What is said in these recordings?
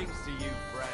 Greetings to you, friend.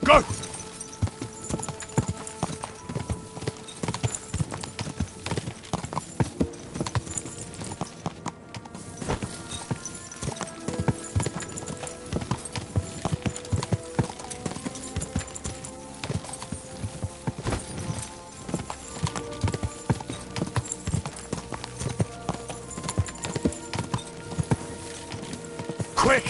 Go! Quick!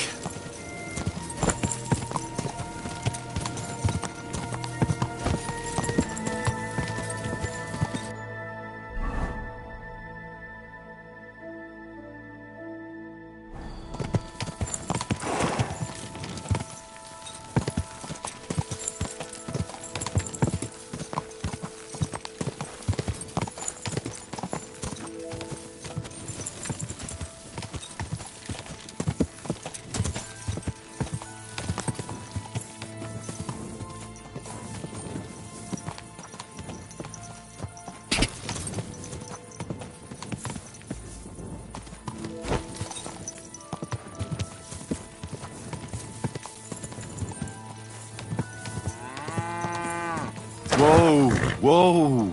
Whoa, whoa.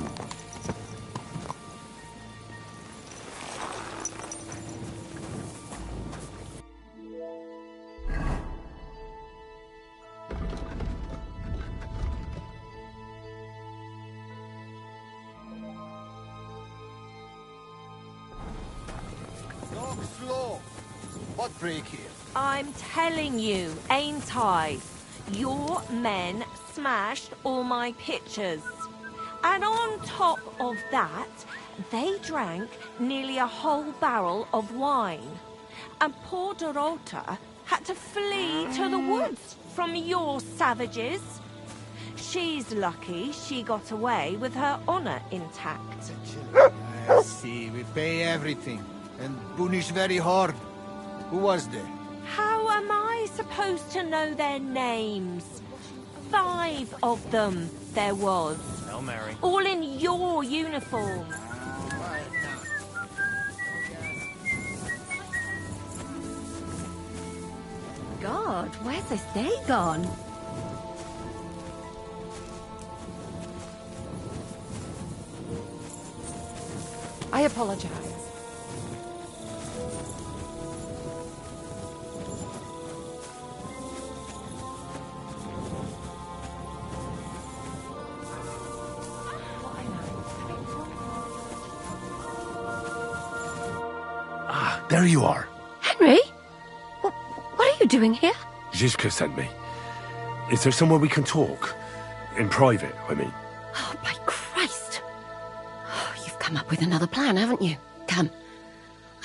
Walk slow. What break here? I'm telling you, ain't I? Your men smashed all my pictures. And on top of that, they drank nearly a whole barrel of wine. And poor Dorota had to flee to the woods from your savages. She's lucky she got away with her honor intact. I see, we pay everything. And punish very hard. Who was there? How am I supposed to know their names? 5 of them there was. Hail Mary. All in your uniform. God, where's this day gone? I apologize. Ah, there you are. Henry? What are you doing here? Zizka sent me. Is there somewhere we can talk? In private, I mean. Oh, by Christ. Oh, you've come up with another plan, haven't you? Come.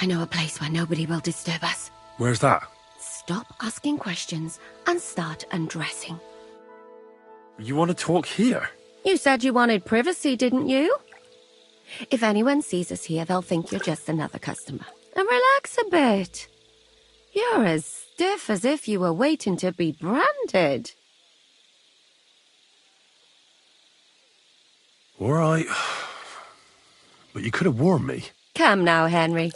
I know a place where nobody will disturb us. Where's that? Stop asking questions and start undressing. You want to talk here? You said you wanted privacy, didn't you? If anyone sees us here, they'll think you're just another customer. And relax a bit. You're as stiff as if you were waiting to be branded. All right. But you could have warned me. Come now, Henry.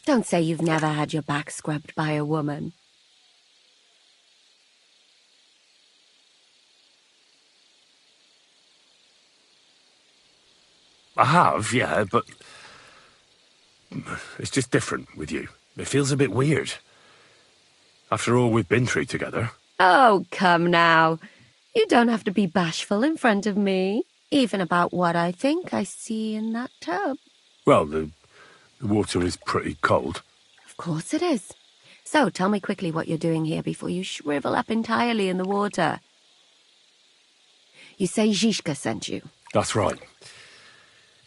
Don't say you've never had your back scrubbed by a woman. I have, yeah, but it's just different with you. It feels a bit weird. After all we've been through together. Oh, come now. You don't have to be bashful in front of me, even about what I think I see in that tub. Well, the water is pretty cold. Of course it is. So tell me quickly what you're doing here before you shrivel up entirely in the water. You say Zizka sent you? That's right.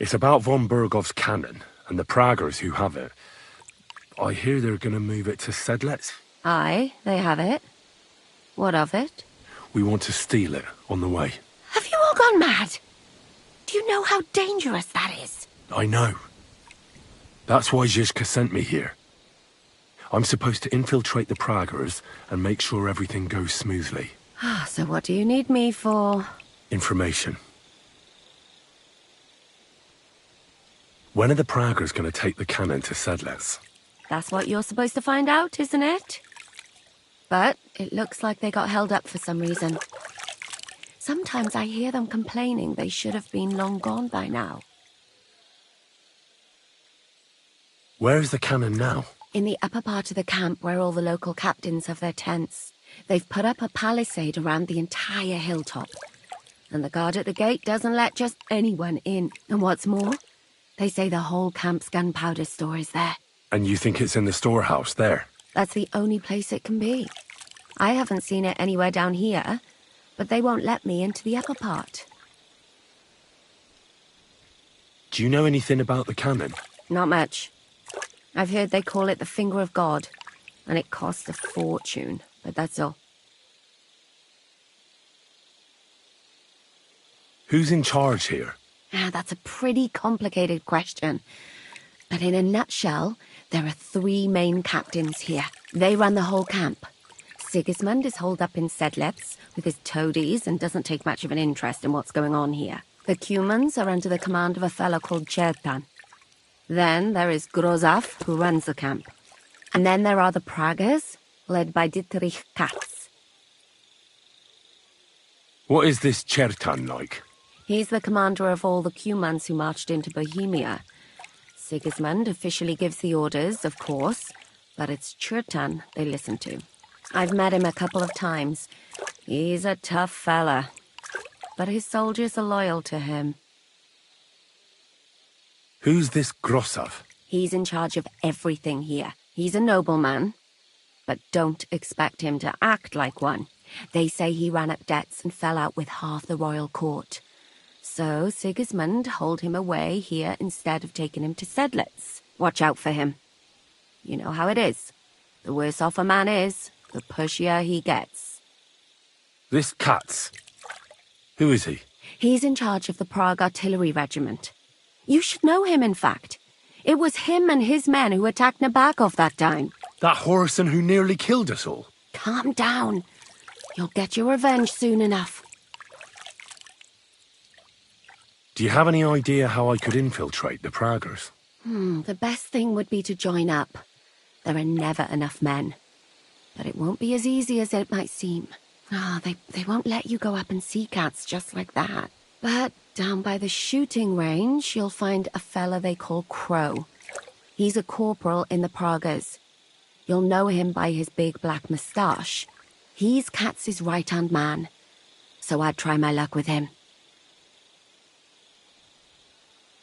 It's about von Bergov's cannon and the Praggers who have it. I hear they're going to move it to Sedlec. Aye, they have it. What of it? We want to steal it on the way. Have you all gone mad? Do you know how dangerous that is? I know. That's why Zizka sent me here. I'm supposed to infiltrate the Praggers and make sure everything goes smoothly. So what do you need me for? Information. When are the Praggers going to take the cannon to Sedlec? That's what you're supposed to find out, isn't it? But it looks like they got held up for some reason. Sometimes I hear them complaining they should have been long gone by now. Where is the cannon now? In the upper part of the camp where all the local captains have their tents. They've put up a palisade around the entire hilltop. And the guard at the gate doesn't let just anyone in. And what's more, they say the whole camp's gunpowder store is there. And you think it's in the storehouse there? That's the only place it can be. I haven't seen it anywhere down here, but they won't let me into the upper part. Do you know anything about the cannon? Not much. I've heard they call it the Finger of God, and it costs a fortune, but that's all. Who's in charge here? That's a pretty complicated question. But in a nutshell, there are 3 main captains here. They run the whole camp. Sigismund is holed up in Sedlec with his toadies and doesn't take much of an interest in what's going on here. The Cumans are under the command of a fellow called Chertan. Then there is Grozaf, who runs the camp. And then there are the Praggers, led by Dietrich Katz. What is this Chertan like? He's the commander of all the Cumans who marched into Bohemia. Sigismund officially gives the orders, of course, but it's Chertan they listen to. I've met him a couple of times. He's a tough fella, but his soldiers are loyal to him. Who's this Grossav? He's in charge of everything here. He's a nobleman, but don't expect him to act like one. They say he ran up debts and fell out with half the royal court. So Sigismund holed him away here instead of taking him to Sedlec. Watch out for him. You know how it is. The worse off a man is, the pushier he gets. This Katz. Who is he? He's in charge of the Prague Artillery Regiment. You should know him, in fact. It was him and his men who attacked Nabakov that time. That Horson who nearly killed us all. Calm down. You'll get your revenge soon enough. Do you have any idea how I could infiltrate the Praggers? The best thing would be to join up. There are never enough men. But it won't be as easy as it might seem. They won't let you go up and see cats just like that. But down by the shooting range, you'll find a fella they call Crow. He's a corporal in the Praggers. You'll know him by his big black moustache. He's Katz's right-hand man. So I'd try my luck with him.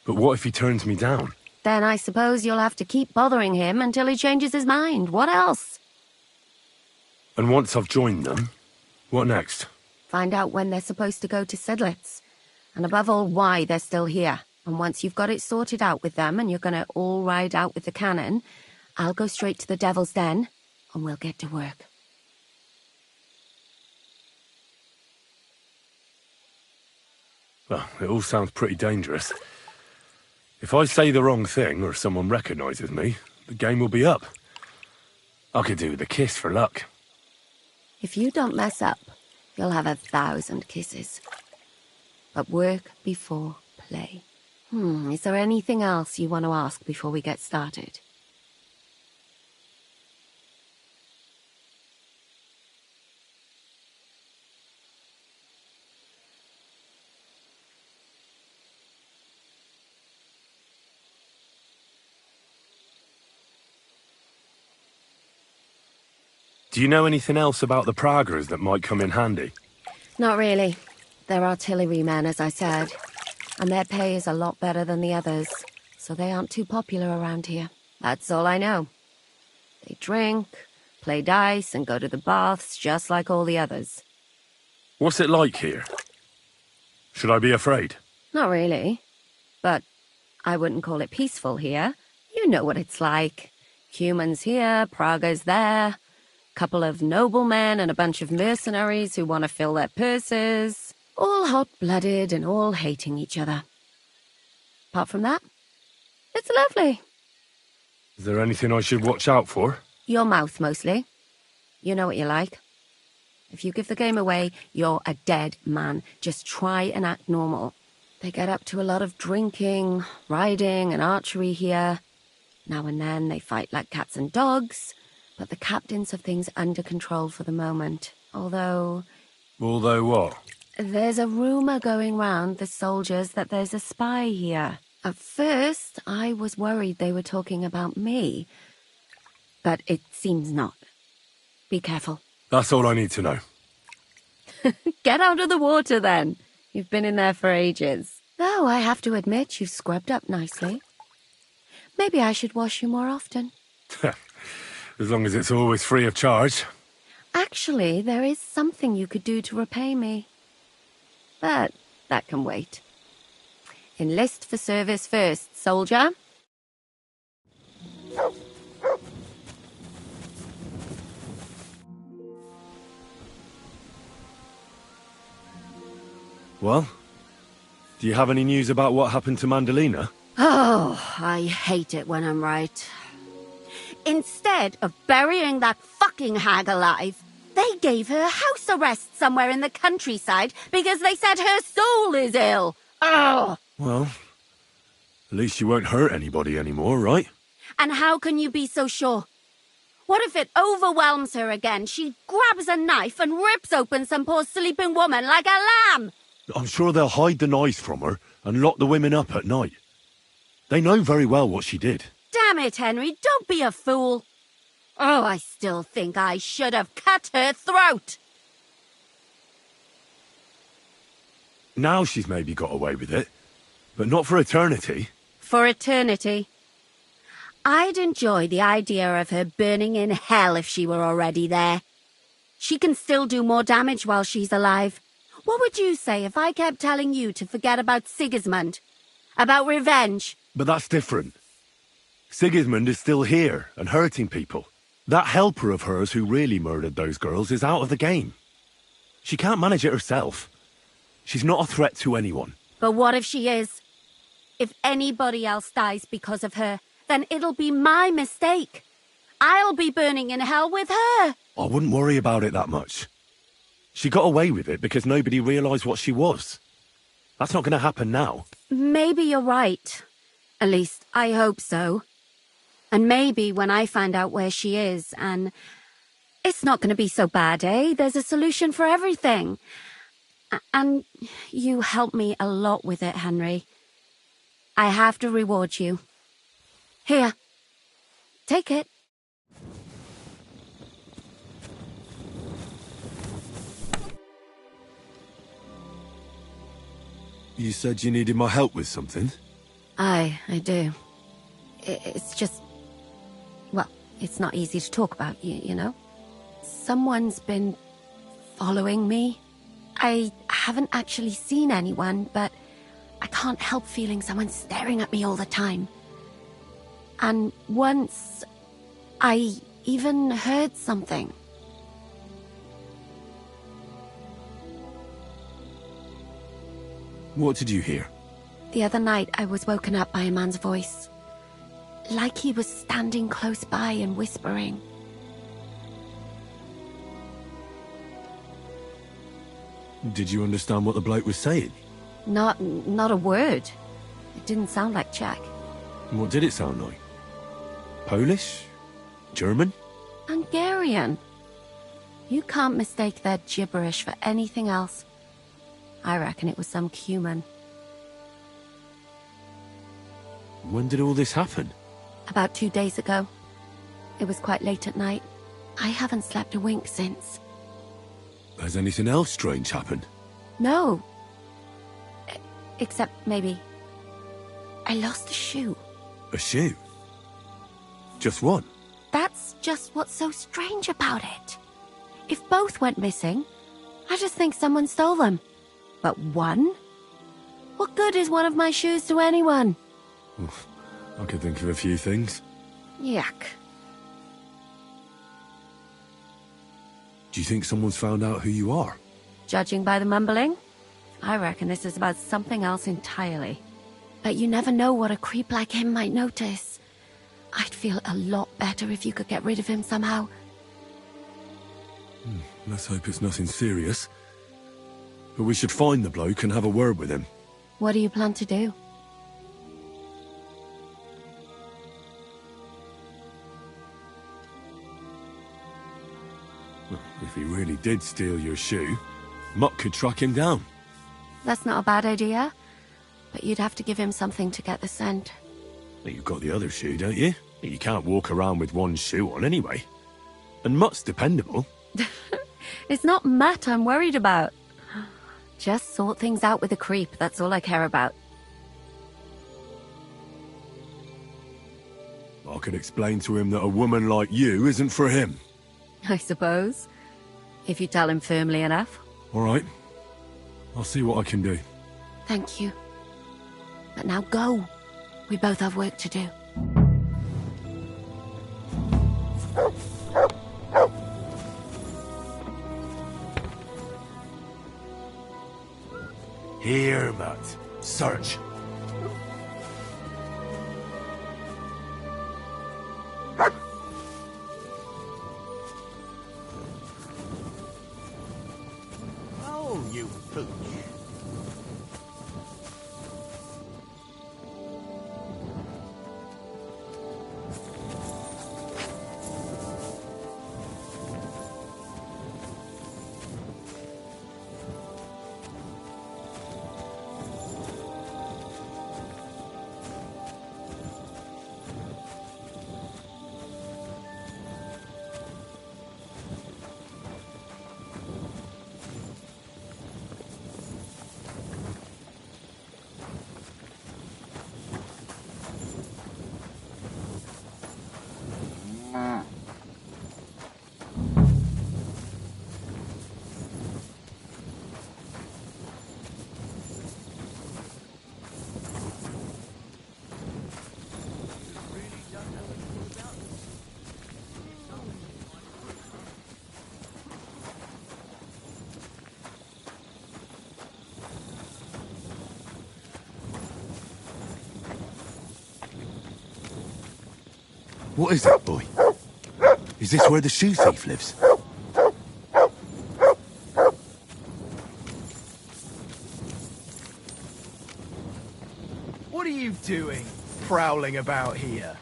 But what if he turns me down? Then I suppose you'll have to keep bothering him until he changes his mind. What else? And once I've joined them, what next? Find out when they're supposed to go to Sedlec. And above all, why they're still here. And once you've got it sorted out with them and you're going to all ride out with the cannon, I'll go straight to the Devil's Den and we'll get to work. Well, it all sounds pretty dangerous. If I say the wrong thing or someone recognizes me, the game will be up. I could do with a kiss for luck. If you don't mess up, you'll have 1,000 kisses. But work before play. Is there anything else you want to ask before we get started? Do you know anything else about the Praggers that might come in handy? Not really. They're artillery men, as I said. And their pay is a lot better than the others. So they aren't too popular around here. That's all I know. They drink, play dice, and go to the baths just like all the others. What's it like here? Should I be afraid? Not really. But I wouldn't call it peaceful here. You know what it's like. Humans here, Praggers there. Couple of noblemen and a bunch of mercenaries who want to fill their purses. All hot-blooded and all hating each other. Apart from that, it's lovely. Is there anything I should watch out for? Your mouth, mostly. You know what you're like. If you give the game away, you're a dead man. Just try and act normal. They get up to a lot of drinking, riding, and archery here. Now and then they fight like cats and dogs, but the captains have things under control for the moment. Although what? there's a rumor going round the soldiers that there's a spy here. At first, I was worried they were talking about me, but it seems not. Be careful. That's all I need to know. Get out of the water, then. You've been in there for ages. Though I have to admit you've scrubbed up nicely. Maybe I should wash you more often. As long as it's always free of charge. Actually, there is something you could do to repay me. But that can wait. Enlist for service first, soldier. Well, do you have any news about what happened to Mandalina? Oh, I hate it when I'm right. Instead of burying that fucking hag alive, they gave her house arrest somewhere in the countryside because they said her soul is ill. Oh! Well, at least you won't hurt anybody anymore, right? And how can you be so sure? What if it overwhelms her again? She grabs a knife and rips open some poor sleeping woman like a lamb. I'm sure they'll hide the knives from her and lock the women up at night. They know very well what she did. Damn it, Henry, don't be a fool. Oh, I still think I should have cut her throat. Now she's maybe got away with it, but not for eternity. For eternity. I'd enjoy the idea of her burning in hell if she were already there. She can still do more damage while she's alive. What would you say if I kept telling you to forget about Sigismund? About revenge? But that's different. Sigismund is still here and hurting people. That helper of hers who really murdered those girls is out of the game. She can't manage it herself. She's not a threat to anyone. But what if she is? If anybody else dies because of her, then it'll be my mistake. I'll be burning in hell with her. I wouldn't worry about it that much. She got away with it because nobody realised what she was. That's not going to happen now. Maybe you're right. At least, I hope so. And maybe when I find out where she is, and it's not going to be so bad, eh? There's a solution for everything. And you helped me a lot with it, Henry. I have to reward you. Here, take it. You said you needed my help with something? I do. It's just... Well, it's not easy to talk about, you know? Someone's been following me. I haven't actually seen anyone, but I can't help feeling someone staring at me all the time. And once, I even heard something. What did you hear? The other night, I was woken up by a man's voice. Like he was standing close by and whispering. Did you understand what the bloke was saying? Not a word. It didn't sound like Czech. What did it sound like? Polish? German? Hungarian. You can't mistake their gibberish for anything else. I reckon it was some Cuman. When did all this happen? About 2 days ago. It was quite late at night. I haven't slept a wink since. Has anything else strange happened? No. Except maybe... I lost a shoe. A shoe? Just one? That's just what's so strange about it. If both went missing, I just think someone stole them. But one? What good is one of my shoes to anyone? Oof, I could think of a few things. Yuck. Do you think someone's found out who you are? Judging by the mumbling, I reckon this is about something else entirely. But you never know what a creep like him might notice. I'd feel a lot better if you could get rid of him somehow. Let's hope it's nothing serious. But we should find the bloke and have a word with him. What do you plan to do? Well, if he really did steal your shoe, Mutt could track him down. That's not a bad idea. But you'd have to give him something to get the scent. Well, you've got the other shoe, don't you? You can't walk around with one shoe on anyway. And Mutt's dependable. It's not Matt I'm worried about. Just sort things out with a creep, that's all I care about. I could explain to him that a woman like you isn't for him. I suppose. If you tell him firmly enough. All right. I'll see what I can do. Thank you. But now go. We both have work to do. Here, Mutt. Search. Oh, you pooch. What is that, boy? Is this where the shoe thief lives? What are you doing, prowling about here?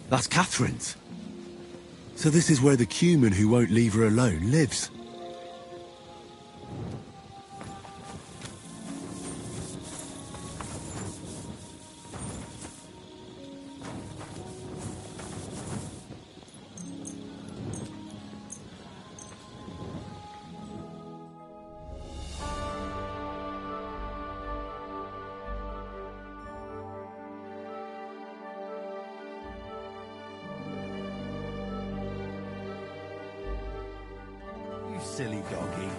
That's Catherine's. So this is where the Cuman who won't leave her alone lives. Silly doggy.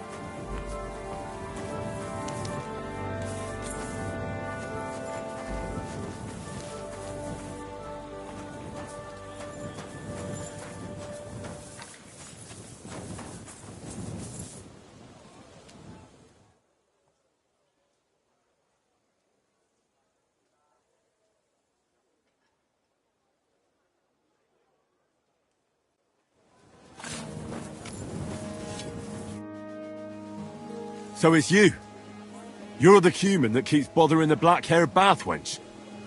So it's you. You're the Cuman that keeps bothering the black-haired bath wench.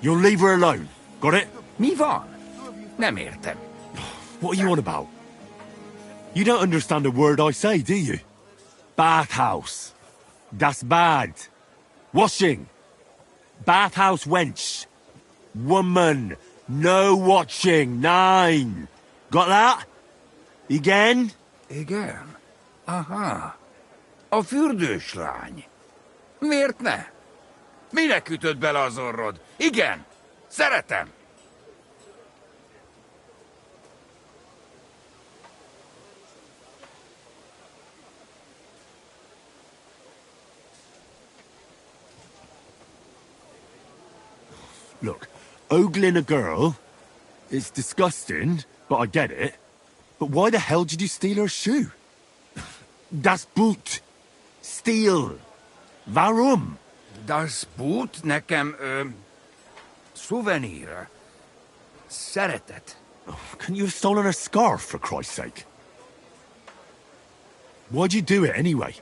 You'll leave her alone. Got it? Mi van. Nem értem. What are you on about? You don't understand a word I say, do you? Bathhouse. Das bad. Washing. Bathhouse wench. Woman. No watching. 9. Got that? Igen? Igen? Aha. A fürdős lány. Miért ne? Minek ütöd bele az orrod? Igen. Szeretem. Look, ogling a girl, it's disgusting, but I get it. But why the hell did you steal her shoe? Das Boot. Steal. Warum? Das Boot nekem, szuvenír. Szeretet. Couldn't you have stolen her scarf, for Christ's sake? Why'd you do it anyway?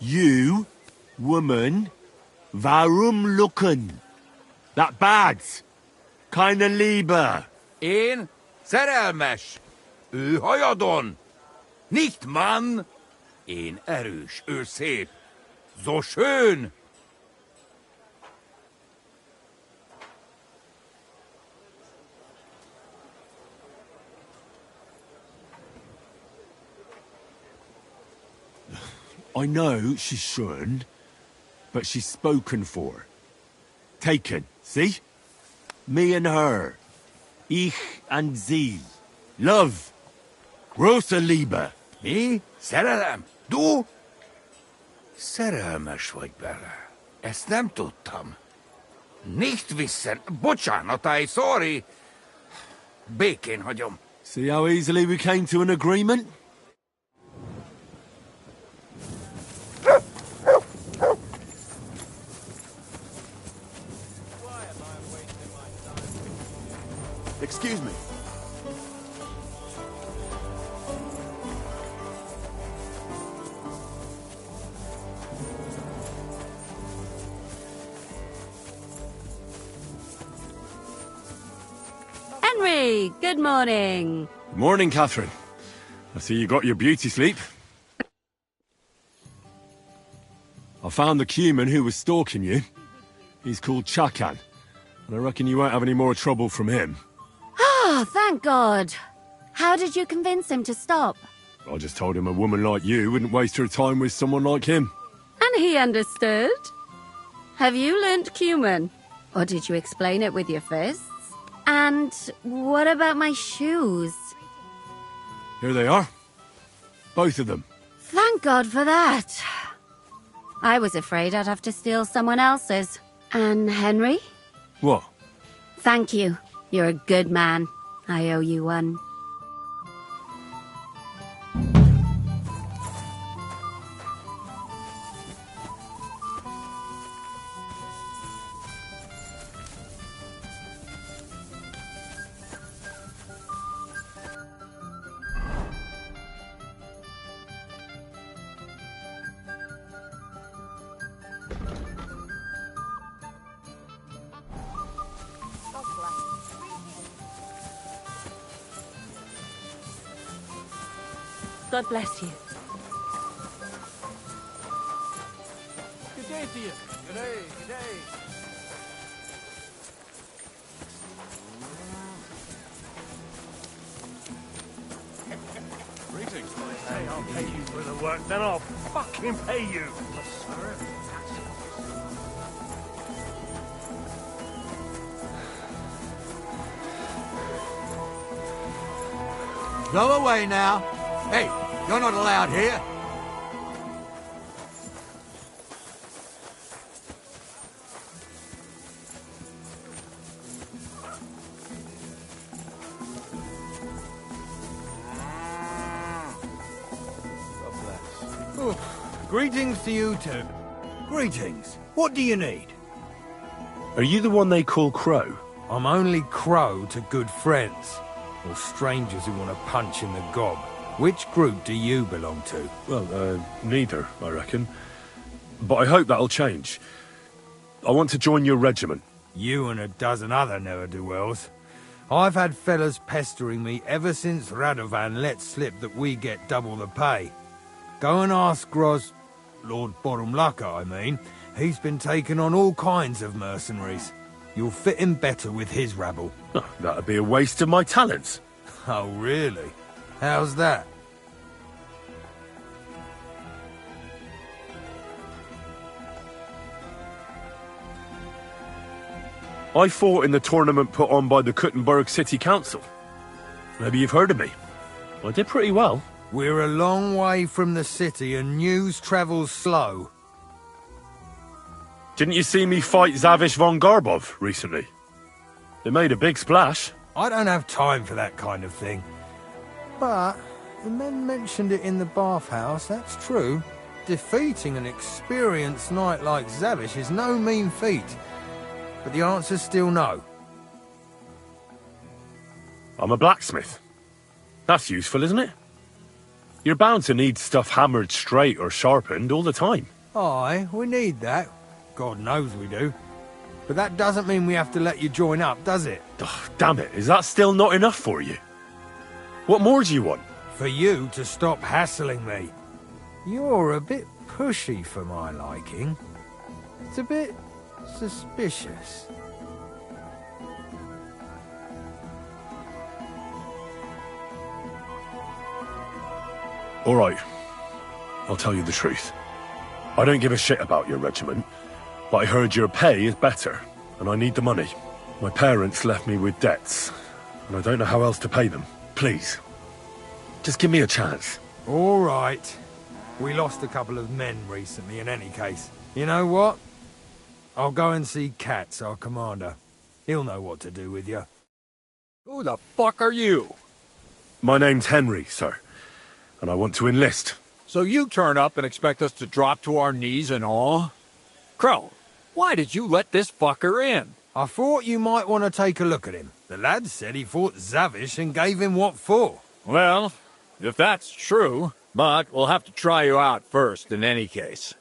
You, woman, warum looken? That bad. Keine Liebe. Én szerelmes. Ő hajadon. Nicht Mann. Én erős, ő szép. So schön. I know she's schön, but she's spoken for. Taken, see? Me and her. Ich and sie. Love. Große Liebe. Mi? Szerelem? Du? Szerelmes vagy bele. Ezt nem tudtam. Nicht wissen. Bocsánat, I sorry. Békén hagyom. See how easily we came to an agreement? Excuse me. Henry, good morning. Morning, Catherine. I see you got your beauty sleep. I found the Cuman who was stalking you. He's called Chakan, and I reckon you won't have any more trouble from him. Oh, thank God. How did you convince him to stop? I just told him a woman like you wouldn't waste her time with someone like him. And he understood? Have you learnt Cuman? Or did you explain it with your fists? And what about my shoes? Here they are. Both of them. Thank God for that. I was afraid I'd have to steal someone else's. And Henry? What? Thank you. You're a good man. I owe you one. God bless you. Good day to you. Good day, good day. Greetings. Hey, I'll pay you for the work, then I'll fucking pay you. Go away now. Hey, you're not allowed here. Greetings to you too. Greetings. What do you need? Are you the one they call Crow? I'm only Crow to good friends, or strangers who want to punch in the gob. Which group do you belong to? Well, neither, I reckon. But I hope that'll change. I want to join your regiment. You and a dozen other ne'er-do-wells. I've had fellas pestering me ever since Radovan let slip that we get double the pay. Go and ask Lord Borumlaka, I mean. He's been taking on all kinds of mercenaries. You'll fit in better with his rabble. Oh, that'd be a waste of my talents. Oh, really? How's that? I fought in the tournament put on by the Kuttenberg City Council. Maybe you've heard of me. I did pretty well. We're a long way from the city and news travels slow. Didn't you see me fight Zavish von Garbov recently? It made a big splash. I don't have time for that kind of thing. But the men mentioned it in the bathhouse, that's true. Defeating an experienced knight like Zavish is no mean feat. But the answer's still no. I'm a blacksmith. That's useful, isn't it? You're bound to need stuff hammered straight or sharpened all the time. Aye, we need that. God knows we do. But that doesn't mean we have to let you join up, does it? Oh, damn it, is that still not enough for you? What more do you want? For you to stop hassling me. You're a bit pushy for my liking. It's a bit suspicious. All right, I'll tell you the truth. I don't give a shit about your regiment, but I heard your pay is better, and I need the money. My parents left me with debts, and I don't know how else to pay them. Please, just give me a chance. All right. We lost a couple of men recently in any case. You know what? I'll go and see Katz, our commander. He'll know what to do with you. Who the fuck are you? My name's Henry, sir, and I want to enlist. So you turn up and expect us to drop to our knees in awe? Crow, why did you let this fucker in? I thought you might want to take a look at him. The lad said he fought Zavish and gave him what for. Well, if that's true, but we'll have to try you out first in any case.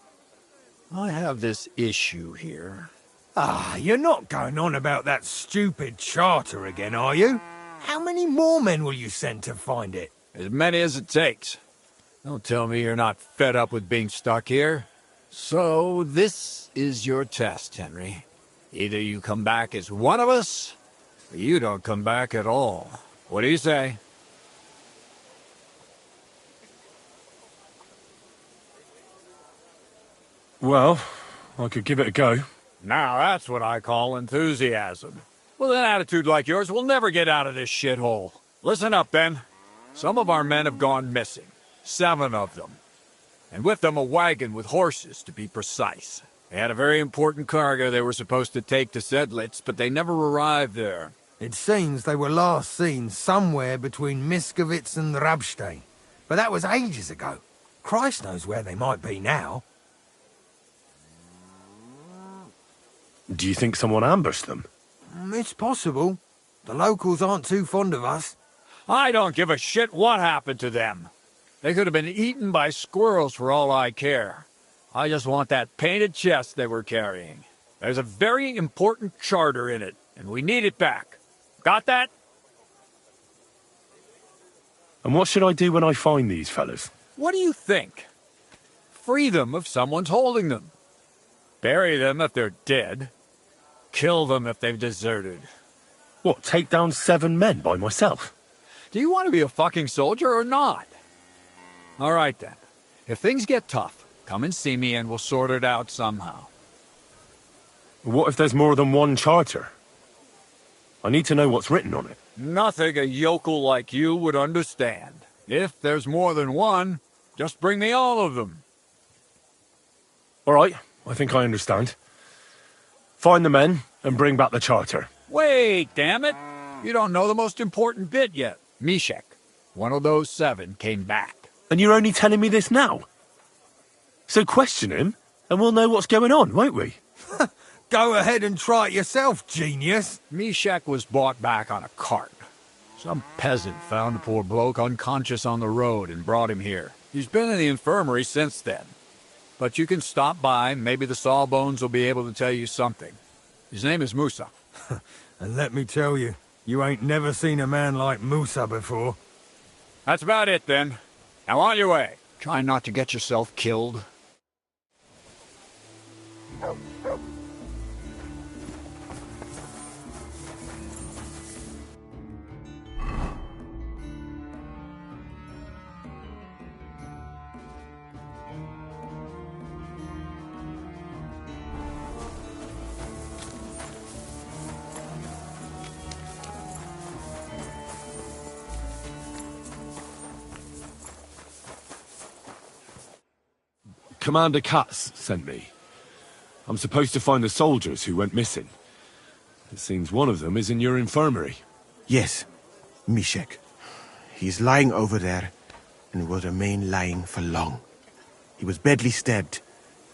I have this issue here. Ah, you're not going on about that stupid charter again, are you? How many more men will you send to find it? As many as it takes. Don't tell me you're not fed up with being stuck here. So, this is your test, Henry. Either you come back as one of us, or you don't come back at all. What do you say? Well, I could give it a go. Now that's what I call enthusiasm. With an attitude like yours, we'll never get out of this shithole. Listen up, then. Some of our men have gone missing. 7 of them. And with them a wagon with horses, to be precise. They had a very important cargo they were supposed to take to Sedlitz, but they never arrived there. It seems they were last seen somewhere between Miskovitz and Rabstein. But that was ages ago. Christ knows where they might be now. Do you think someone ambushed them? It's possible. The locals aren't too fond of us. I don't give a shit what happened to them. They could have been eaten by squirrels for all I care. I just want that painted chest they were carrying. There's a very important charter in it, and we need it back. Got that? And what should I do when I find these fellas? What do you think? Free them if someone's holding them. Bury them if they're dead. Kill them if they've deserted. What, take down 7 men by myself? Do you want to be a fucking soldier or not? All right, then. If things get tough, come and see me and we'll sort it out somehow. What if there's more than one charter? I need to know what's written on it. Nothing a yokel like you would understand. If there's more than one, just bring me all of them. All right, I think I understand. Find the men and bring back the charter. Wait, damn it! You don't know the most important bit yet. Mishek, one of those 7, came back. And you're only telling me this now? So question him, and we'll know what's going on, won't we? Go ahead and try it yourself, genius. Mishek was brought back on a cart. Some peasant found the poor bloke unconscious on the road and brought him here. He's been in the infirmary since then. But you can stop by, maybe the Sawbones will be able to tell you something. His name is Musa. And let me tell you, You ain't never seen a man like Musa before. That's about it, then. Now on your way. Try not to get yourself killed. Commander Katz sent me. I'm supposed to find the soldiers who went missing. It seems one of them is in your infirmary. Yes, Mishek. He's lying over there, and will remain lying for long. He was badly stabbed,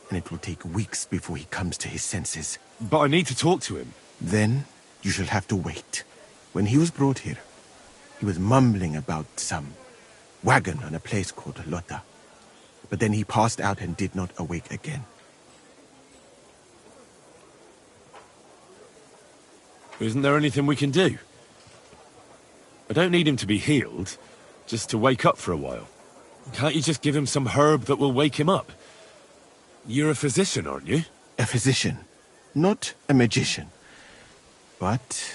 and it will take weeks before he comes to his senses. But I need to talk to him. Then you shall have to wait. When he was brought here, he was mumbling about some wagon on a place called Lota. But then he passed out and did not awake again. Isn't there anything we can do? I don't need him to be healed, just to wake up for a while. Can't you just give him some herb that will wake him up? You're a physician, aren't you? A physician, not a magician. But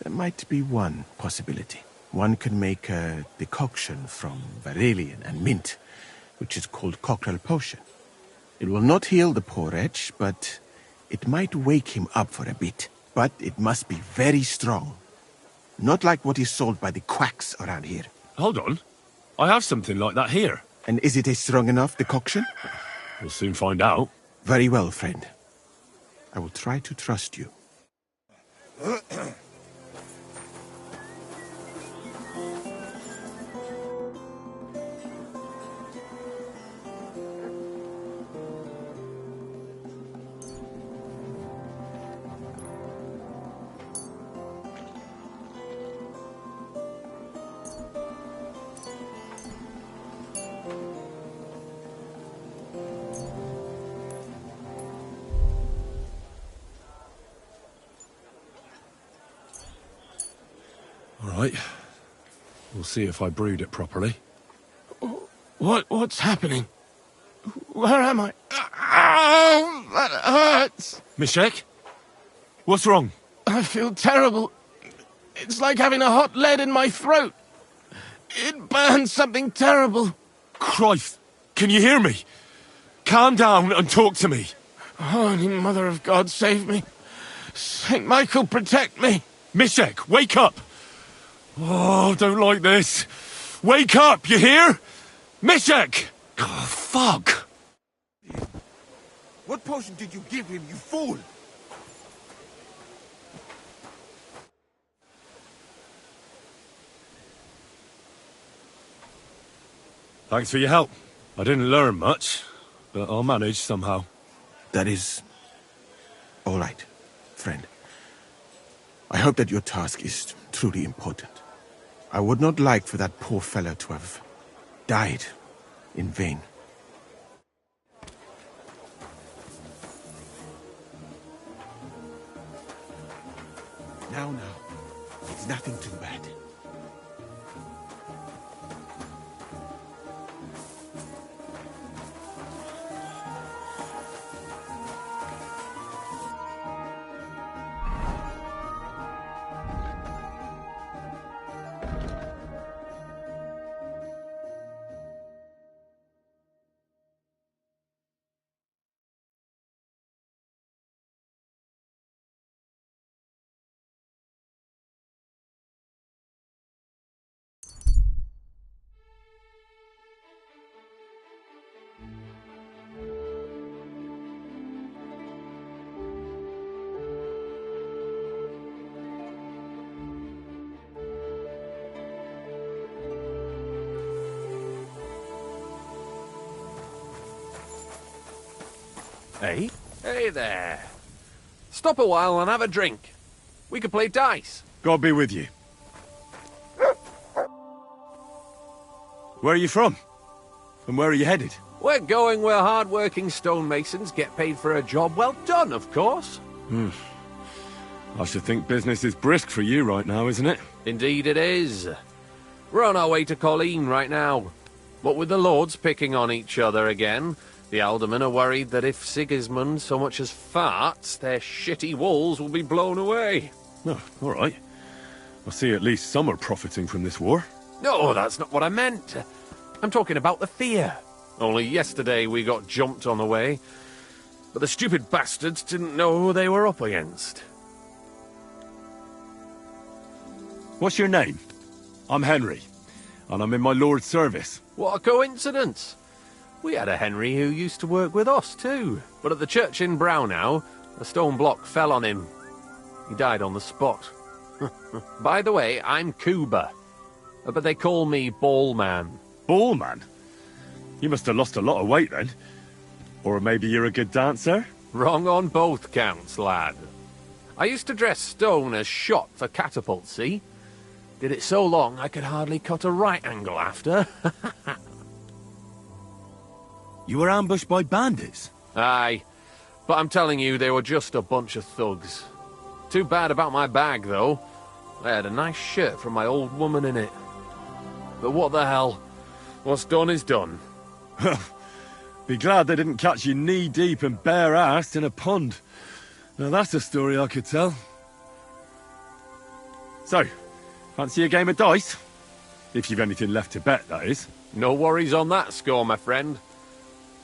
there might be one possibility. One can make a decoction from Varelian and mint, which is called cockerel potion. It will not heal the poor wretch, but it might wake him up for a bit. But it must be very strong. Not like what is sold by the quacks around here. Hold on. I have something like that here. And is it a strong enough decoction? We'll soon find out. Very well, friend. I will try to trust you. All right. We'll see if I brewed it properly. What's happening? Where am I? Ow! That hurts! Mishek? What's wrong? I feel terrible. It's like having a hot lead in my throat. It burns something terrible. Christ! Can you hear me? Calm down and talk to me. Holy Mother of God, save me. Saint Michael, protect me. Mishek, wake up! Oh, don't like this. Wake up, you hear? Mishek! Oh, fuck! What potion did you give him, you fool? Thanks for your help. I didn't learn much, but I'll manage somehow. That is all right, friend. I hope that your task is truly important. I would not like for that poor fellow to have died in vain. Now, it's nothing too bad. Hey? Hey there. Stop a while and have a drink. We could play dice. God be with you. Where are you from? And where are you headed? We're going where hard-working stonemasons get paid for a job well done, of course. I should think business is brisk for you right now, isn't it? Indeed it is. We're on our way to Colleen right now. But with the lords picking on each other again, the aldermen are worried that if Sigismund so much as farts, their shitty walls will be blown away. Oh, all right. I see at least some are profiting from this war. No, that's not what I meant. I'm talking about the fear. Only yesterday we got jumped on the way, but the stupid bastards didn't know who they were up against. What's your name? I'm Henry, and I'm in my lord's service. What a coincidence. We had a Henry who used to work with us too, but at the church in Brownhow, a stone block fell on him. He died on the spot. By the way, I'm Cuba, but they call me Ballman. Ballman? You must have lost a lot of weight then. Or maybe you're a good dancer? Wrong on both counts, lad. I used to dress stone as shot for catapult, see? Did it so long I could hardly cut a right angle after. You were ambushed by bandits? Aye, but I'm telling you, they were just a bunch of thugs. Too bad about my bag, though. I had a nice shirt from my old woman in it. But what the hell? What's done is done. Be glad they didn't catch you knee-deep and bare-assed in a pond. Now that's a story I could tell. So, fancy a game of dice? If you've anything left to bet, that is. No worries on that score, my friend.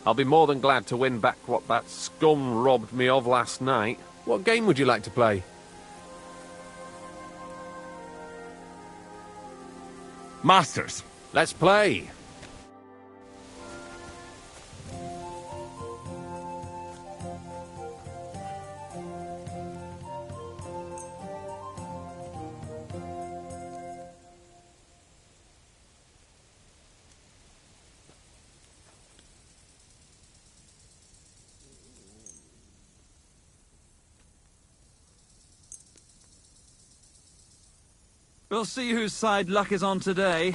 I'll be more than glad to win back what that scum robbed me of last night. What game would you like to play? Masters. Let's play. We'll see whose side luck is on today.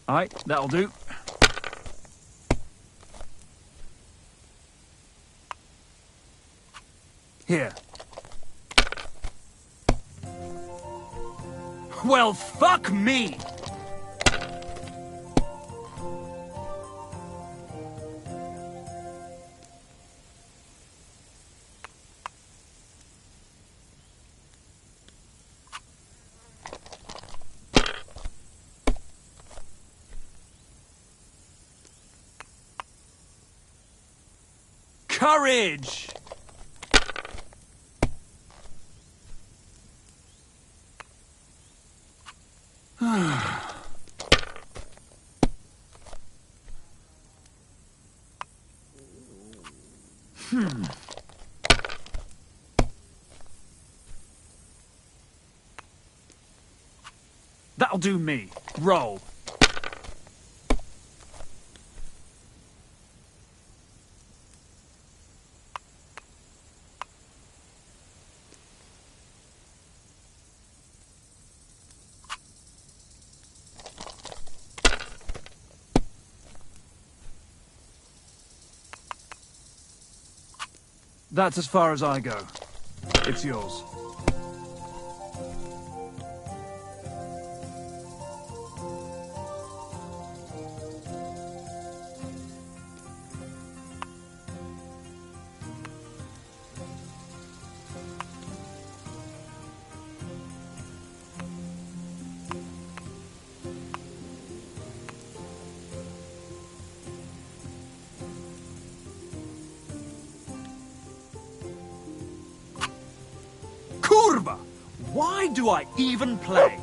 Alright, that'll do. Here. Well, fuck me! Courage! That'll do me. Roll. That's as far as I go. It's yours. Why do I even play?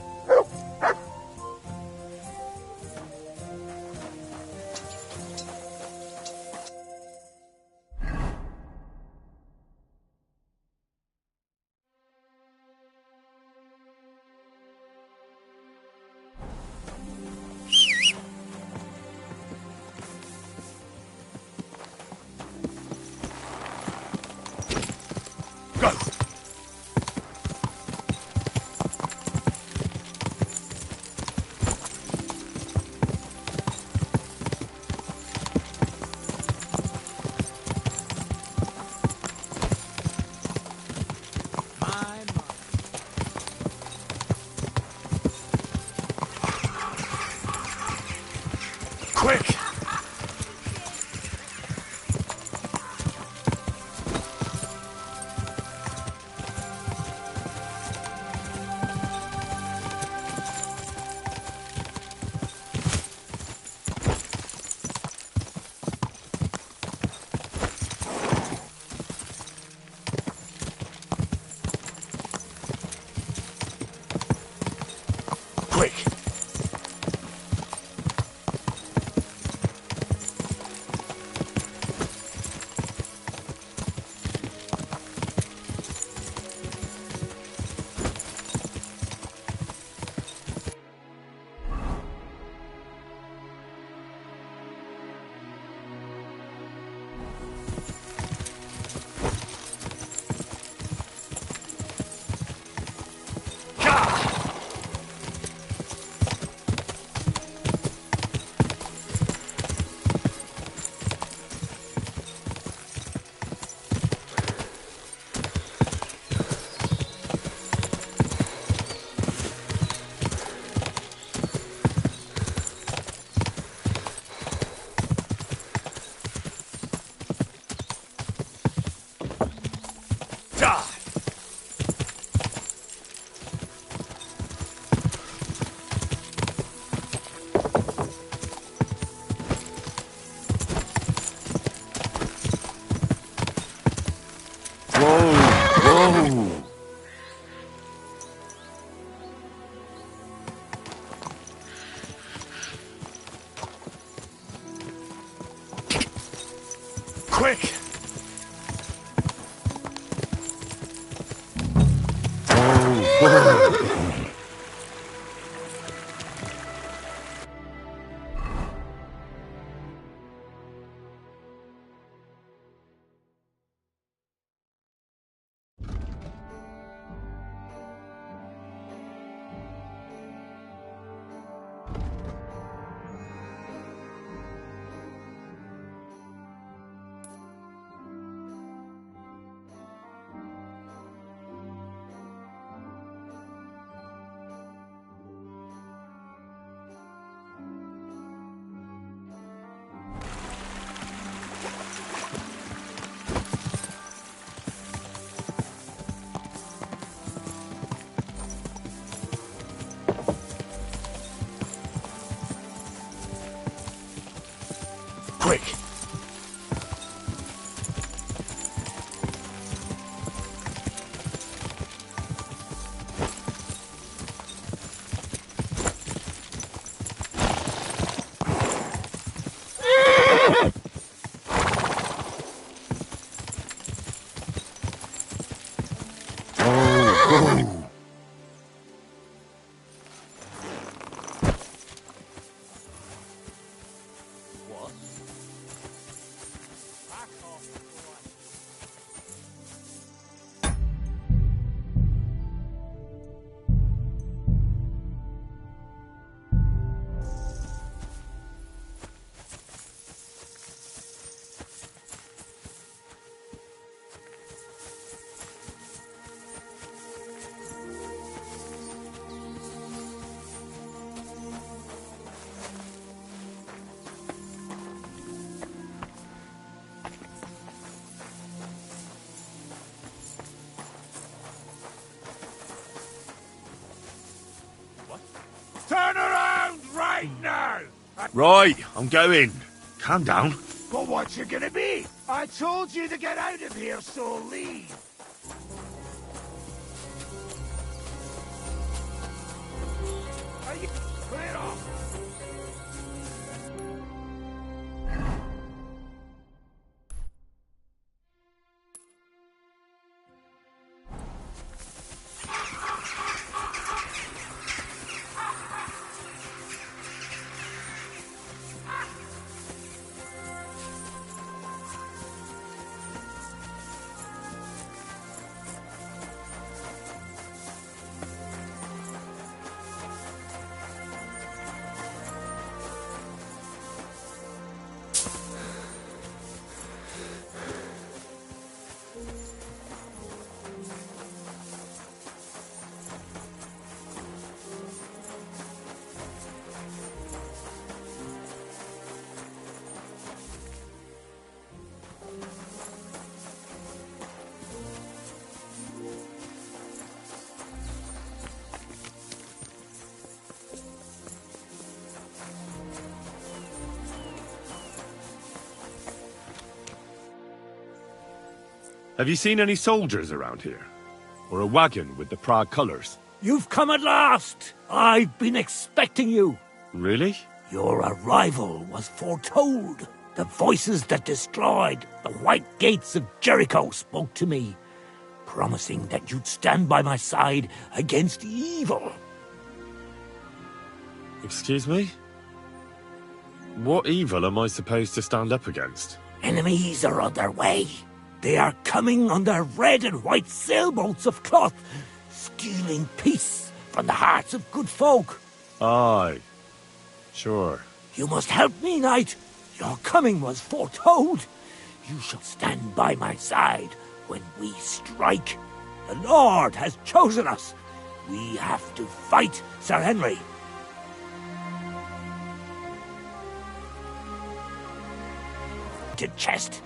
Quick! Quick! Quick! Quick! Turn around right now! Right, I'm going. Calm down. But what's it gonna be? I told you to get out of here, so leave. Are you clear off? Have you seen any soldiers around here? Or a wagon with the Prague colours? You've come at last! I've been expecting you. Really? Your arrival was foretold. The voices that destroyed the white gates of Jericho spoke to me, promising that you'd stand by my side against evil. Excuse me? What evil am I supposed to stand up against? Enemies are on their way. They are coming on their red and white sailboats of cloth, stealing peace from the hearts of good folk. Aye. Sure. You must help me, knight. Your coming was foretold. You shall stand by my side when we strike. The Lord has chosen us. We have to fight Sir Henry. Chest.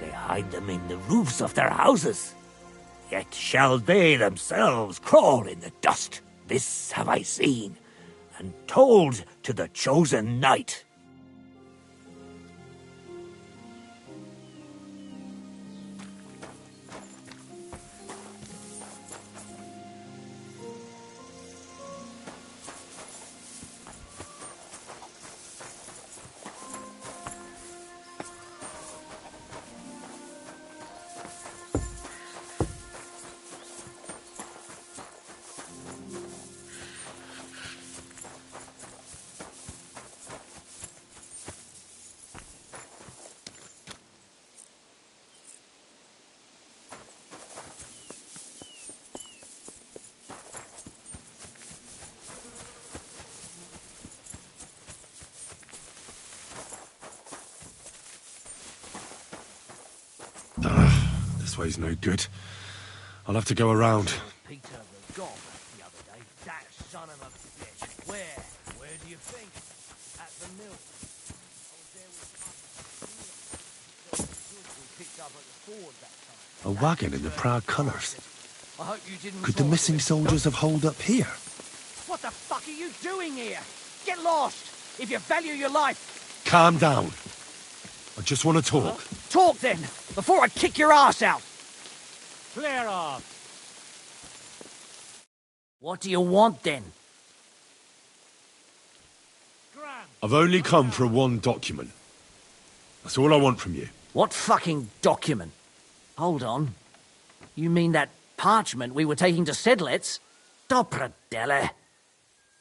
They hide them in the roofs of their houses. Yet shall they themselves crawl in the dust. This have I seen, and told to the chosen knight. This way's no good. I'll have to go around. Peter the Goth the other day. That son of a bitch. Where? Where do you think? At the mill. We picked up at the ford that time. A wagon in the Prague colours. I hope you didn't. Could the missing soldiers have holed up here? What the fuck are you doing here? Get lost! If you value your life. Calm down. I just want to talk. Talk then, before I kick your ass out. Clear off. What do you want then? I've only come for one document. That's all I want from you. What fucking document? Hold on. You mean that parchment we were taking to Sedlets? Dopradelle.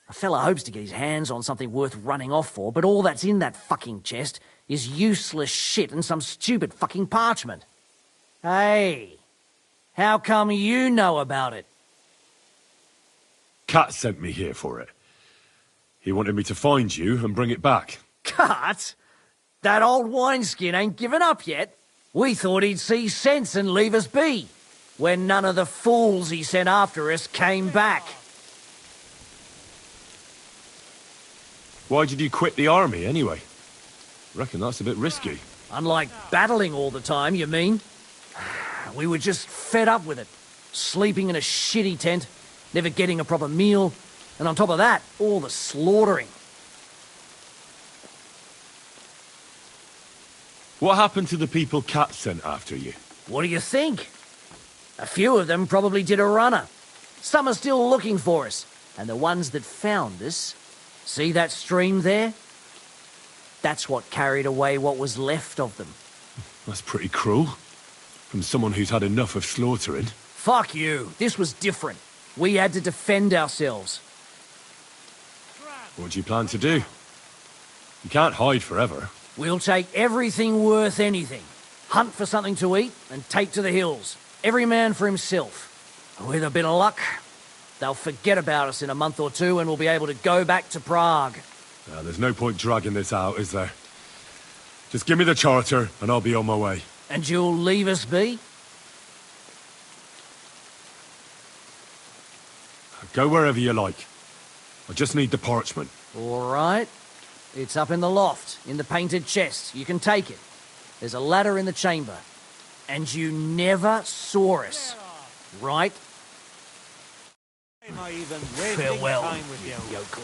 A fella hopes to get his hands on something worth running off for, but all that's in that fucking chest is useless shit and some stupid fucking parchment. Hey, how come you know about it? Cat sent me here for it. He wanted me to find you and bring it back. Cut? That old wineskin ain't given up yet. We thought he'd see sense and leave us be, when none of the fools he sent after us came back. Why did you quit the army, anyway? Reckon that's a bit risky. Unlike battling all the time, you mean? We were just fed up with it. Sleeping in a shitty tent, never getting a proper meal, and on top of that, all the slaughtering. What happened to the people Cat sent after you? What do you think? A few of them probably did a runner. Some are still looking for us, and the ones that found us... See that stream there? That's what carried away what was left of them. That's pretty cruel. From someone who's had enough of slaughtering. Fuck you. This was different. We had to defend ourselves. What do you plan to do? You can't hide forever. We'll take everything worth anything. Hunt for something to eat and take to the hills. Every man for himself. With a bit of luck, they'll forget about us in a month or two and we'll be able to go back to Prague. There's no point dragging this out, is there? Just give me the charter and I'll be on my way. And you'll leave us be? Go wherever you like. I just need the parchment. All right. It's up in the loft, in the painted chest. You can take it. There's a ladder in the chamber. And you never saw us, right? Am I even Farewell, time with you, yokel.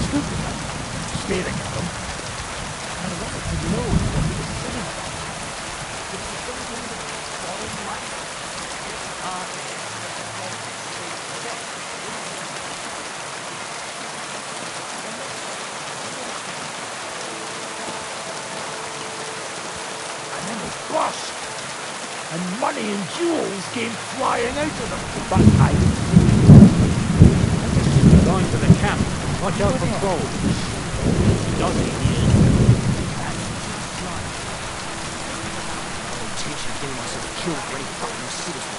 stupid like that, staring at them. I wanted to know what he was saying about it. It was something that foreign life. And then it burst, and money and jewels came flying out of them. But I just going to the camp. Watch out for crows. Does he? That's just right. No intention of getting myself killed for any fucking citizen.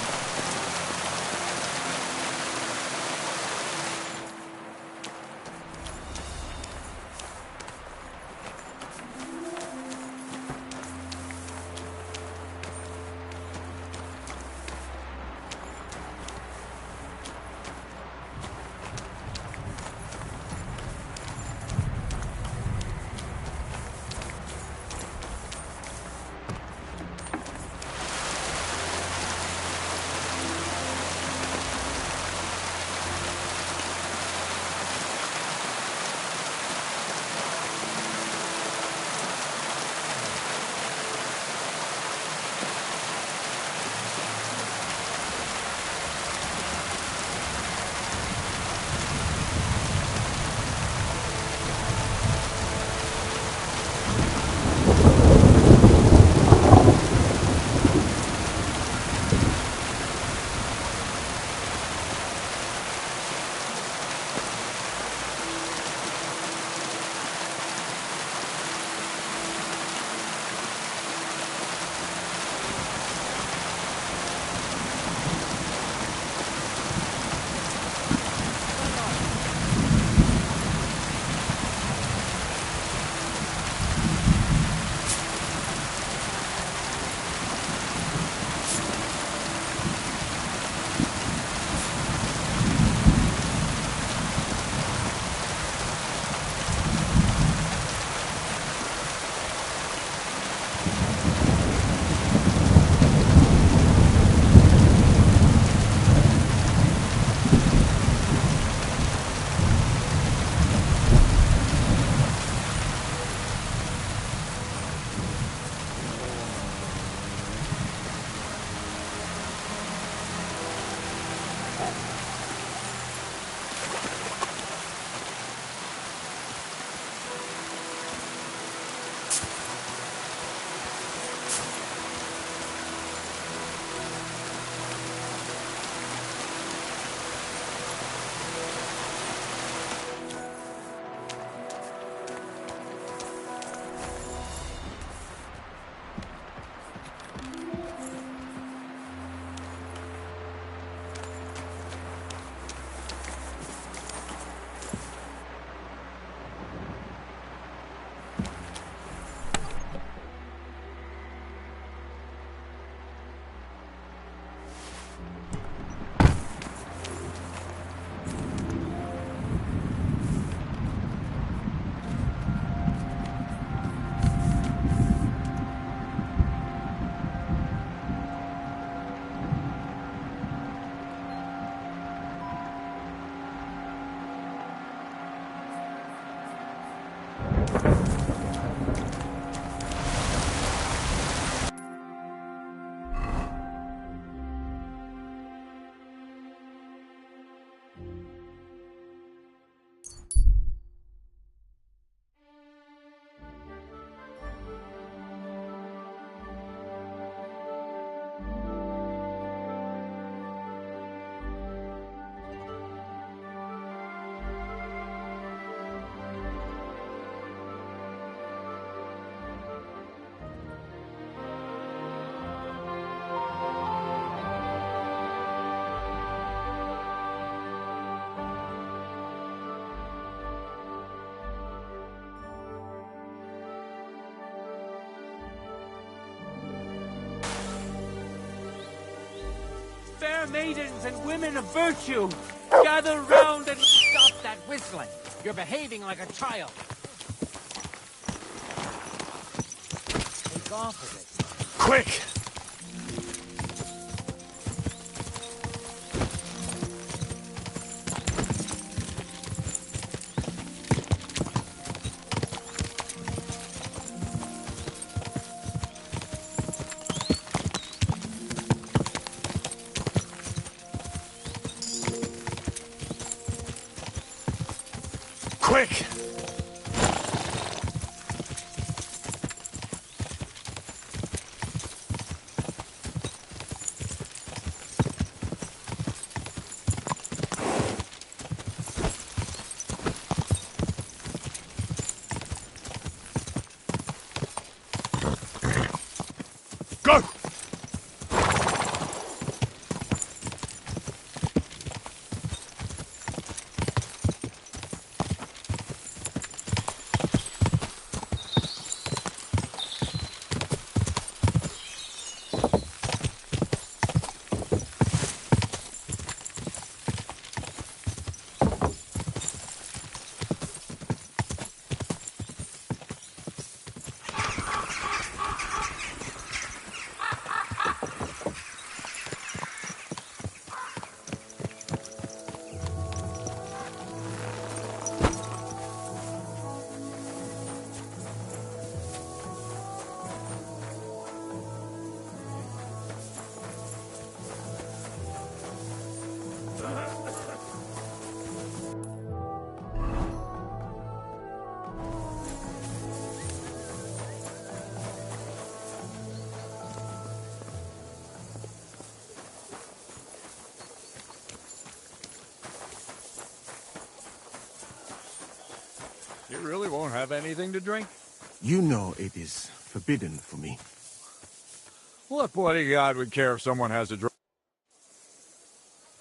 Fair maidens and women of virtue, gather round and stop that whistling. You're behaving like a child. Take off of it. Quick! Go! You really won't have anything to drink? You know it is forbidden for me. What bodyguard would care if someone has a drink?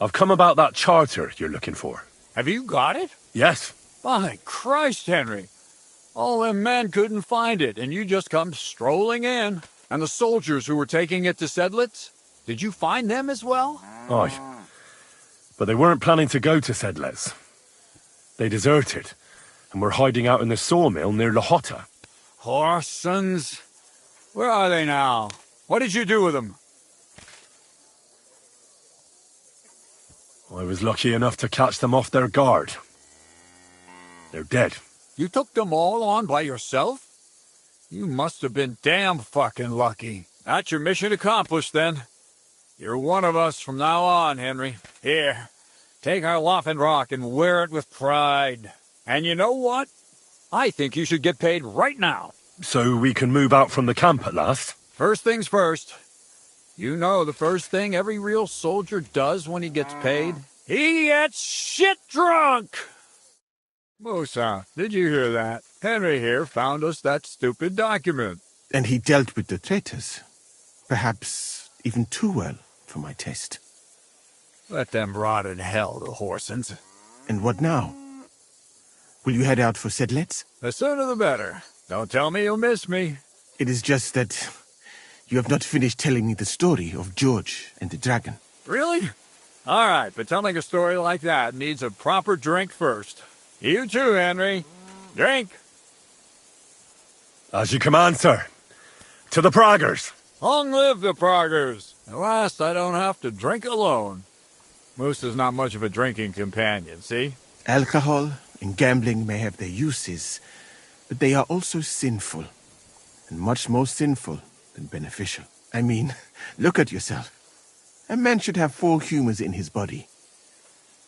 I've come about that charter you're looking for. Have you got it? Yes. By Christ, Henry. All them men couldn't find it, and you just come strolling in. And the soldiers who were taking it to Sedlitz? Did you find them as well? Aye. But they weren't planning to go to Sedlitz. They deserted, and were hiding out in the sawmill near Lahota. Horsons. Where are they now? What did you do with them? I was lucky enough to catch them off their guard. They're dead. You took them all on by yourself? You must have been damn fucking lucky. That's your mission accomplished, then. You're one of us from now on, Henry. Here, take our Rock and wear it with pride. And you know what? I think you should get paid right now. So we can move out from the camp at last? First things first. You know the first thing every real soldier does when he gets paid? He gets shit drunk! Musa, did you hear that? Henry here found us that stupid document. And he dealt with the traitors. Perhaps even too well for my taste. Let them rot in hell, the Horsons. And what now? Will you head out for Sedlitz? The sooner the better. Don't tell me you'll miss me. It is just that you have not finished telling me the story of George and the dragon. Really? All right, but telling a story like that needs a proper drink first. You too, Henry. Drink. As you command, sir. To the Praggers. Long live the Praggers. At last I don't have to drink alone. Moose is not much of a drinking companion, see? Alcohol and gambling may have their uses, but they are also sinful. And much more sinful than beneficial. I mean, look at yourself. A man should have 4 humors in his body.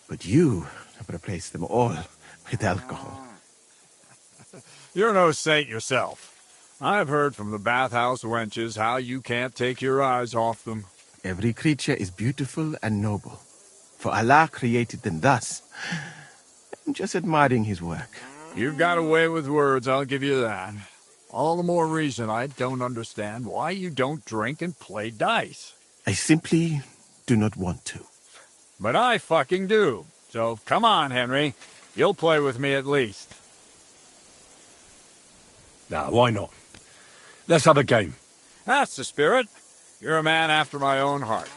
But you have replaced them all with alcohol. You're no saint yourself. I've heard from the bathhouse wenches how you can't take your eyes off them. Every creature is beautiful and noble. For Allah created them thus. I'm just admiring his work. You've got a way with words, I'll give you that. All the more reason I don't understand why you don't drink and play dice. I simply do not want to. But I fucking do. So come on, Henry. You'll play with me at least. Nah, why not? Let's have a game. That's the spirit. You're a man after my own heart.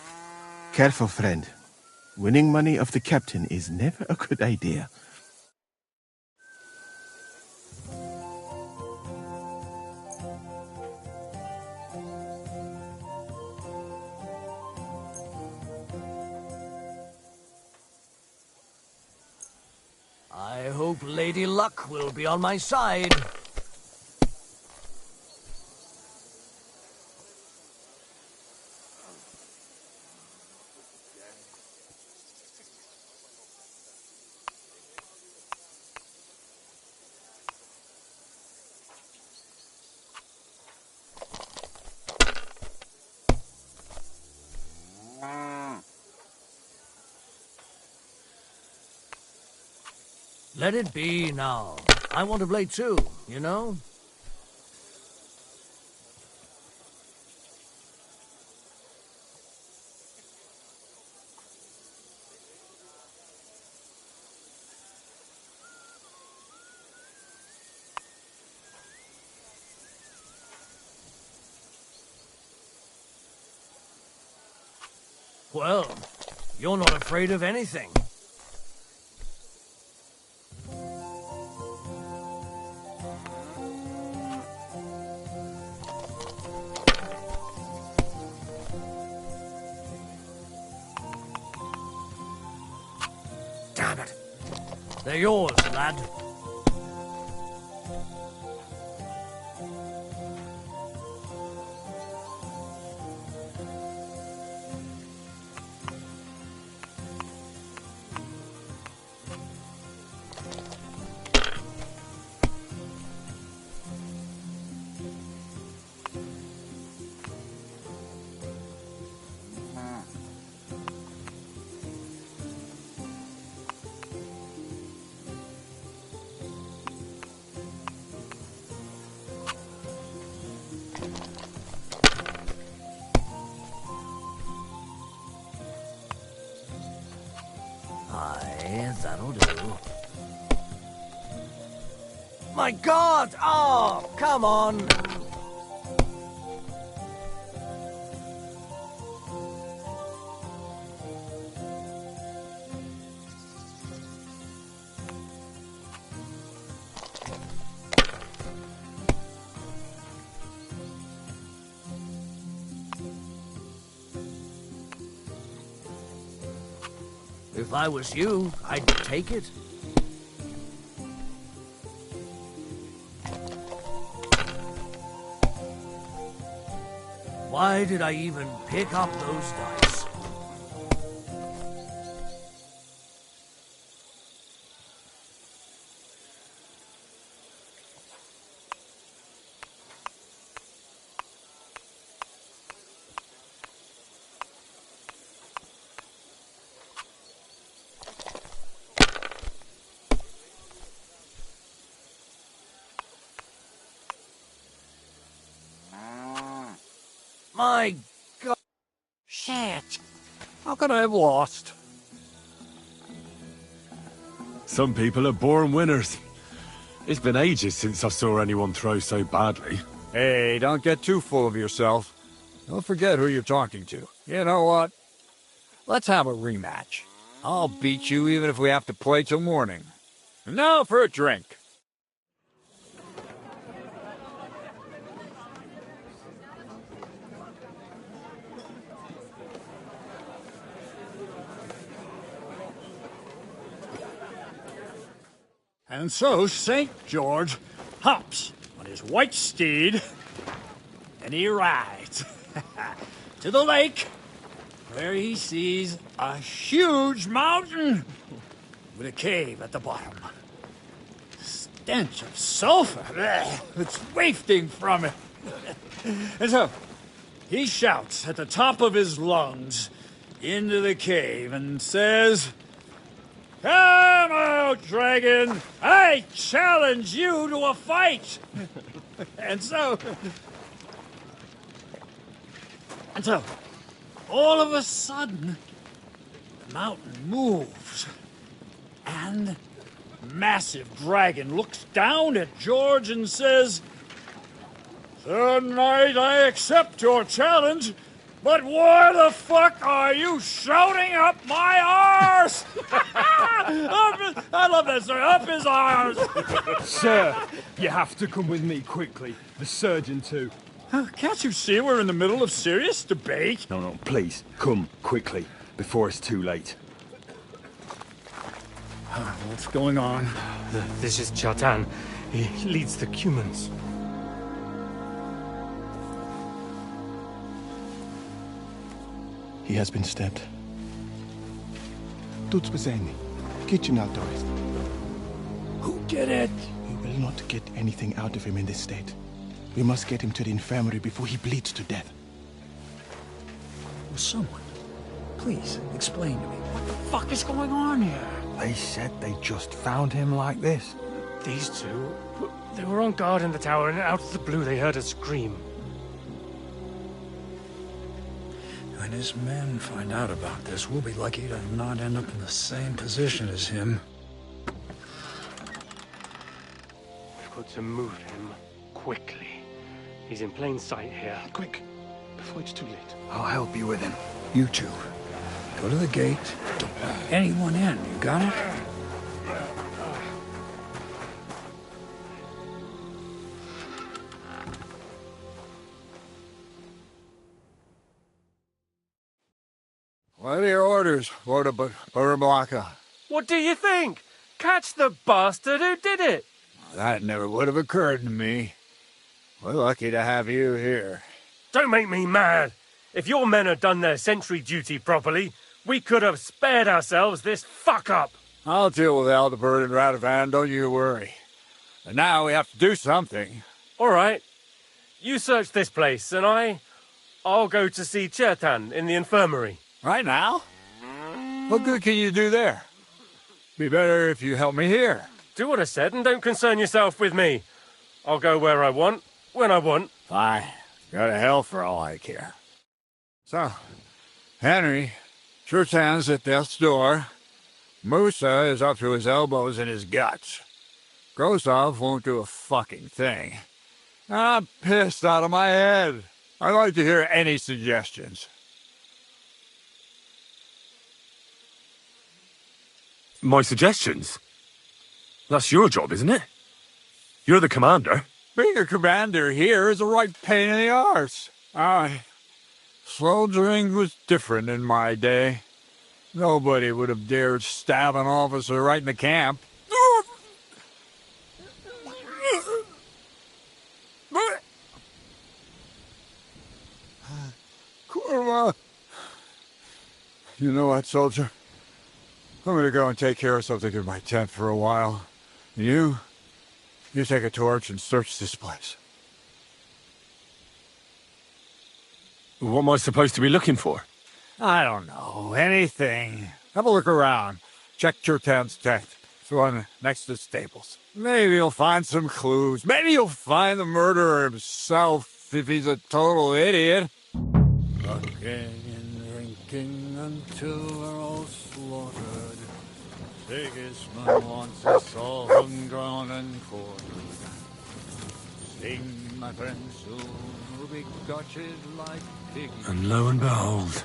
Careful, friend. Winning money off the captain is never a good idea. I hope Lady Luck will be on my side. Let it be now. I want to play too, you know? Well, you're not afraid of anything. Damn it. They're yours, lad. Aye, that'll do. My God! Oh, come on! If I was you, I'd take it. Why did I even pick up those dice? My God. Shit. How could I have lost? Some people are born winners. It's been ages since I saw anyone throw so badly. Hey, don't get too full of yourself. Don't forget who you're talking to. You know what? Let's have a rematch. I'll beat you even if we have to play till morning. And now for a drink. And so St. George hops on his white steed, and he rides to the lake, where he sees a huge mountain with a cave at the bottom. Stench of sulfur, it's wafting from it. And so he shouts at the top of his lungs into the cave and says, "Come out, dragon! I challenge you to a fight!" And so, all of a sudden, the mountain moves, and the massive dragon looks down at George and says, "Sir Knight, I accept your challenge, but why the fuck are you shouting up my arse?" I love that, sir. Up his arse. Sir, you have to come with me quickly. The surgeon too. Can't you see we're in the middle of serious debate? No, please, come quickly, before it's too late. What's going on? This is Chatan. He leads the Cumans. He has been stabbed. Tuts bezeni. Kitchen outdoors. Who did it? We will not get anything out of him in this state. We must get him to the infirmary before he bleeds to death. Will someone please explain to me what the fuck is going on here? They said they just found him like this. These two, they were on guard in the tower, and out of the blue they heard a scream. When his men find out about this, we'll be lucky to not end up in the same position as him. We've got to move him quickly. He's in plain sight here. Quick, before it's too late. I'll help you with him. You two, Go to the gate. Don't let anyone in. You got it? What are your orders, Lord of Barumlaka? What do you think? Catch the bastard who did it! That never would have occurred to me. We're lucky to have you here. Don't make me mad. If your men had done their sentry duty properly, we could have spared ourselves this fuck-up. I'll deal with Aldebert and Radovan, don't you worry. And now we have to do something. All right. You search this place, and I'll go to see Chertan in the infirmary. Right now? What good can you do there? Be better if you help me here. Do what I said and don't concern yourself with me. I'll go where I want, when I want. Fine. Go to hell for all I care. So, Henry, Chertan's at death's door. Musa is up to his elbows in his guts. Grozov won't do a fucking thing. I'm pissed out of my head. I'd like to hear any suggestions. My suggestions? That's your job, isn't it? You're the commander. Being a commander here is a right pain in the arse. Soldiering was different in my day. Nobody would have dared stab an officer right in the camp. Kurva! You know what, soldier? I'm gonna go and take care of something in my tent for a while. You take a torch and search this place. What am I supposed to be looking for? I don't know. Anything. Have a look around. Check Chertan's tent. It's the one next to the stables. Maybe you'll find some clues. Maybe you'll find the murderer himself if he's a total idiot. Fucking and drinking until we're all slaughtered. Sigismund wants us all hung, drawn, and quartered. Sing, my friends, soon we'll be gutted like pigs. And lo and behold,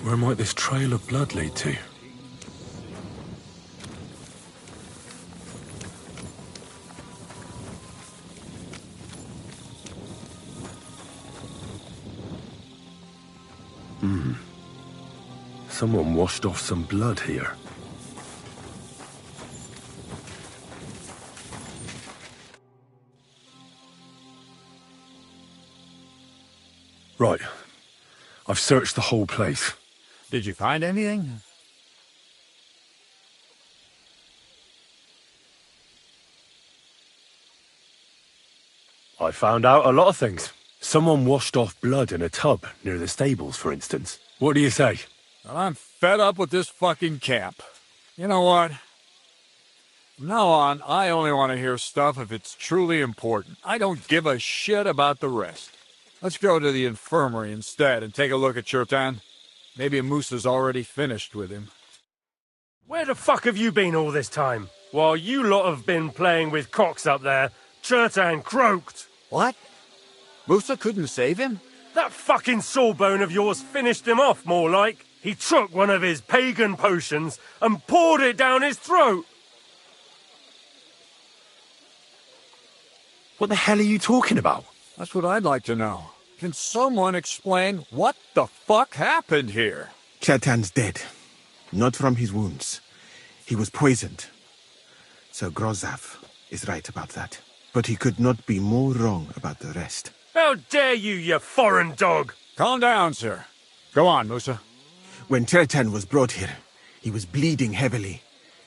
where might this trail of blood lead to? Someone washed off some blood here. Right. I've searched the whole place. Did you find anything? I found out a lot of things. Someone washed off blood in a tub near the stables, for instance. What do you say? Well, I'm fed up with this fucking camp. You know what? From now on, I only want to hear stuff if it's truly important. I don't give a shit about the rest. Let's go to the infirmary instead and take a look at Chertan. Maybe Musa's already finished with him. Where the fuck have you been all this time? While you lot have been playing with cocks up there, Chertan croaked. What? Musa couldn't save him? That fucking sawbone of yours finished him off, more like. He took one of his pagan potions and poured it down his throat. What the hell are you talking about? That's what I'd like to know. Can someone explain what the fuck happened here? Chertan's dead. Not from his wounds. He was poisoned. Sir Grozov is right about that. But he could not be more wrong about the rest. How dare you, you foreign dog! Calm down, sir. Go on, Musa. When Chertan was brought here, he was bleeding heavily,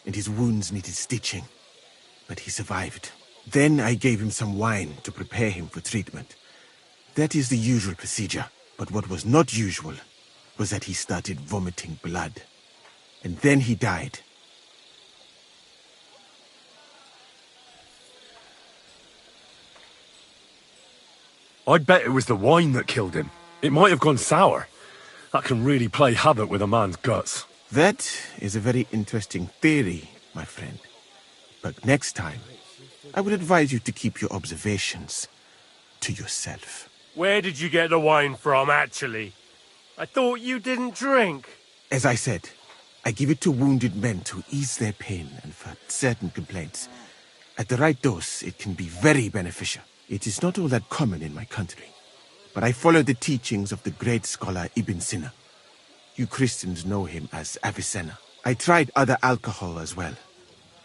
and his wounds needed stitching. But he survived. Then I gave him some wine to prepare him for treatment. That is the usual procedure. But what was not usual was that he started vomiting blood. And then he died. I'd bet it was the wine that killed him. It might have gone sour. That can really play havoc with a man's guts. That is a very interesting theory, my friend. But next time, I would advise you to keep your observations to yourself. Where did you get the wine from, actually? I thought you didn't drink. As I said, I give it to wounded men to ease their pain and for certain complaints. At the right dose, it can be very beneficial. It is not all that common in my country, but I follow the teachings of the great scholar Ibn Sina. You Christians know him as Avicenna. I tried other alcohol as well,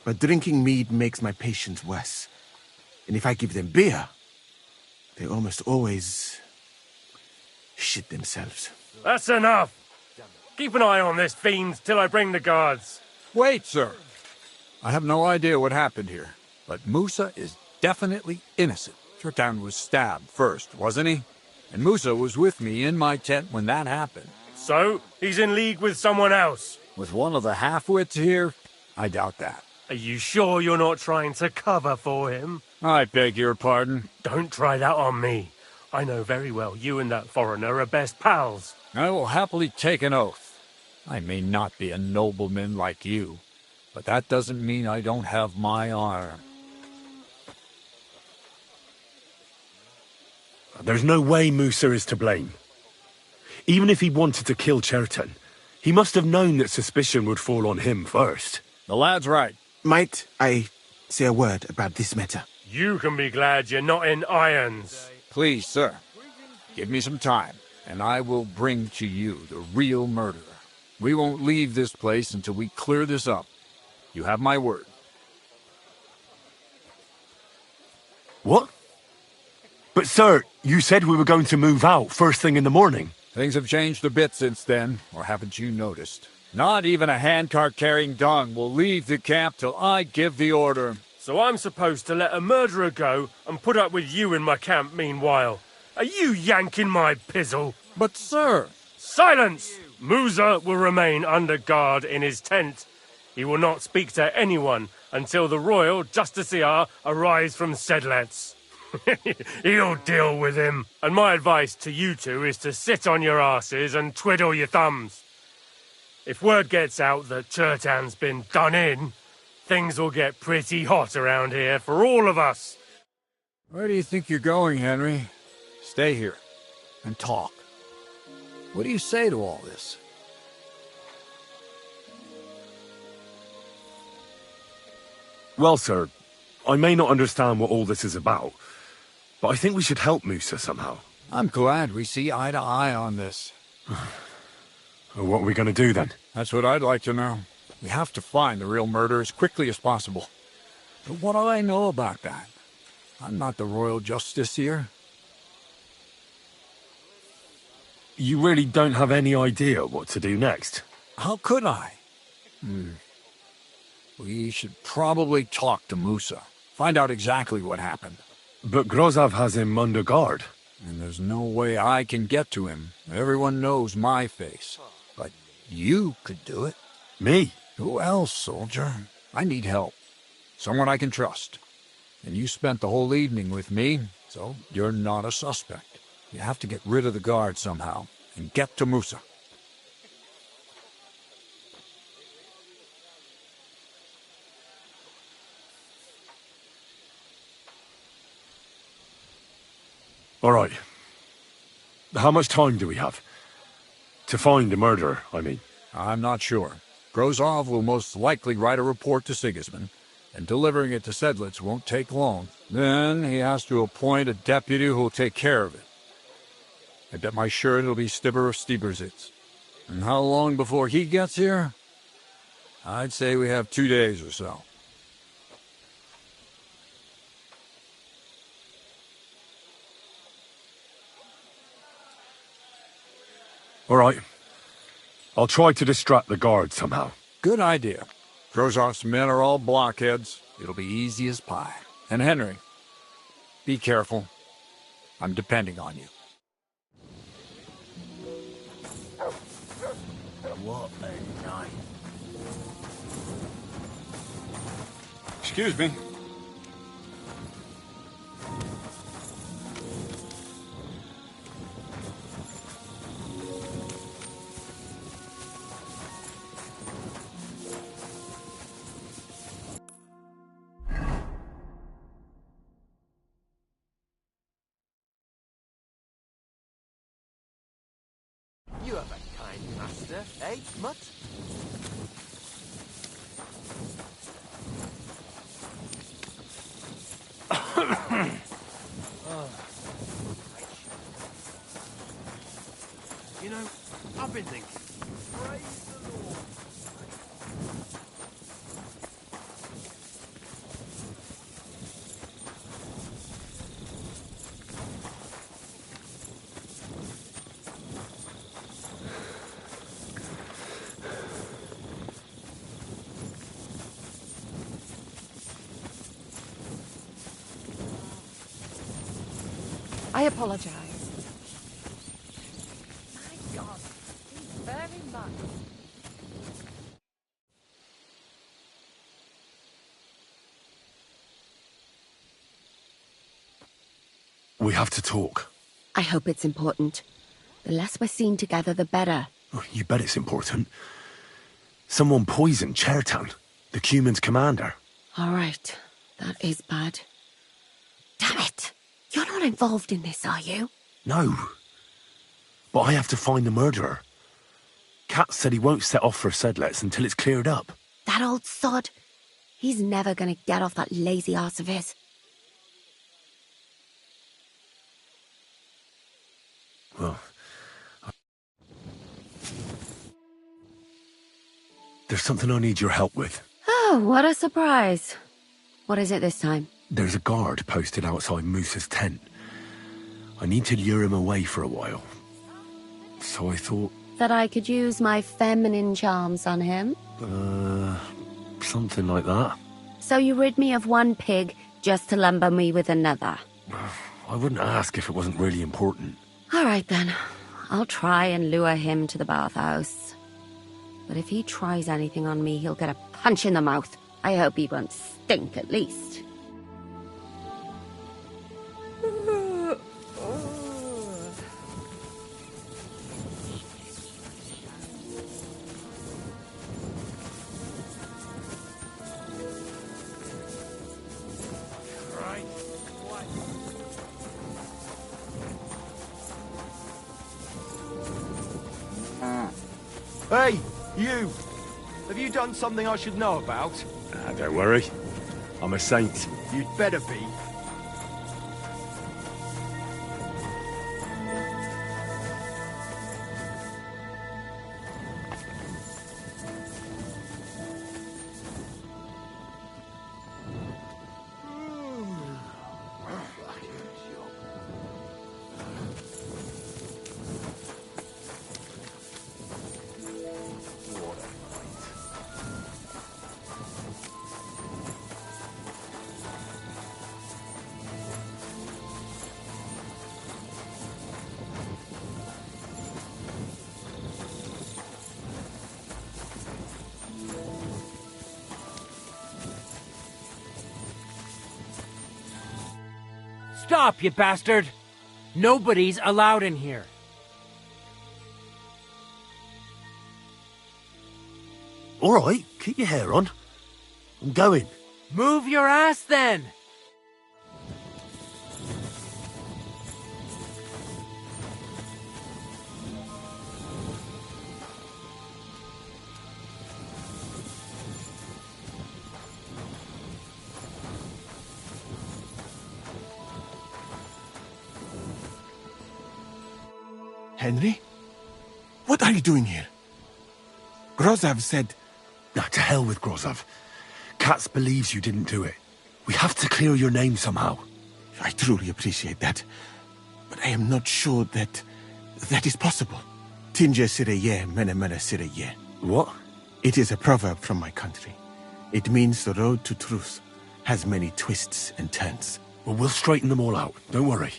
but drinking mead makes my patients worse. And if I give them beer, they almost always shit themselves. That's enough! Keep an eye on this fiend till I bring the guards. Wait, sir. I have no idea what happened here, but Musa is definitely innocent. Chertan was stabbed first, wasn't he? And Musa was with me in my tent when that happened. So, he's in league with someone else? With one of the half-wits here? I doubt that. Are you sure you're not trying to cover for him? I beg your pardon. Don't try that on me. I know very well you and that foreigner are best pals. I will happily take an oath. I may not be a nobleman like you, but that doesn't mean I don't have my honor. There's no way Musa is to blame. Even if he wanted to kill Chertan, he must have known that suspicion would fall on him first. The lad's right. Might I say a word about this matter? You can be glad you're not in irons. Please, sir, give me some time, and I will bring to you the real murderer. We won't leave this place until we clear this up. You have my word. What? But sir, you said we were going to move out first thing in the morning. Things have changed a bit since then, or haven't you noticed? Not even a handcart carrying dung will leave the camp till I give the order. So I'm supposed to let a murderer go and put up with you in my camp meanwhile. Are you yanking my pizzle? But sir... Silence! Musa will remain under guard in his tent. He will not speak to anyone until the royal justiciar arrives from Sedlets. He'll deal with him. And my advice to you two is to sit on your asses and twiddle your thumbs. If word gets out that Chertan's been done in, things will get pretty hot around here for all of us. Where do you think you're going, Henry? Stay here and talk. What do you say to all this? Well, sir, I may not understand what all this is about, but I think we should help Musa somehow. I'm glad we see eye to eye on this. What are we going to do then? That's what I'd like to know. We have to find the real murderer as quickly as possible. But what do I know about that? I'm not the royal justiciar. You really don't have any idea what to do next? How could I? We should probably talk to Musa. Find out exactly what happened. But Grozov has him under guard. And there's no way I can get to him. Everyone knows my face. But you could do it. Me? Who else, soldier? I need help. Someone I can trust. And you spent the whole evening with me, so you're not a suspect. You have to get rid of the guard somehow, and get to Musa. All right. How much time do we have? To find the murderer, I mean. I'm not sure. Grozov will most likely write a report to Sigismund, and delivering it to Sedlitz won't take long. Then he has to appoint a deputy who'll take care of it. I bet my shirt it'll be Stibber of Stiebersitz. And how long before he gets here? I'd say we have 2 days or so. All right. I'll try to distract the guard somehow. Good idea. Grozov's men are all blockheads. It'll be easy as pie. And Henry, be careful. I'm depending on you. What a night. Excuse me. You have a kind master. Master, eh, Mutt? You know, I've been thinking. Praise the Lord. I apologize. My God, thank you very much. We have to talk. I hope it's important. The less we're seen together, the better. Oh, you bet it's important. Someone poisoned Chertan, the Cuman's commander. All right, that is bad. Damn it! You're not involved in this, are you? No. But I have to find the murderer. Kat said he won't set off for Sedlets until it's cleared up. That old sod. He's never gonna get off that lazy arse of his. Well, there's something I need your help with. Oh, what a surprise. What is it this time? There's a guard posted outside Moose's tent. I need to lure him away for a while. So I thought... That I could use my feminine charms on him? Something like that. So you rid me of one pig just to lumber me with another? I wouldn't ask if it wasn't really important. All right then. I'll try and lure him to the bathhouse. But if he tries anything on me, he'll get a punch in the mouth. I hope he won't stink at least. Hey, you! Have you done something I should know about? Don't worry. I'm a saint. You'd better be. Stop, you bastard! Nobody's allowed in here. All right, keep your hair on. I'm going. Move your ass, then! Henry? What are you doing here? Grozov said... Nah, to hell with Grozov. Katz believes you didn't do it. We have to clear your name somehow. I truly appreciate that. But I am not sure that is possible. Tinja sireye, mene mene sireye. What? It is a proverb from my country. It means the road to truth has many twists and turns. Well, we'll straighten them all out. Don't worry.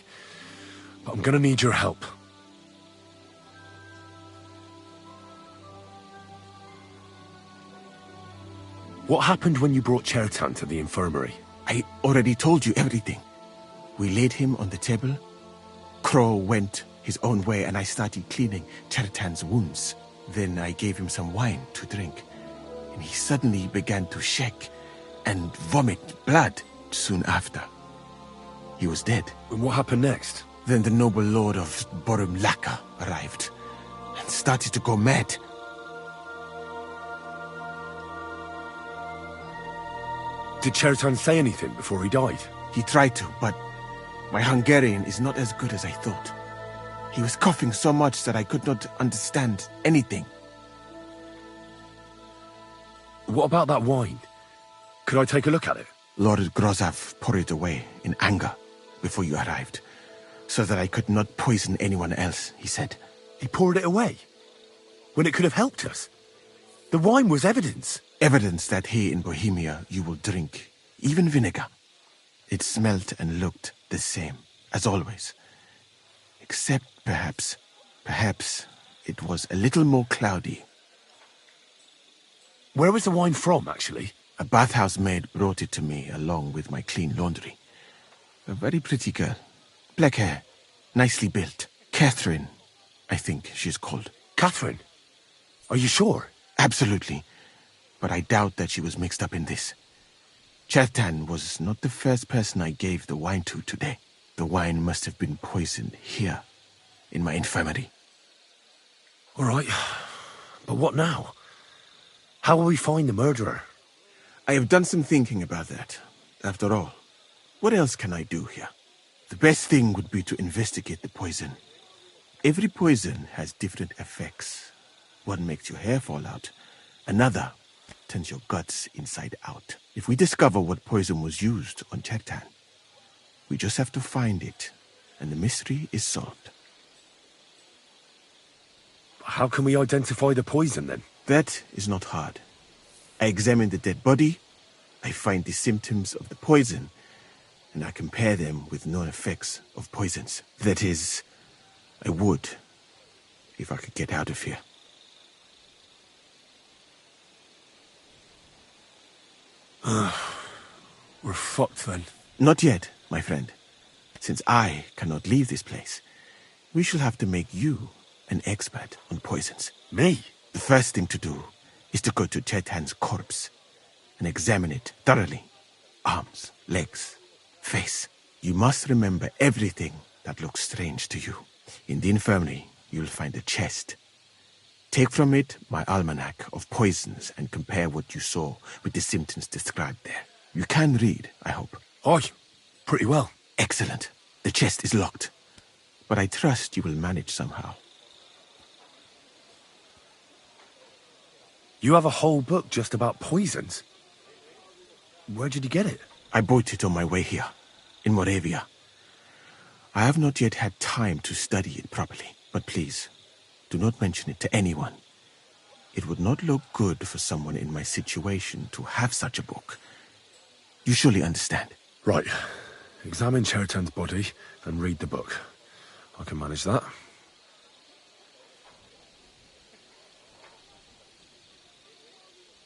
But I'm gonna need your help. What happened when you brought Chertan to the infirmary? I already told you everything. We laid him on the table. Crow went his own way and I started cleaning Chertan's wounds. Then I gave him some wine to drink. And he suddenly began to shake and vomit blood soon after. He was dead. And what happened next? Then the noble lord of Borum Laka arrived and started to go mad. Did Cheriton say anything before he died? He tried to, but my Hungarian is not as good as I thought. He was coughing so much that I could not understand anything. What about that wine? Could I take a look at it? Lord Grozav poured it away in anger before you arrived, so that I could not poison anyone else, he said. He poured it away? When it could have helped us? The wine was evidence. Evidence that here in Bohemia you will drink, even vinegar. It smelt and looked the same, as always. Except perhaps it was a little more cloudy. Where was the wine from, actually? A bathhouse maid brought it to me along with my clean laundry. A very pretty girl. Black hair, nicely built. Catherine, I think she's called. Catherine? Are you sure? Absolutely. But I doubt that she was mixed up in this. Chertan was not the first person I gave the wine to today. The wine must have been poisoned here, in my infirmary. All right. But what now? How will we find the murderer? I have done some thinking about that. After all, what else can I do here? The best thing would be to investigate the poison. Every poison has different effects. One makes your hair fall out. Another turns your guts inside out. If we discover what poison was used on Chertan, we just have to find it, and the mystery is solved. How can we identify the poison, then? That is not hard. I examine the dead body, I find the symptoms of the poison, and I compare them with known effects of poisons. That is, I would, if I could get out of here. We're fucked, then. Not yet, my friend. Since I cannot leave this place, we shall have to make you an expert on poisons. Me? The first thing to do is to go to Chertan's corpse and examine it thoroughly. Arms, legs, face. You must remember everything that looks strange to you. In the infirmary, you'll find a chest. Take from it my almanac of poisons and compare what you saw with the symptoms described there. You can read, I hope. Aye, pretty well. Excellent. The chest is locked, but I trust you will manage somehow. You have a whole book just about poisons? Where did you get it? I bought it on my way here, in Moravia. I have not yet had time to study it properly, but please, do not mention it to anyone. It would not look good for someone in my situation to have such a book. You surely understand. Right. Examine Cheriton's body and read the book. I can manage that.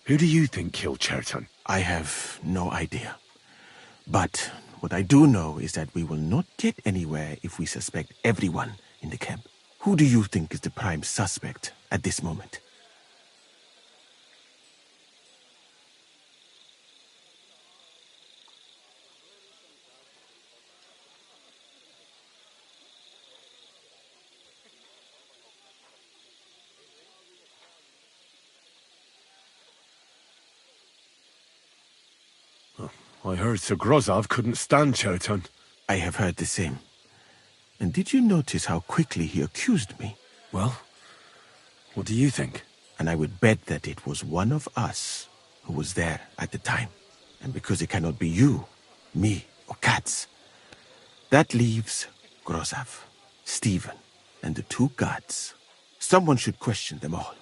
Who do you think killed Cheriton? I have no idea. But what I do know is that we will not get anywhere if we suspect everyone in the camp. Who do you think is the prime suspect at this moment? I heard Sir Grozov couldn't stand Cheriton. I have heard the same. And did you notice how quickly he accused me? Well, what do you think? And I would bet that it was one of us who was there at the time. And because it cannot be you, me, or Katz, that leaves Grozov, Stephen, and the two guards. Someone should question them all.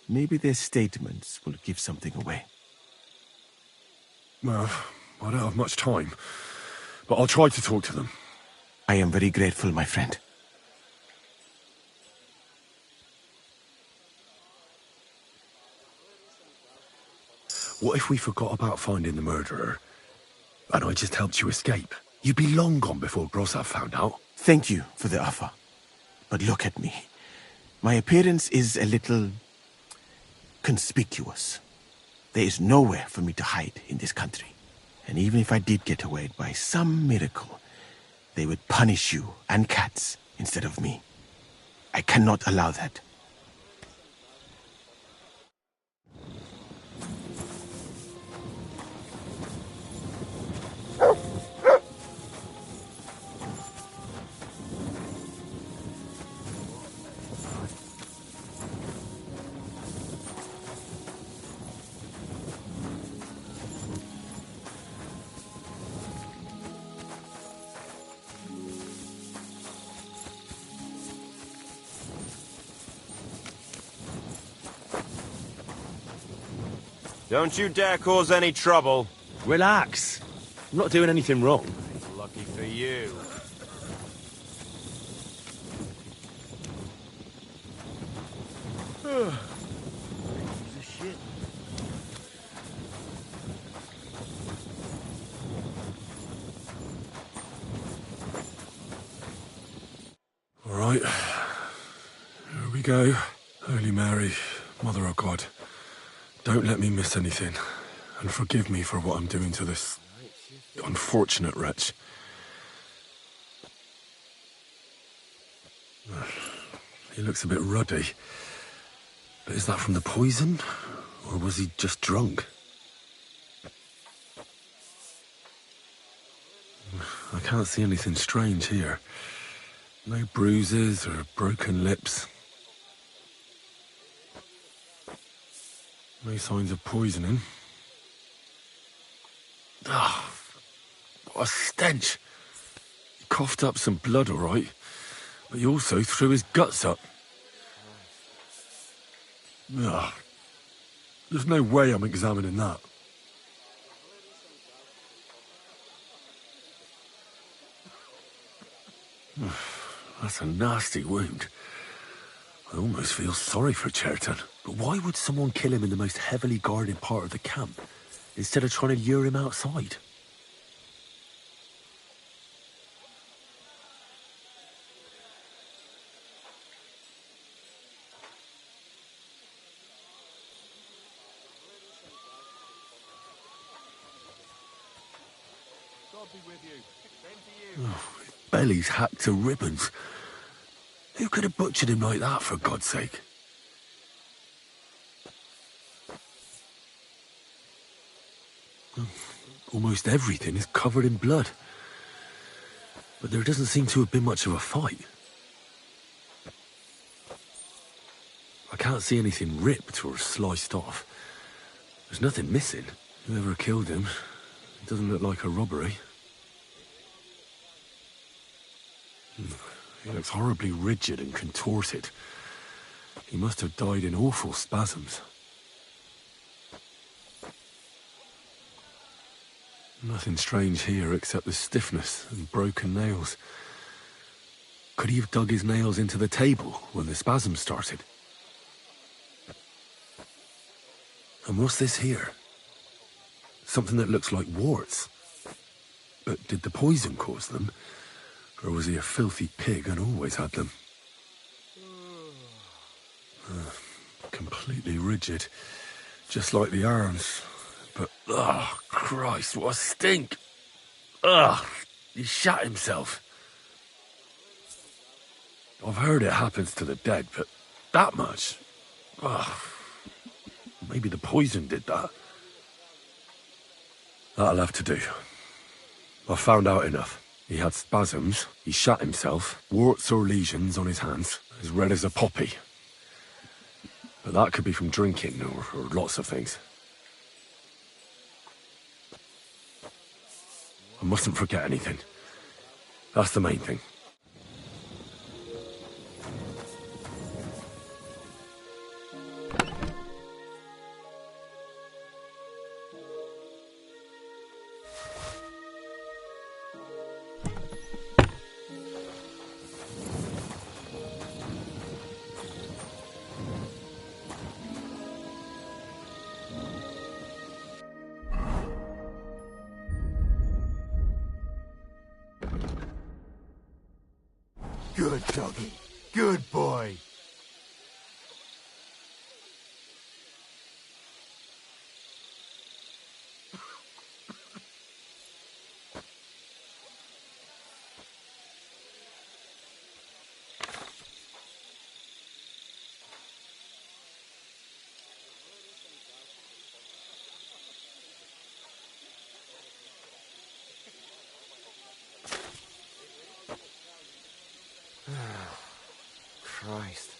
Maybe their statements will give something away. Well, I don't have much time, but I'll try to talk to them. I am very grateful, my friend. What if we forgot about finding the murderer, and I just helped you escape? You'd be long gone before Grozov found out. Thank you for the offer. But look at me. My appearance is a little conspicuous. There is nowhere for me to hide in this country. And even if I did get away by some miracle, they would punish you and Katz instead of me. I cannot allow that. Don't you dare cause any trouble. Relax. I'm not doing anything wrong. Lucky for you. All right. Here we go. Holy Mary, Mother of God, don't let me miss anything. And forgive me for what I'm doing to this unfortunate wretch. He looks a bit ruddy. But is that from the poison? Or was he just drunk? I can't see anything strange here. No bruises or broken lips. No signs of poisoning. Ah, what a stench. He coughed up some blood, all right, but he also threw his guts up. Ugh. There's no way I'm examining that. That's a nasty wound. I almost feel sorry for Cherton. But why would someone kill him in the most heavily guarded part of the camp, instead of trying to lure him outside? God be with you. Same to you. Oh, his belly's hacked to ribbons. Who could have butchered him like that, for God's sake? Almost everything is covered in blood. But there doesn't seem to have been much of a fight. I can't see anything ripped or sliced off. There's nothing missing. Whoever killed him, it doesn't look like a robbery. He looks horribly rigid and contorted. He must have died in awful spasms. Nothing strange here except the stiffness and broken nails. Could he have dug his nails into the table when the spasms started? And what's this here? Something that looks like warts. But did the poison cause them? Or was he a filthy pig and always had them? Completely rigid. Just like the arms. But, oh, Christ, what a stink! Ugh, he shat himself. I've heard it happens to the dead, but that much? Ugh. Maybe the poison did that. That'll have to do. I've found out enough. He had spasms, he shat himself, warts or lesions on his hands, as red as a poppy. But that could be from drinking or lots of things. I mustn't forget anything. That's the main thing. Good doggy. Good boy. Christ.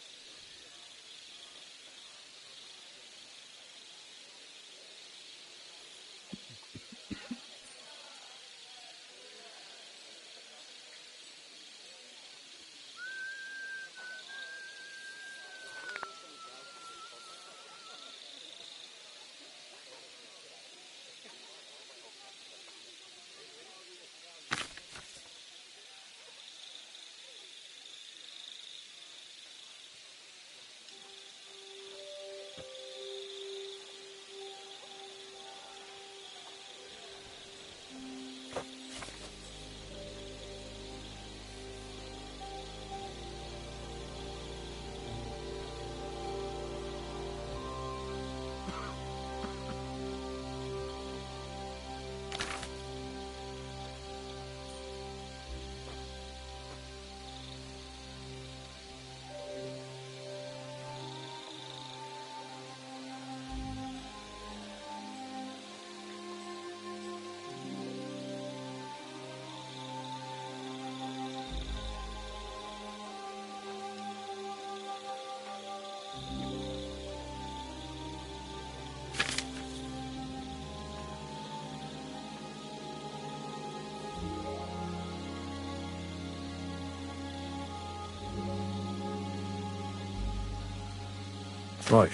Right,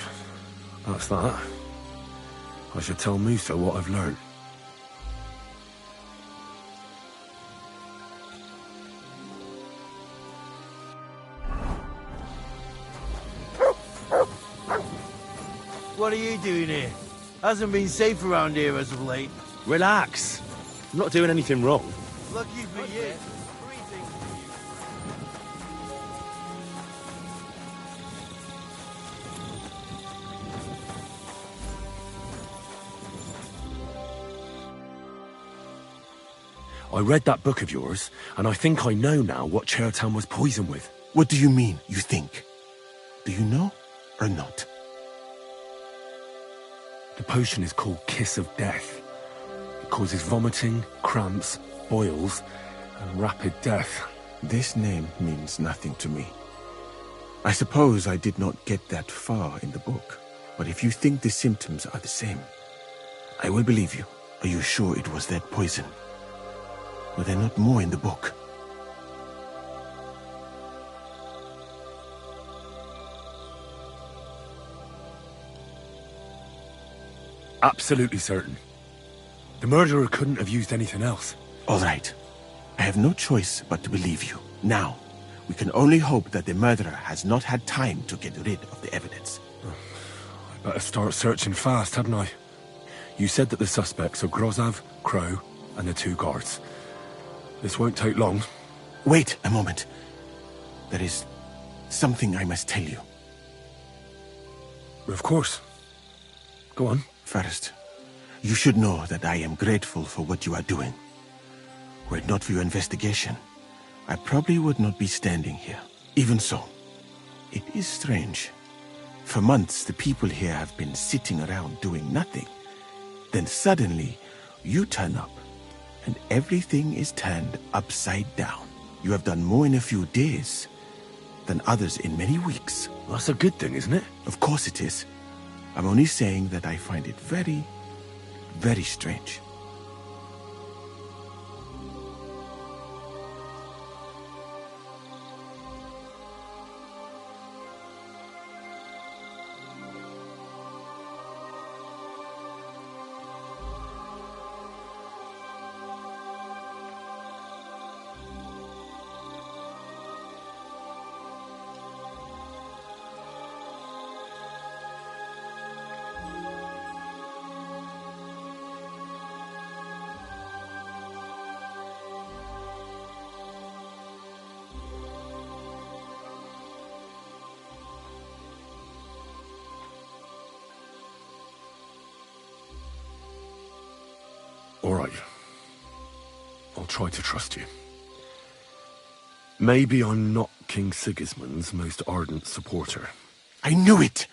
that's that. I should tell Musa what I've learned. What are you doing here? Hasn't been safe around here as of late. Relax. I'm not doing anything wrong. Lucky for you. I read that book of yours, and I think I know now what Chertown was poisoned with. What do you mean, you think? Do you know or not? The potion is called Kiss of Death. It causes vomiting, cramps, boils, and rapid death. This name means nothing to me. I suppose I did not get that far in the book, but if you think the symptoms are the same, I will believe you. Are you sure it was that poison? Were there not more in the book? Absolutely certain. The murderer couldn't have used anything else. All right. I have no choice but to believe you. Now, we can only hope that the murderer has not had time to get rid of the evidence. I better start searching fast, hadn't I? You said that the suspects are Grozav, Crow, and the 2 guards. This won't take long. Wait a moment. There is something I must tell you. Of course. Go on. First, you should know that I am grateful for what you are doing. Were it not for your investigation, I probably would not be standing here. Even so, it is strange. For months, the people here have been sitting around doing nothing. Then suddenly, you turn up, and everything is turned upside down. You have done more in a few days than others in many weeks. Well, that's a good thing, isn't it? Of course it is. I'm only saying that I find it very, very strange. All right. I'll try to trust you. Maybe I'm not King Sigismund's most ardent supporter. I knew it!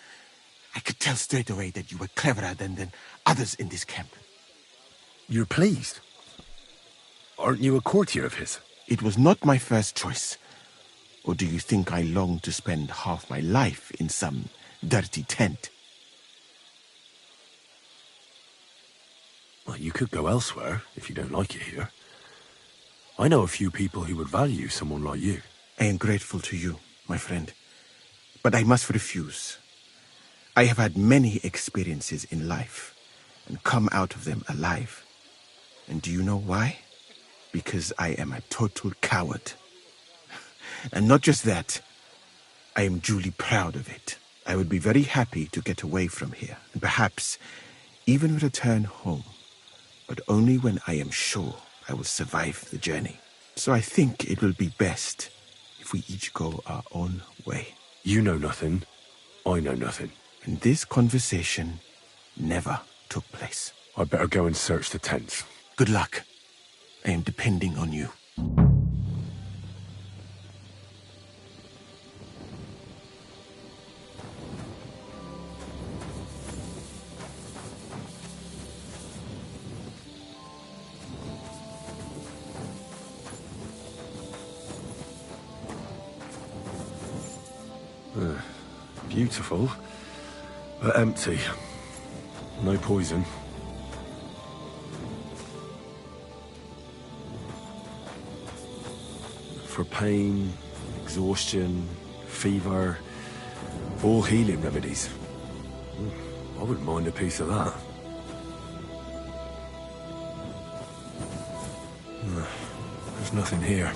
I could tell straight away that you were cleverer than others in this camp. You're pleased? Aren't you a courtier of his? It was not my first choice. Or do you think I long to spend half my life in some dirty tent? Well, you could go elsewhere if you don't like it here. I know a few people who would value someone like you. I am grateful to you, my friend. But I must refuse. I have had many experiences in life and come out of them alive. And do you know why? Because I am a total coward. And not just that, I am duly proud of it. I would be very happy to get away from here and perhaps even return home. But only when I am sure I will survive the journey. So I think it will be best if we each go our own way. You know nothing. I know nothing. And this conversation never took place. I'd better go and search the tents. Good luck. I am depending on you. Beautiful, but empty. No poison. For pain, exhaustion, fever, all healing remedies. I wouldn't mind a piece of that. There's nothing here.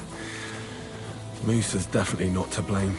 Moose is definitely not to blame.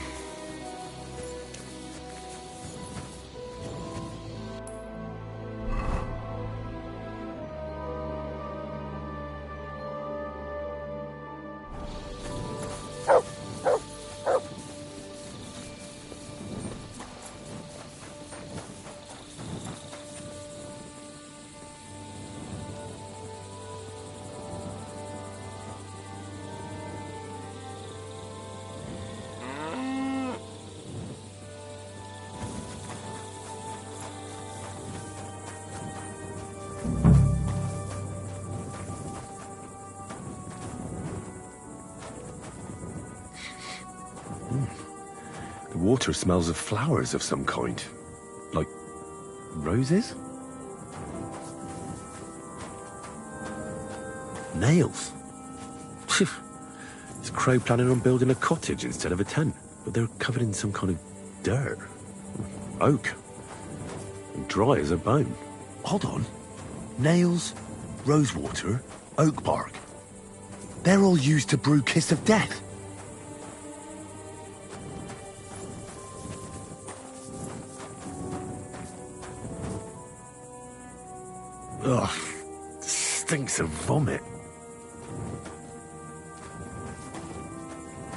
The water smells of flowers of some kind. Like roses? Nails. Is Crow planning on building a cottage instead of a tent? But they're covered in some kind of dirt. Oak. And dry as a bone. Hold on. Nails, rosewater, oak bark. They're all used to brew Kiss of Death. Ugh. Stinks of vomit.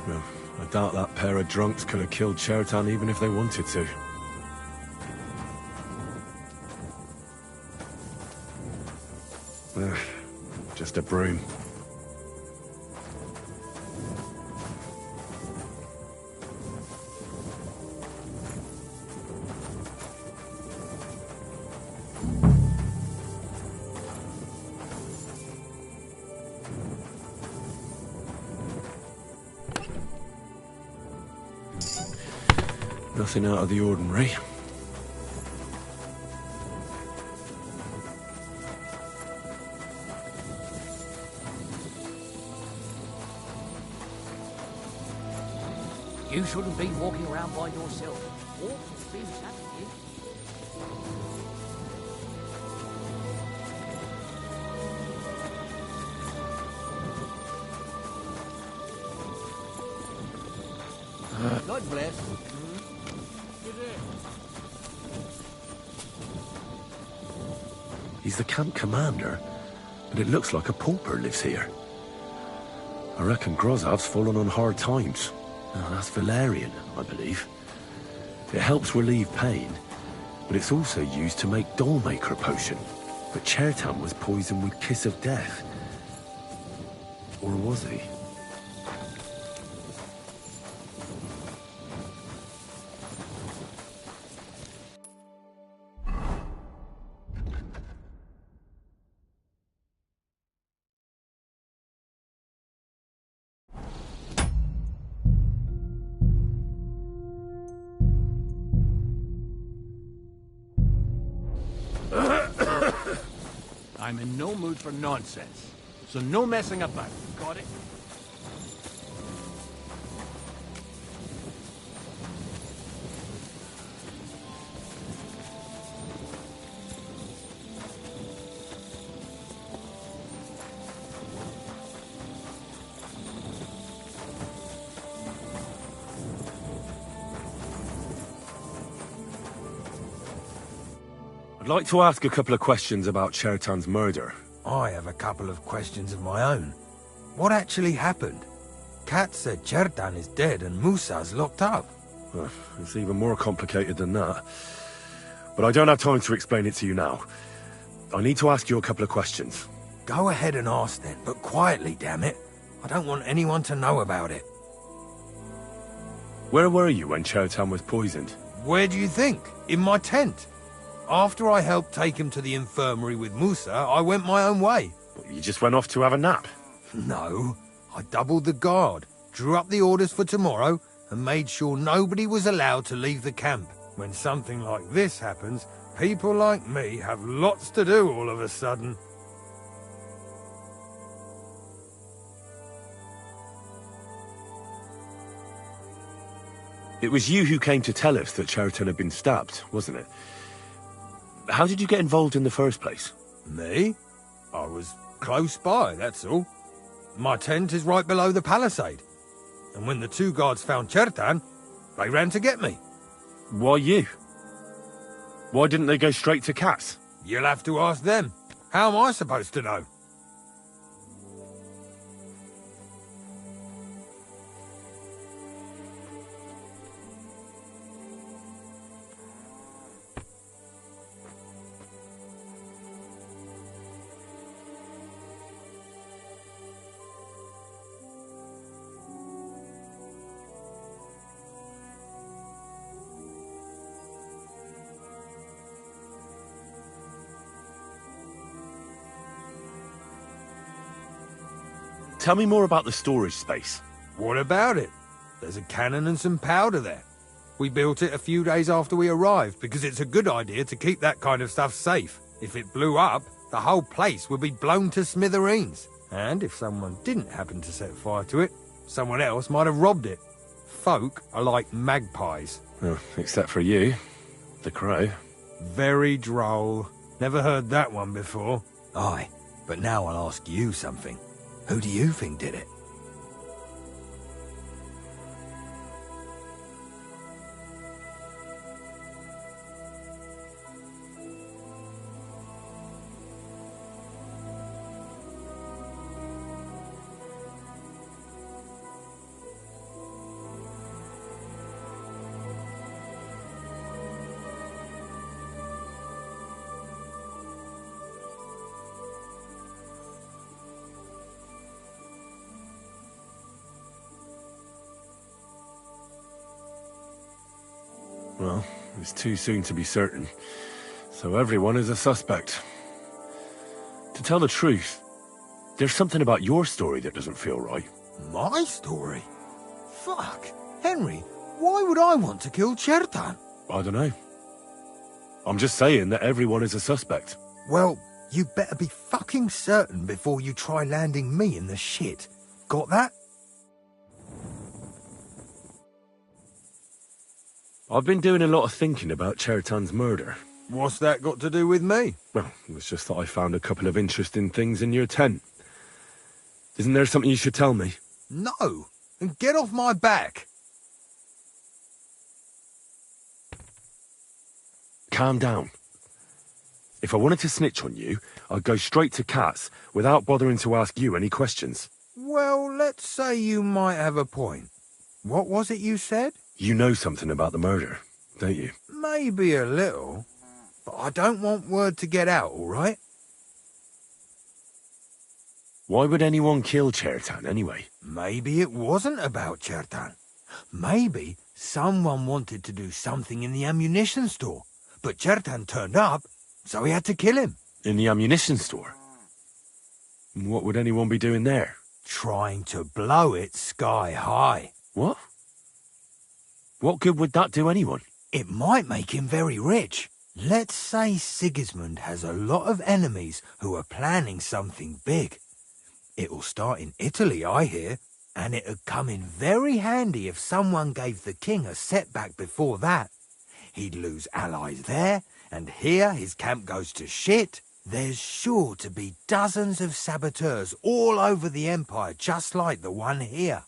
Well, I doubt that pair of drunks could have killed Chertan even if they wanted to. Ugh. Just a broom. Nothing out of the ordinary. You shouldn't be walking around by yourself. Awful things happen here. God bless. He's the camp commander, but it looks like a pauper lives here. I reckon Grozov's fallen on hard times. Oh, that's valerian, I believe. It helps relieve pain, but it's also used to make Dollmaker potion. But Chertan was poisoned with Kiss of Death. Or was he? I'm in no mood for nonsense, so no messing about. Got it? I'd like to ask a couple of questions about Chertan's murder. I have a couple of questions of my own. What actually happened? Kat said Chertan is dead and Musa's locked up. It's even more complicated than that. But I don't have time to explain it to you now. I need to ask you a couple of questions. Go ahead and ask then, but quietly, damn it. I don't want anyone to know about it. Where were you when Chertan was poisoned? Where do you think? In my tent. After I helped take him to the infirmary with Musa, I went my own way. You just went off to have a nap? No. I doubled the guard, drew up the orders for tomorrow, and made sure nobody was allowed to leave the camp. When something like this happens, people like me have lots to do all of a sudden. It was you who came to tell us that Chertan had been stabbed, wasn't it? How did you get involved in the first place? Me? I was close by, that's all. My tent is right below the palisade. And when the two guards found Chertan, they ran to get me. Why you? Why didn't they go straight to Cats? You'll have to ask them. How am I supposed to know? Tell me more about the storage space. What about it? There's a cannon and some powder there. We built it a few days after we arrived because it's a good idea to keep that kind of stuff safe. If it blew up, the whole place would be blown to smithereens. And if someone didn't happen to set fire to it, someone else might have robbed it. Folk are like magpies. Oh, except for you, the crow. Very droll. Never heard that one before. Aye, but now I'll ask you something. Who do you think did it? Well, it's too soon to be certain, so everyone is a suspect. To tell the truth, there's something about your story that doesn't feel right. My story? Fuck. Henry, why would I want to kill Chertan? I don't know. I'm just saying that everyone is a suspect. Well, you better be fucking certain before you try landing me in the shit. Got that? I've been doing a lot of thinking about Chertan's murder. What's that got to do with me? Well, it was just that I found a couple of interesting things in your tent. Isn't there something you should tell me? No, and get off my back. Calm down. If I wanted to snitch on you, I'd go straight to Cats without bothering to ask you any questions. Well, let's say you might have a point. What was it you said? You know something about the murder, don't you? Maybe a little, but I don't want word to get out, all right? Why would anyone kill Chertan anyway? Maybe it wasn't about Chertan. Maybe someone wanted to do something in the ammunition store, but Chertan turned up, so he had to kill him. In the ammunition store? What would anyone be doing there? Trying to blow it sky high. What? What good would that do anyone? It might make him very rich. Let's say Sigismund has a lot of enemies who are planning something big. It'll start in Italy, I hear, and it'd come in very handy if someone gave the king a setback before that. He'd lose allies there, and here his camp goes to shit. There's sure to be dozens of saboteurs all over the empire, just like the one here.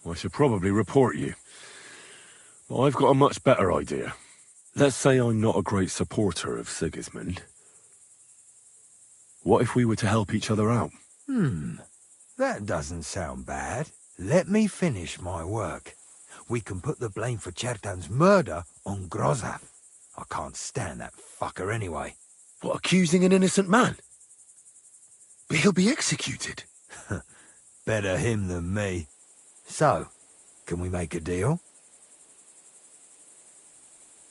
I should probably report you. But I've got a much better idea. Let's say I'm not a great supporter of Sigismund. What if we were to help each other out? That doesn't sound bad. Let me finish my work. We can put the blame for Chertan's murder on Grozav. I can't stand that fucker anyway. What, accusing an innocent man? But he'll be executed. Better him than me. So, can we make a deal?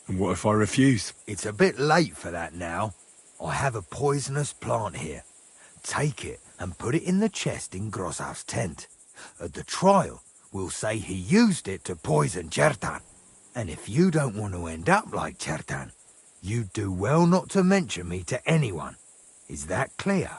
And what if I refuse? It's a bit late for that now. I have a poisonous plant here. Take it and put it in the chest in Grozav's tent. At the trial, we'll say he used it to poison Chertan. And if you don't want to end up like Chertan, you'd do well not to mention me to anyone. Is that clear?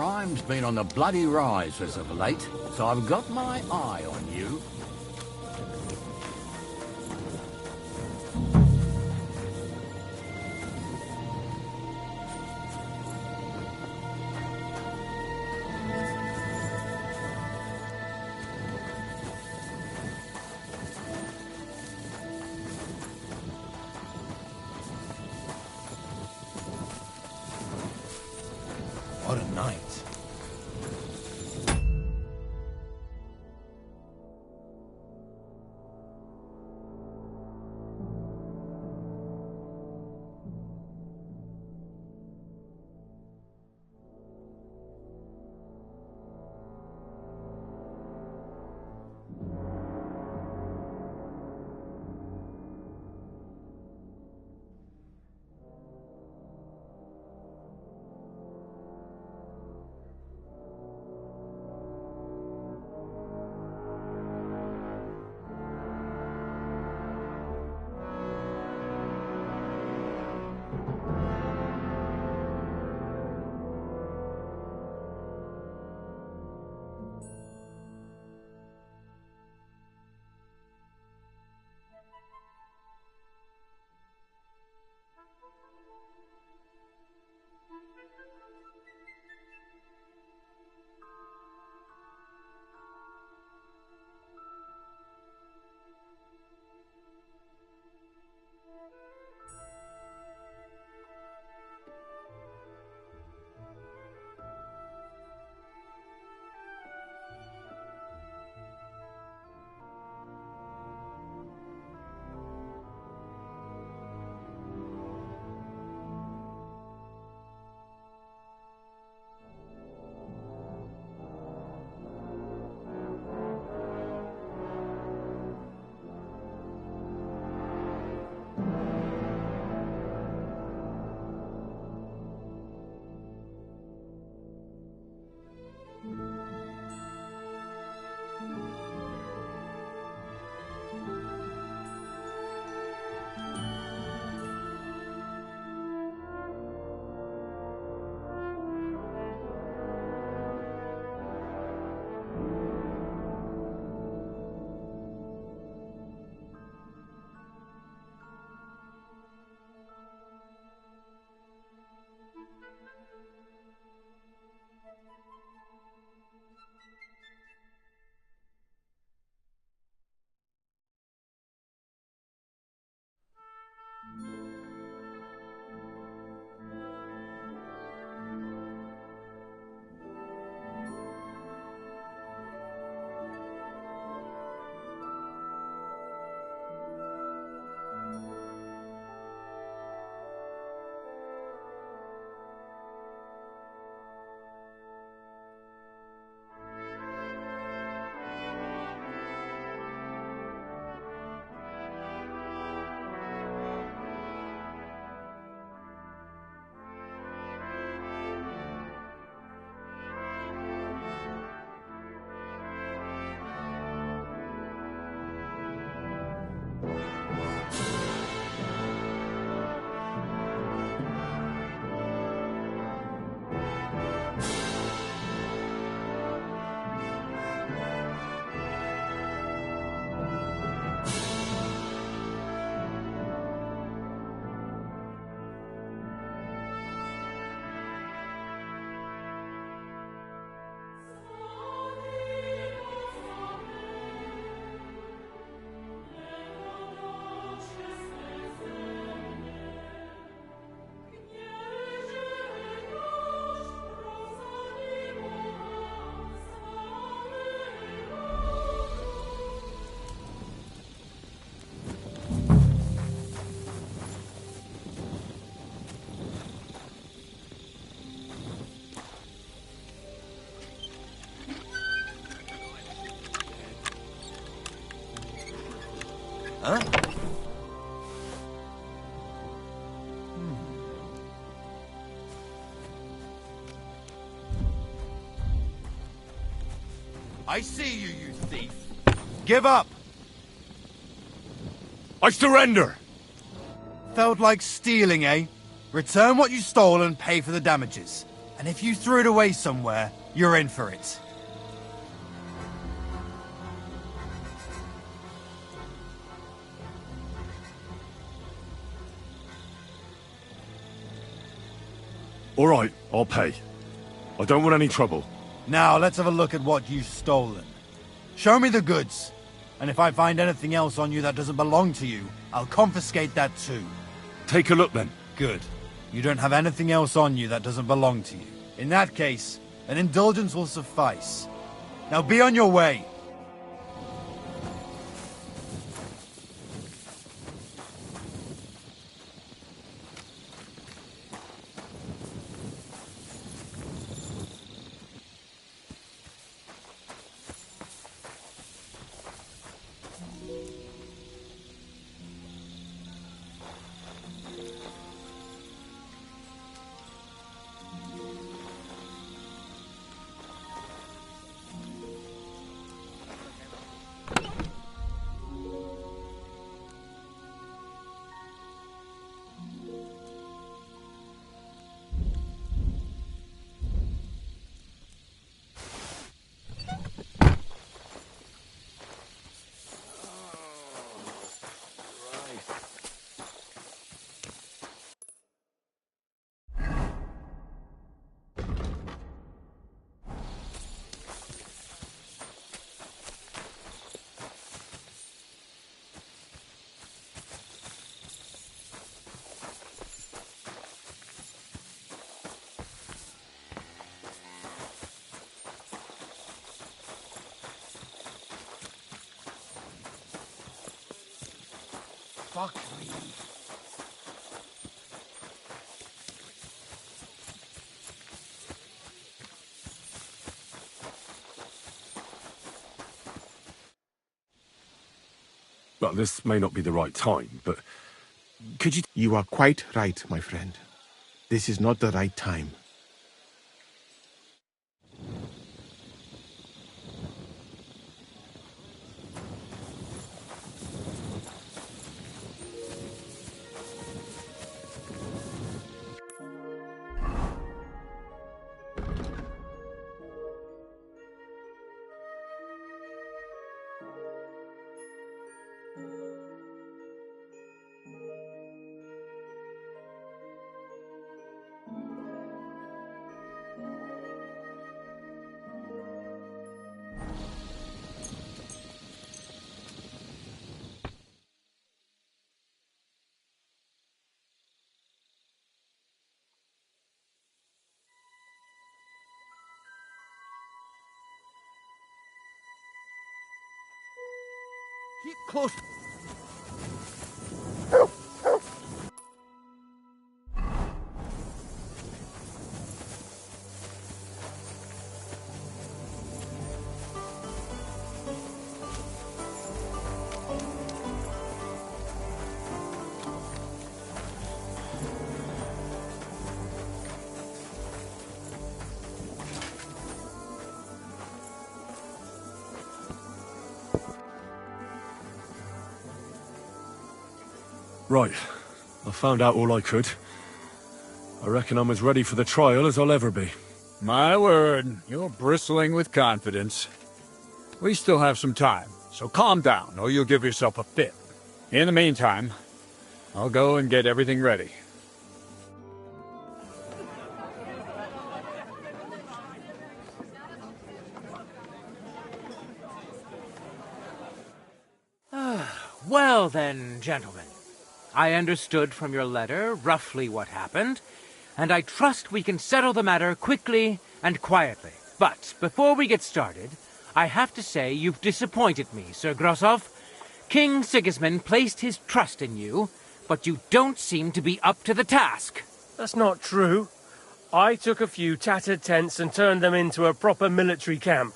Crime's been on the bloody rise as of late, so I've got my eye on you. What a night. Huh? I see you, you thief. Give up! I surrender! Felt like stealing, eh? Return what you stole and pay for the damages. And if you threw it away somewhere, you're in for it. All right, I'll pay. I don't want any trouble. Now, let's have a look at what you've stolen. Show me the goods. And if I find anything else on you that doesn't belong to you, I'll confiscate that too. Take a look then. Good. You don't have anything else on you that doesn't belong to you. In that case, an indulgence will suffice. Now be on your way. Fuck me. Well, this may not be the right time, but could you... You are quite right, my friend. This is not the right time. Keep close. Right. I found out all I could. I reckon I'm as ready for the trial as I'll ever be. My word, you're bristling with confidence. We still have some time, so calm down, or you'll give yourself a fit. In the meantime, I'll go and get everything ready. Well then, gentlemen. I understood from your letter roughly what happened, and I trust we can settle the matter quickly and quietly. But before we get started, I have to say you've disappointed me, Sir Grosov. King Sigismund placed his trust in you, but you don't seem to be up to the task. That's not true. I took a few tattered tents and turned them into a proper military camp.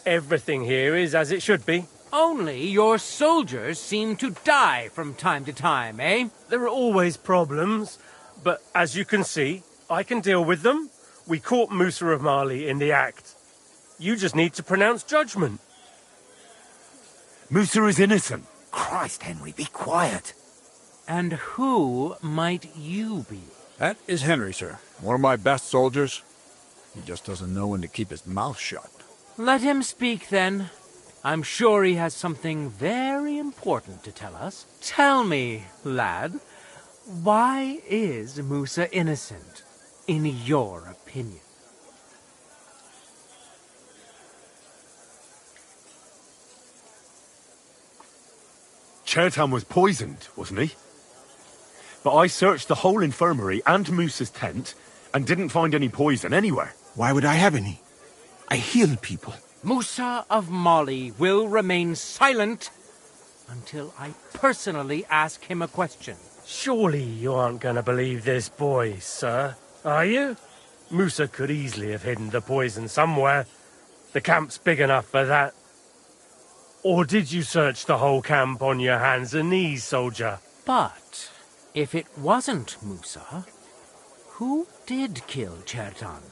Everything here is as it should be. Only your soldiers seem to die from time to time, eh? There are always problems, but as you can see, I can deal with them. We caught Musa of Mali in the act. You just need to pronounce judgment. Musa is innocent. Christ, Henry, be quiet. And who might you be? That is Henry, sir. One of my best soldiers. He just doesn't know when to keep his mouth shut. Let him speak, then. I'm sure he has something very important to tell us. Tell me, lad, why is Musa innocent, in your opinion? Chertan was poisoned, wasn't he? But I searched the whole infirmary and Musa's tent and didn't find any poison anywhere. Why would I have any? I heal people. Musa of Mali will remain silent until I personally ask him a question. Surely you aren't going to believe this boy, sir, are you? Musa could easily have hidden the poison somewhere. The camp's big enough for that. Or did you search the whole camp on your hands and knees, soldier? But if it wasn't Musa, who did kill Chertan?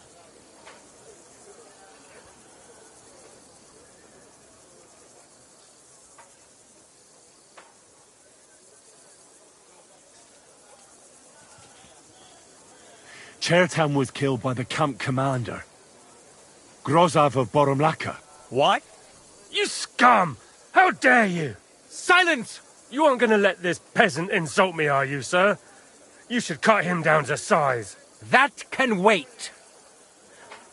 Chertan was killed by the camp commander, Grozav of Boromlaka. What? You scum! How dare you! Silence! You aren't going to let this peasant insult me, are you, sir? You should cut him down to size. That can wait.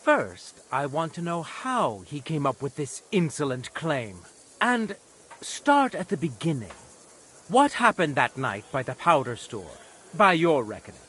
First, I want to know how he came up with this insolent claim. And start at the beginning. What happened that night by the powder store, by your reckoning?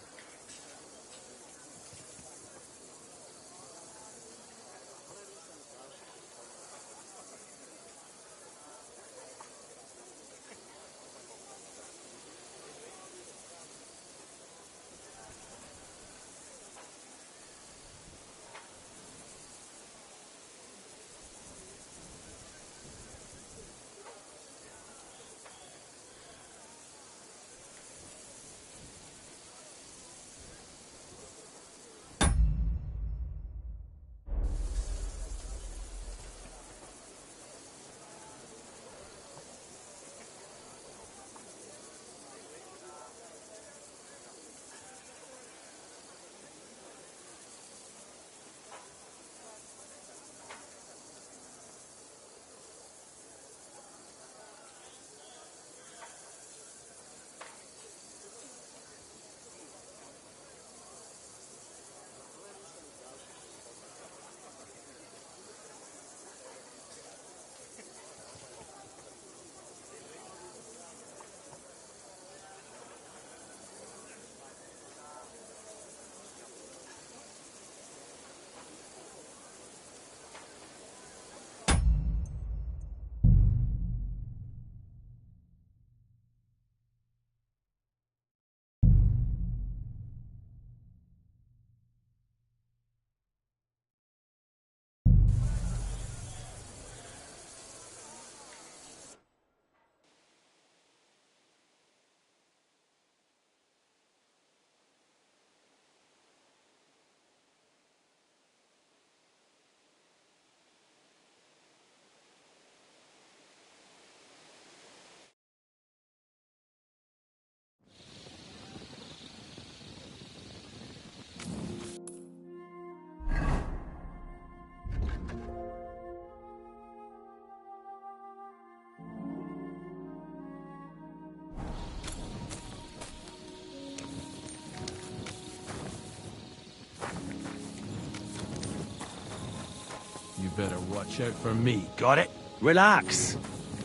You better watch out for me, got it? Relax.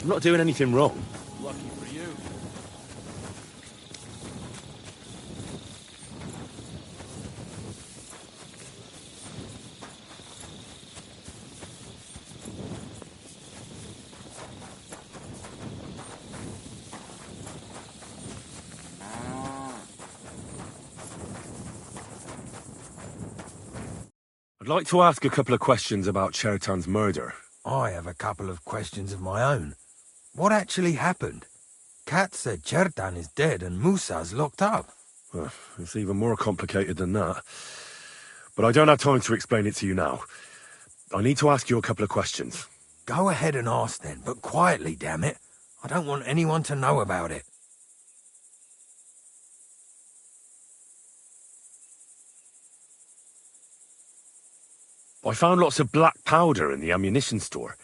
I'm not doing anything wrong. Lucky for you. I'd like to ask a couple of questions about Chertan's murder. I have a couple of questions of my own. What actually happened? Kat said Chertan is dead and Musa's locked up. Well, it's even more complicated than that. But I don't have time to explain it to you now. I need to ask you a couple of questions. Go ahead and ask then, but quietly, damn it. I don't want anyone to know about it. I found lots of black powder in the ammunition store.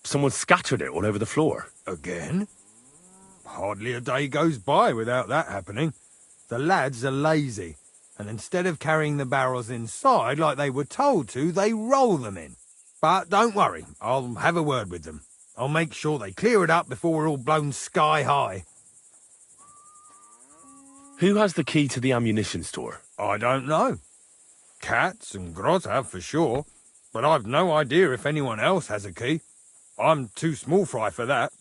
Someone scattered it all over the floor. Again? Hardly a day goes by without that happening. The lads are lazy, and instead of carrying the barrels inside like they were told to, they roll them in. But don't worry, I'll have a word with them. I'll make sure they clear it up before we're all blown sky high. Who has the key to the ammunition store? I don't know. Katz and Groz have for sure, but I've no idea if anyone else has a key. I'm too small fry for that.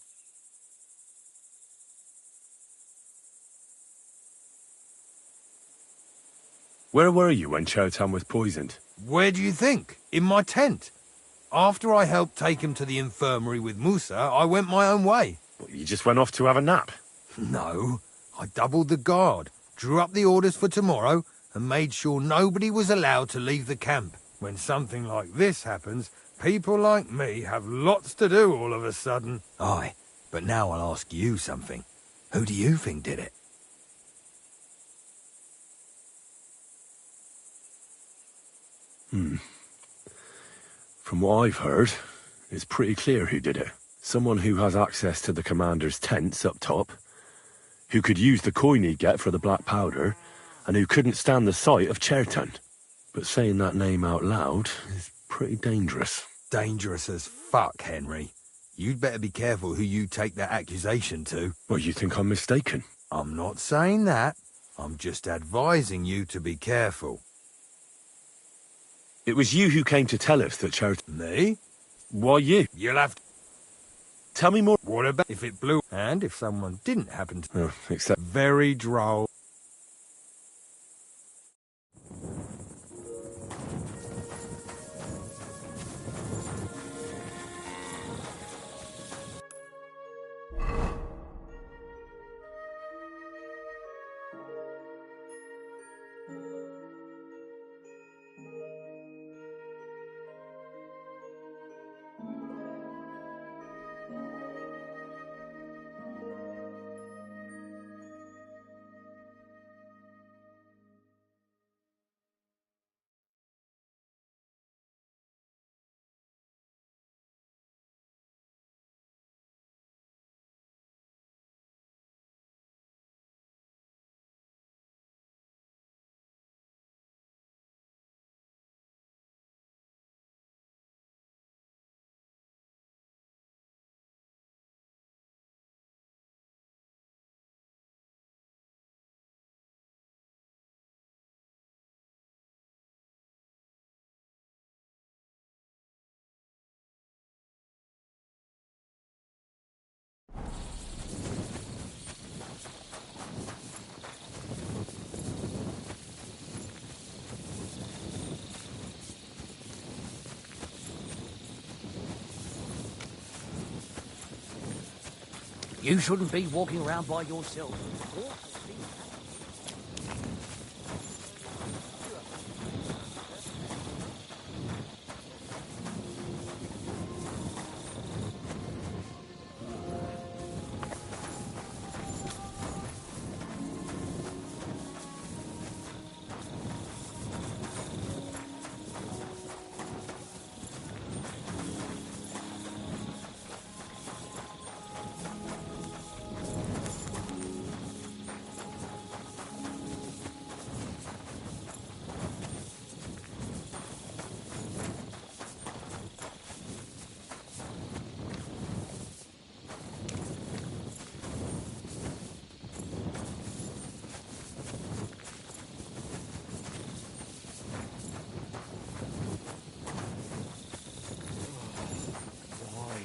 Where were you when Chotan was poisoned? Where do you think? In my tent. After I helped take him to the infirmary with Musa, I went my own way. Well, you just went off to have a nap? No, I doubled the guard, drew up the orders for tomorrow, and made sure nobody was allowed to leave the camp. When something like this happens, people like me have lots to do all of a sudden. Aye, but now I'll ask you something. Who do you think did it? From what I've heard, it's pretty clear who did it. Someone who has access to the commander's tents up top, who could use the coin he'd get for the black powder, and who couldn't stand the sight of Chertan. But saying that name out loud is pretty dangerous. Dangerous as fuck, Henry. You'd better be careful who you take that accusation to. Well, you think I'm mistaken? I'm not saying that. I'm just advising you to be careful. It was you who came to tell us that Chertan... Me? Why you? You'll have to... Tell me more. What about if it blew? And if someone didn't happen to... Oh, except... Very droll. You shouldn't be walking around by yourself.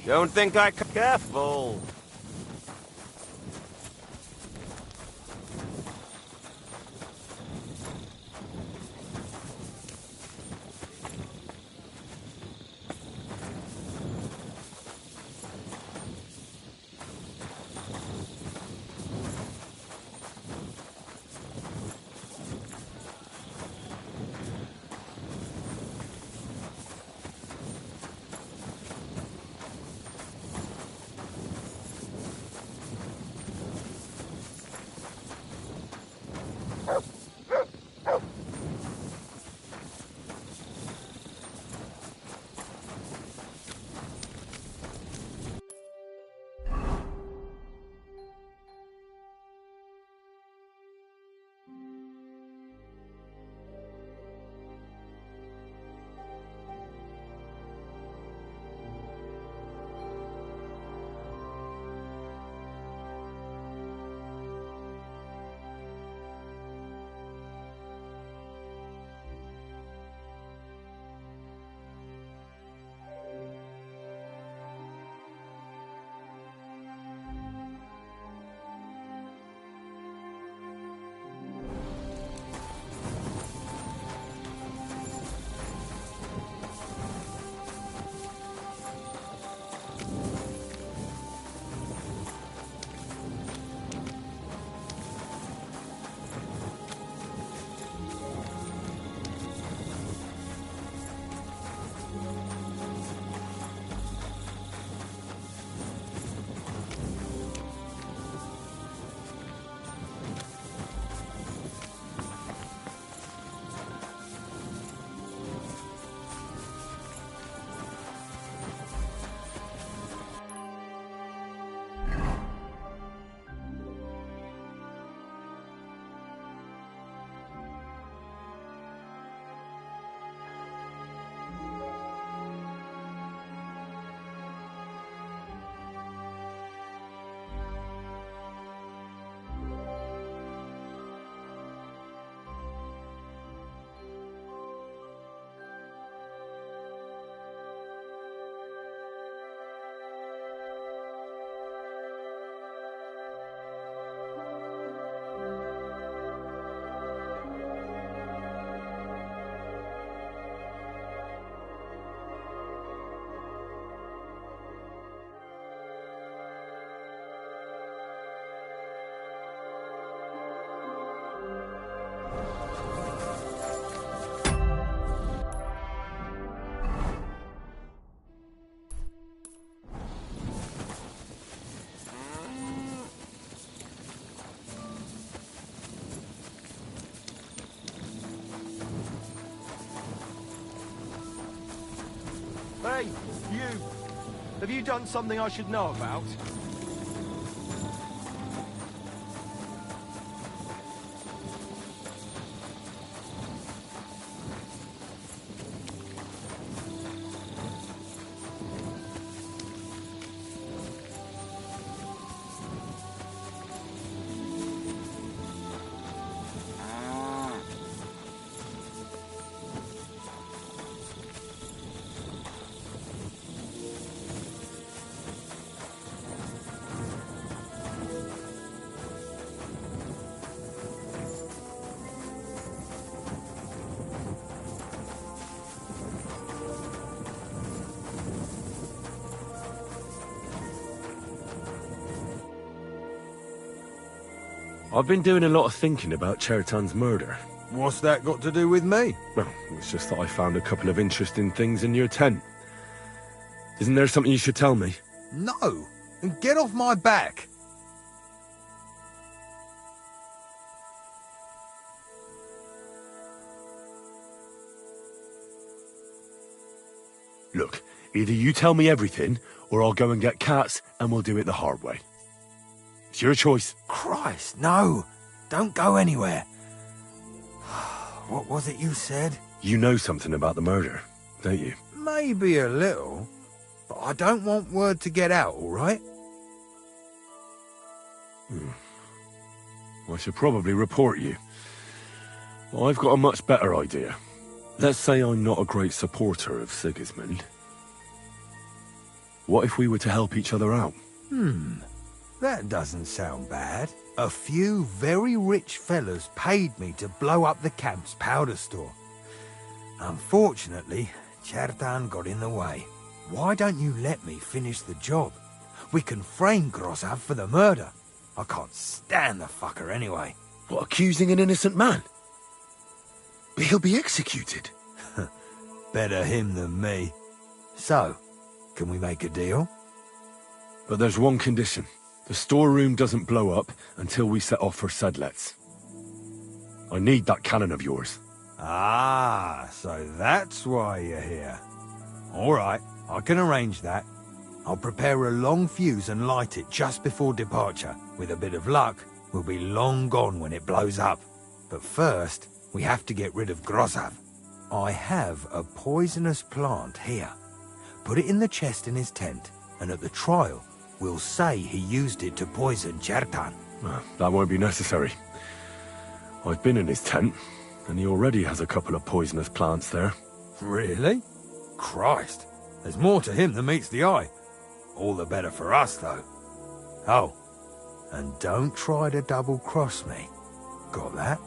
Don't think I... Careful! Have you done something I should know about? I've been doing a lot of thinking about Chertan's murder. What's that got to do with me? Well, it's just that I found a couple of interesting things in your tent. Isn't there something you should tell me? No! And get off my back! Look, either you tell me everything, or I'll go and get Cats, and we'll do it the hard way. It's your choice. Christ, no! Don't go anywhere. What was it you said? You know something about the murder, don't you? Maybe a little, but I don't want word to get out, all right? I should probably report you. I've got a much better idea. Let's say I'm not a great supporter of Sigismund. What if we were to help each other out? That doesn't sound bad. A few very rich fellas paid me to blow up the camp's powder store. Unfortunately, Chertan got in the way. Why don't you let me finish the job? We can frame Grosav for the murder. I can't stand the fucker anyway. What, accusing an innocent man? But he'll be executed. Better him than me. So, can we make a deal? But there's one condition. The storeroom doesn't blow up until we set off for Sedlets. I need that cannon of yours. Ah, so that's why you're here. All right, I can arrange that. I'll prepare a long fuse and light it just before departure. With a bit of luck, we'll be long gone when it blows up. But first, we have to get rid of Grosav. I have a poisonous plant here. Put it in the chest in his tent, and at the trial, we'll say he used it to poison Chertan. That won't be necessary. I've been in his tent, and he already has a couple of poisonous plants there. Really? Christ, there's more to him than meets the eye. All the better for us, though. Oh, and don't try to double-cross me. Got that?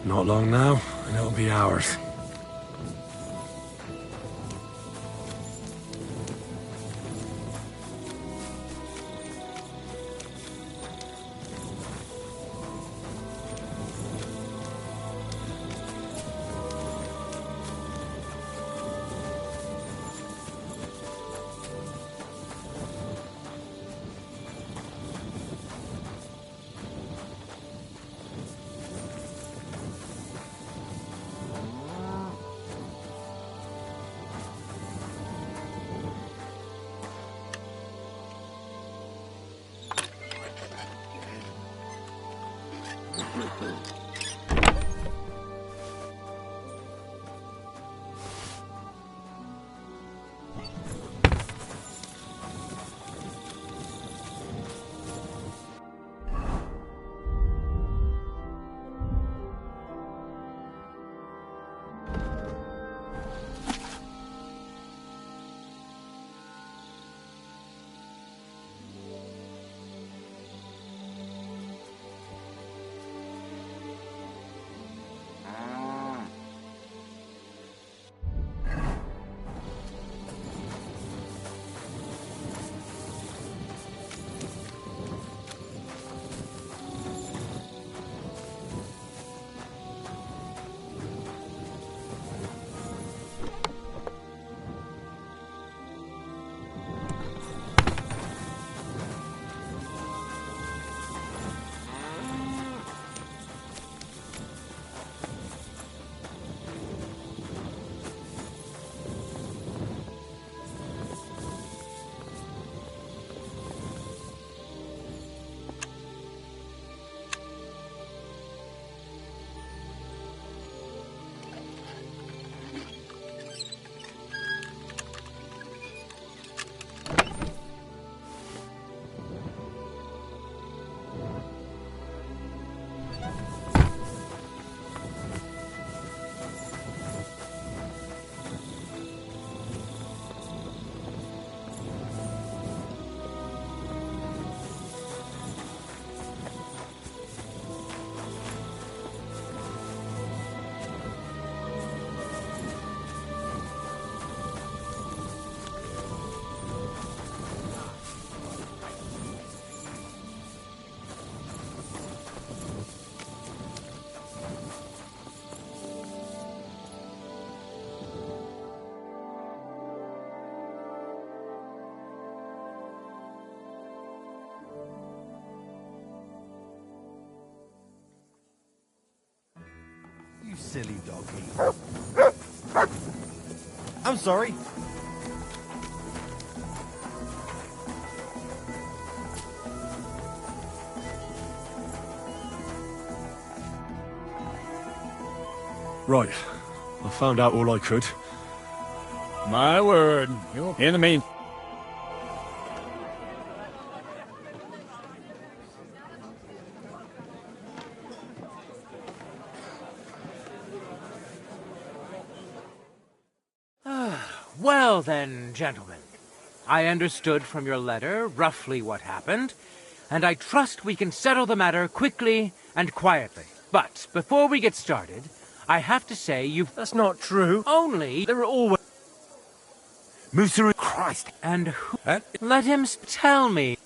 Not long now, and it'll be ours. You silly doggy. I'm sorry. Right. I found out all I could. My word. In the meantime. Well then, gentlemen. I understood from your letter roughly what happened, and I trust we can settle the matter quickly and quietly. But before we get started, I have to say you've... That's not true. Only there are always... Musa... Christ. And who... Let him tell me.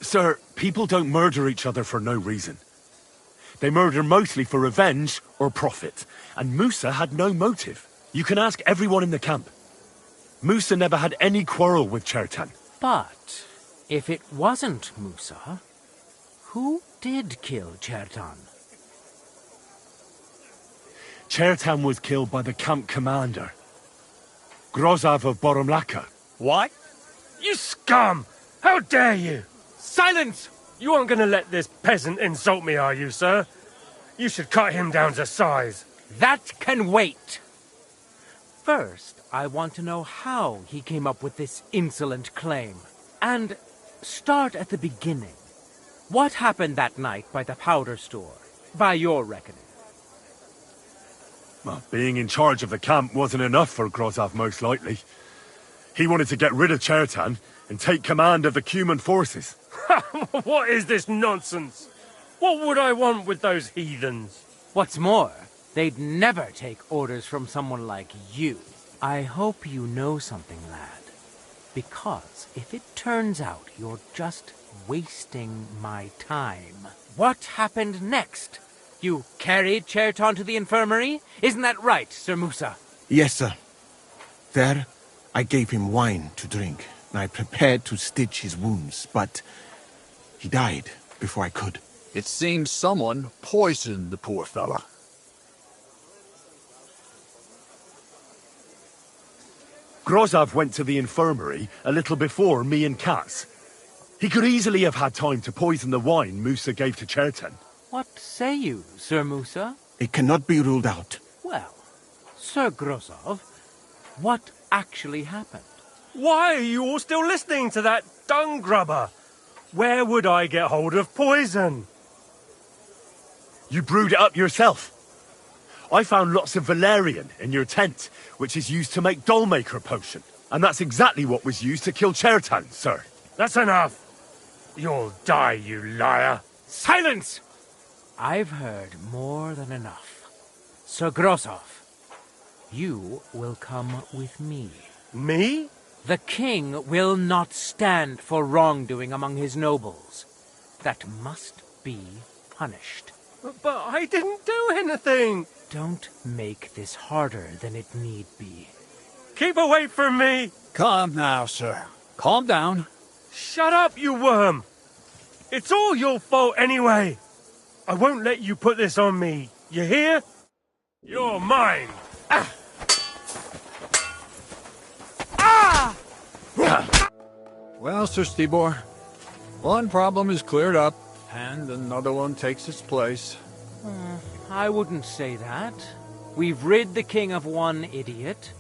Sir, people don't murder each other for no reason. They murder mostly for revenge or profit. And Musa had no motive. You can ask everyone in the camp. Musa never had any quarrel with Chertan. But if it wasn't Musa, who did kill Chertan? Chertan was killed by the camp commander, Grozav of Boromlaka. What? You scum! How dare you! Silence! You aren't gonna let this peasant insult me, are you, sir? You should cut him down to size. That can wait. First, I want to know how he came up with this insolent claim. And start at the beginning. What happened that night by the powder store, by your reckoning? Well, being in charge of the camp wasn't enough for Grozov, most likely. He wanted to get rid of Chertan and take command of the Cuman forces. What is this nonsense? What would I want with those heathens? What's more, they'd never take orders from someone like you. I hope you know something, lad. Because if it turns out you're just wasting my time... What happened next? You carried Chertan to the infirmary? Isn't that right, Sir Musa? Yes, sir. There, I gave him wine to drink, and I prepared to stitch his wounds, but he died before I could. It seems someone poisoned the poor fella. Grozov went to the infirmary a little before me and Katz. He could easily have had time to poison the wine Musa gave to Chertan. What say you, Sir Musa? It cannot be ruled out. Well, Sir Grozov, what actually happened? Why are you all still listening to that dung grubber? Where would I get hold of poison? You brewed it up yourself. I found lots of valerian in your tent, which is used to make dollmaker potion. And that's exactly what was used to kill Chertan, sir. That's enough. You'll die, you liar. Silence! I've heard more than enough. Sir Grozov, you will come with me. Me? The king will not stand for wrongdoing among his nobles. That must be punished. But I didn't do anything. Don't make this harder than it need be. Keep away from me. Calm now, sir. Calm down. Shut up, you worm. It's all your fault anyway. I won't let you put this on me. You hear? You're mine. Ah! Ah! Well, Sir Stibor, one problem is cleared up, and another one takes its place. I wouldn't say that. We've rid the king of one idiot.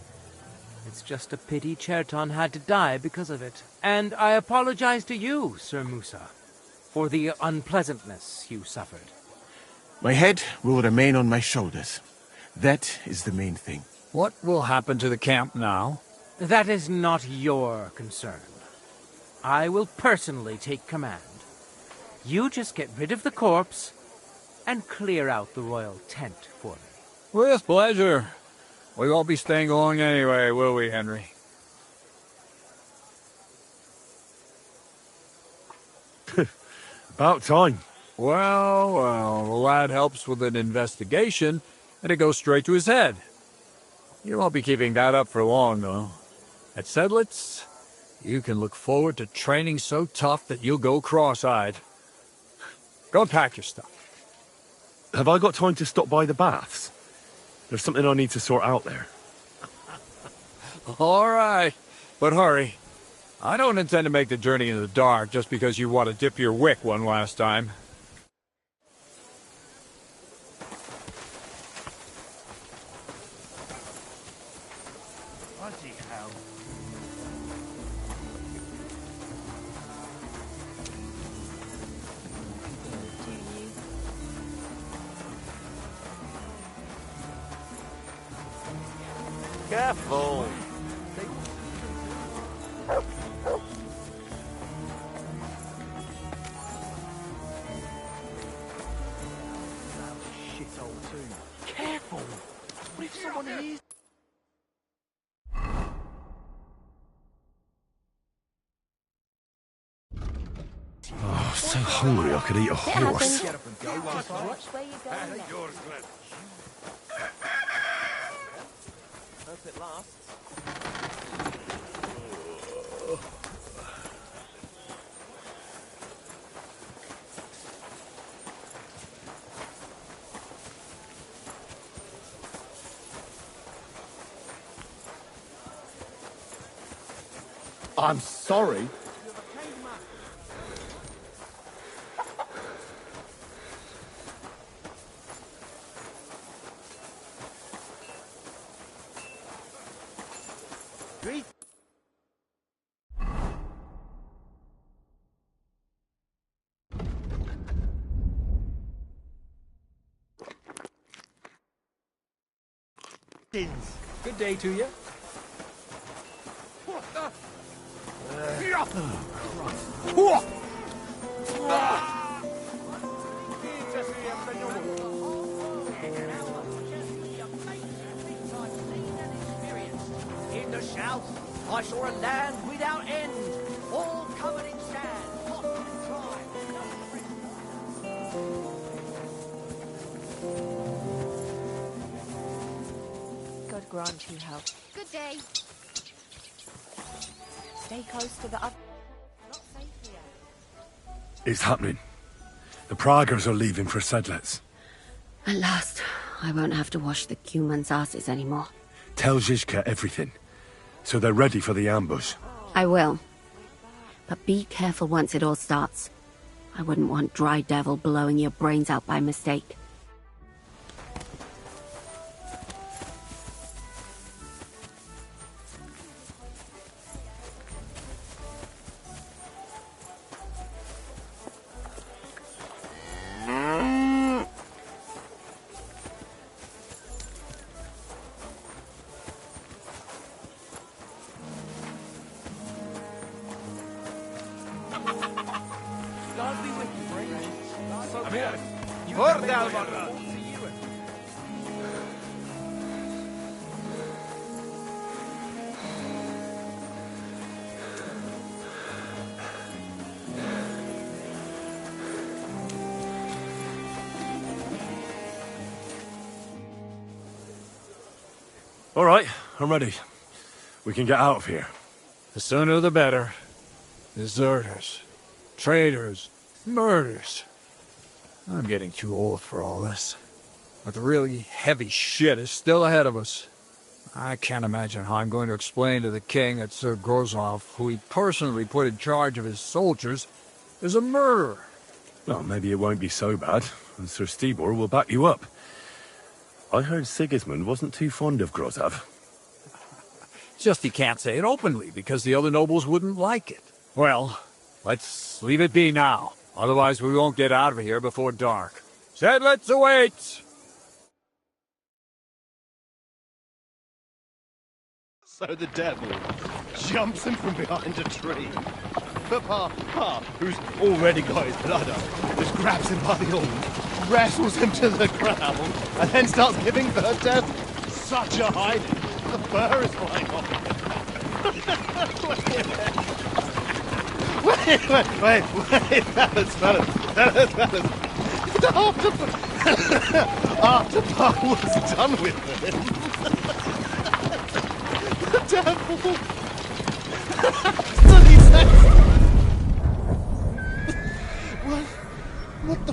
It's just a pity Chertan had to die because of it. And I apologize to you, Sir Musa, for the unpleasantness you suffered. My head will remain on my shoulders. That is the main thing. What will happen to the camp now? That is not your concern. I will personally take command. You just get rid of the corpse and clear out the royal tent for me. With pleasure. We won't be staying long anyway, will we, Henry? About time. Well, the lad helps with an investigation, and it goes straight to his head. You won't be keeping that up for long, though. At Sedlitz, you can look forward to training so tough that you'll go cross-eyed. Go and pack your stuff. Have I got time to stop by the baths? There's something I need to sort out there. All right, but hurry. I don't intend to make the journey in the dark just because you want to dip your wick one last time. Bloody hell. Careful. Careful. What if someone hears? Oh, so hungry I could eat a horse. Get up and go. Where you going next? Yours, Glenn. Hope it lasts. I'm sorry. Good day to you. In the south, I saw a land without end, all covered in sand, hot and dry. God grant you health. Good day. Stay close to the other. Not safe here. It's happening. The Praggers are leaving for Sedlets. At last, I won't have to wash the Cumans' asses anymore. Tell Zizka everything, so they're ready for the ambush. I will. But be careful once it all starts. I wouldn't want Dry Devil blowing your brains out by mistake. All right, I'm ready. We can get out of here. The sooner the better. Deserters, traitors, murders. I'm getting too old for all this. But the really heavy shit is still ahead of us. I can't imagine how I'm going to explain to the king that Sir Grozov, who he personally put in charge of his soldiers, is a murderer. Well, maybe it won't be so bad, and Sir Stibor will back you up. I heard Sigismund wasn't too fond of Grozov. Just he can't say it openly, because the other nobles wouldn't like it. Well, let's leave it be now. Otherwise we won't get out of here before dark. Sedlets awaits! So the devil jumps in from behind a tree. But Pa, who's already got his blood up, just grabs him by the arm, wrestles him to the ground, and then starts giving birth to such a hiding. The fur is flying off. Wait, fellas. After Pa was done with him, the devil stood his head. What the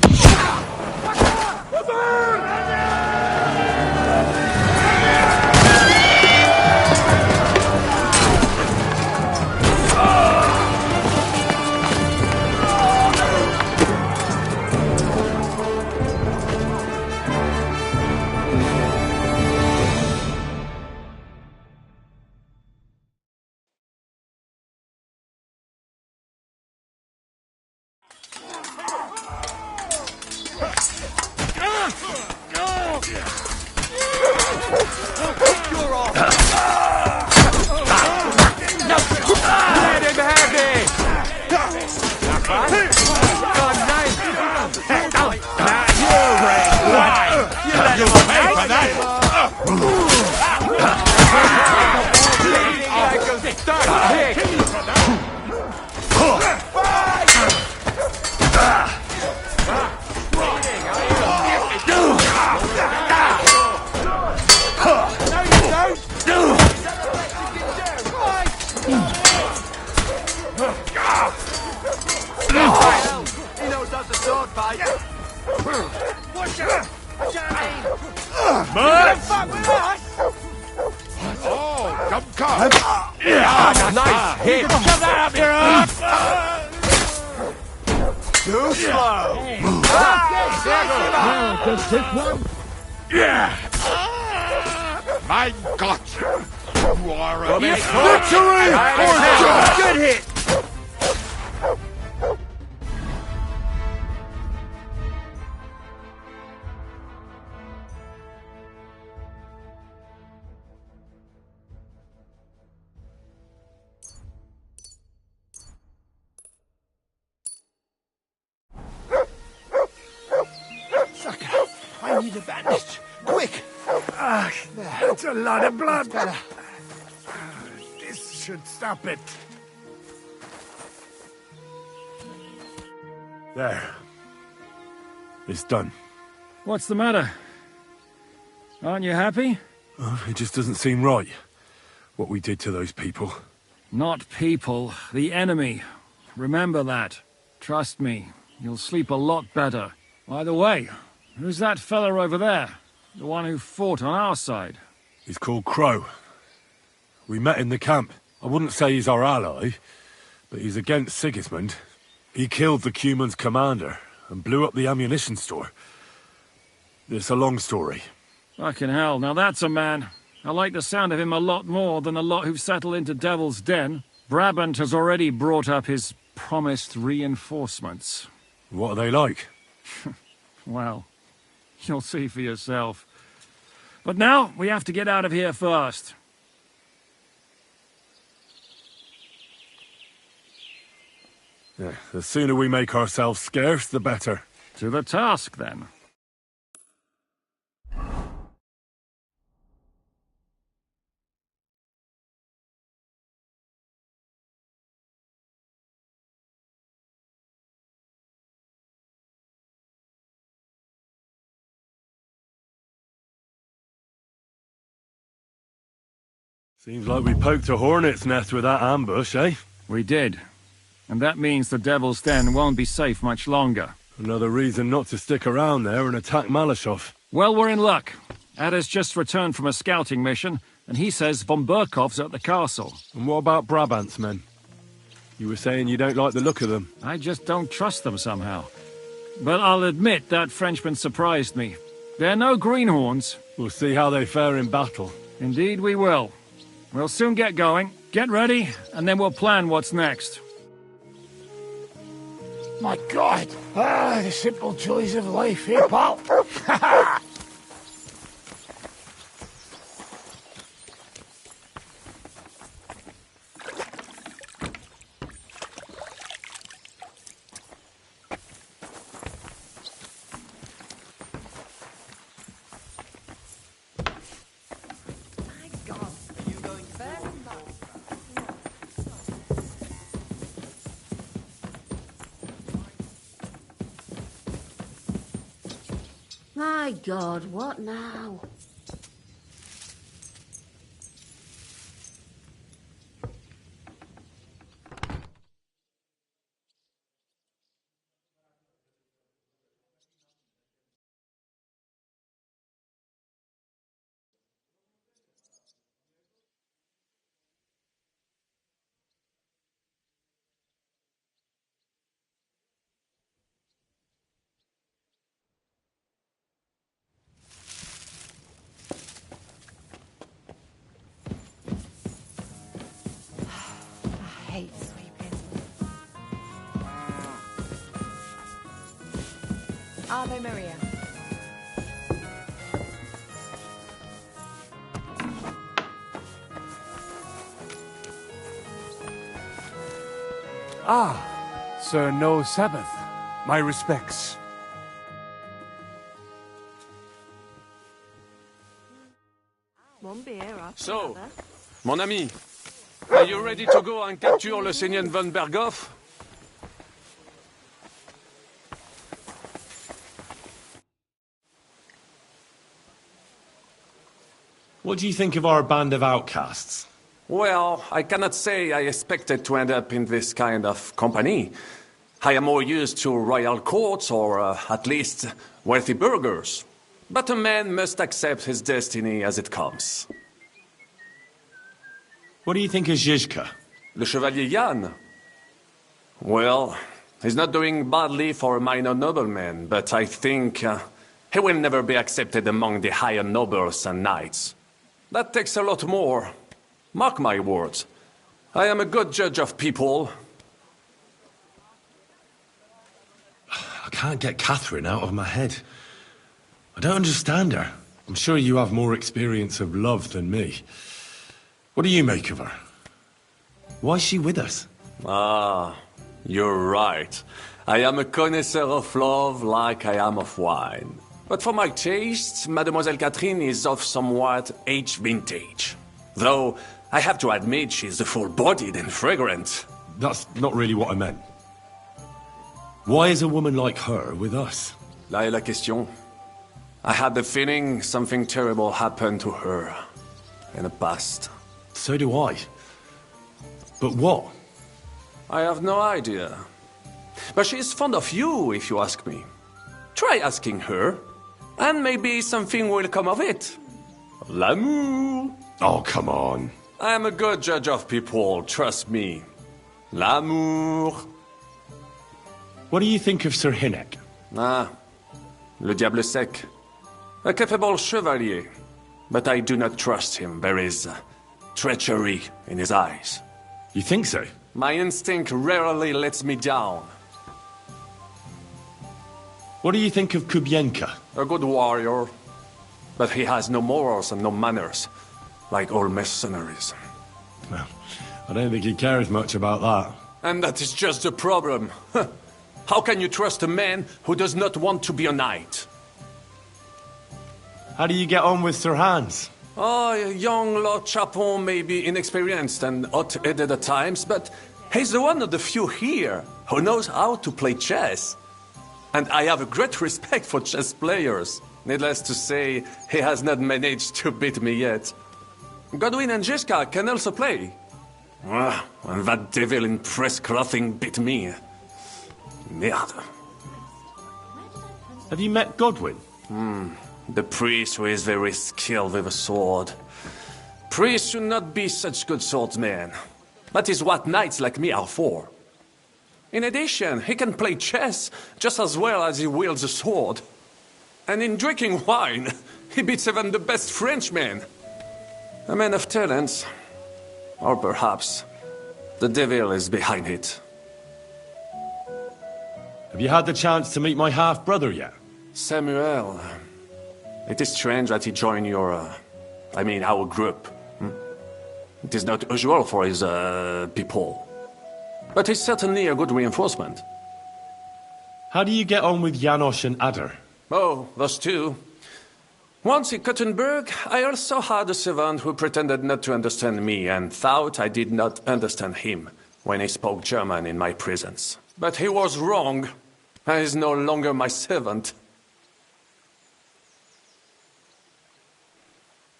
Nice hit! Shove that up your ass! Too slow! Just this one? Yeah! My God! You are a victory! Good hit! I need a bandage. Quick! That's a lot of blood. This should stop it. There. It's done. What's the matter? Aren't you happy? It just doesn't seem right, what we did to those people. Not people, the enemy. Remember that. Trust me, you'll sleep a lot better. By the way, who's that fella over there? The one who fought on our side? He's called Crow. We met in the camp. I wouldn't say he's our ally, but he's against Sigismund. He killed the Cuman's commander and blew up the ammunition store. It's a long story. Fucking hell, now that's a man. I like the sound of him a lot more than a lot who've settled into Devil's Den. Brabant has already brought up his promised reinforcements. What are they like? Well, you'll see for yourself. But now, we have to get out of here first. Yeah, the sooner we make ourselves scarce, the better. To the task, then. Seems like we poked a hornet's nest with that ambush, eh? We did. And that means the Devil's Den won't be safe much longer. Another reason not to stick around there and attack Malashov. Well, we're in luck. Ada's just returned from a scouting mission, and he says von Burkov's at the castle. And what about Brabant's men? You were saying you don't like the look of them. I just don't trust them somehow. But I'll admit that Frenchman surprised me. They're no greenhorns. We'll see how they fare in battle. Indeed we will. We'll soon get going. Get ready, and then we'll plan what's next. My God! The simple joys of life, here, pal. My God, what now? Hate sweeping. Ave Maria. Ah, Sir No Sabbath. My respects. One beer after So, another. mon ami, are you ready to go and capture le Seigneur von Berghoff? What do you think of our band of outcasts? Well, I cannot say I expected to end up in this kind of company. I am more used to royal courts or at least wealthy burghers. But a man must accept his destiny as it comes. What do you think of Zizka? Le Chevalier Jan? Well, he's not doing badly for a minor nobleman, but I think he will never be accepted among the higher nobles and knights. That takes a lot more. Mark my words. I am a good judge of people. I can't get Catherine out of my head. I don't understand her. I'm sure you have more experience of love than me. What do you make of her? Why is she with us? Ah, you're right. I am a connoisseur of love like I am of wine. But for my taste, Mademoiselle Catherine is of somewhat aged vintage. Though, I have to admit she's full-bodied and fragrant. That's not really what I meant. Why is a woman like her with us? Là est la question. I had the feeling something terrible happened to her in the past. So do I. But what? I have no idea. But she's fond of you, if you ask me. Try asking her, and maybe something will come of it. L'amour. Oh, come on. I am a good judge of people, trust me. L'amour. What do you think of Sir Hinnock? Ah, le diable sec. A capable chevalier. But I do not trust him. There is treachery in his eyes. You think so? My instinct rarely lets me down. What do you think of Kubienka? A good warrior. But he has no morals and no manners. Like all mercenaries. Well, I don't think he cares much about that. And that is just the problem. How can you trust a man who does not want to be a knight? How do you get on with Sir Hans? Oh, young Lord Chapon may be inexperienced and hot-headed at times, but he's one of the few here who knows how to play chess. And I have a great respect for chess players. Needless to say, he has not managed to beat me yet. Godwin and Jiska can also play. And that devil in press clothing beat me. Merde. Have you met Godwin? The priest who is very skilled with a sword. Priests should not be such good swordsmen. That is what knights like me are for. In addition, he can play chess just as well as he wields a sword. And in drinking wine, he beats even the best Frenchmen. A man of talents. Or perhaps the devil is behind it. Have you had the chance to meet my half-brother yet? Samuel. It is strange that he joined your... our group. It is not usual for his, people. But he's certainly a good reinforcement. How do you get on with Janosch and Adder? Oh, those two. Once in Kuttenberg, I also had a servant who pretended not to understand me and thought I did not understand him when he spoke German in my presence. But he was wrong. He is no longer my servant.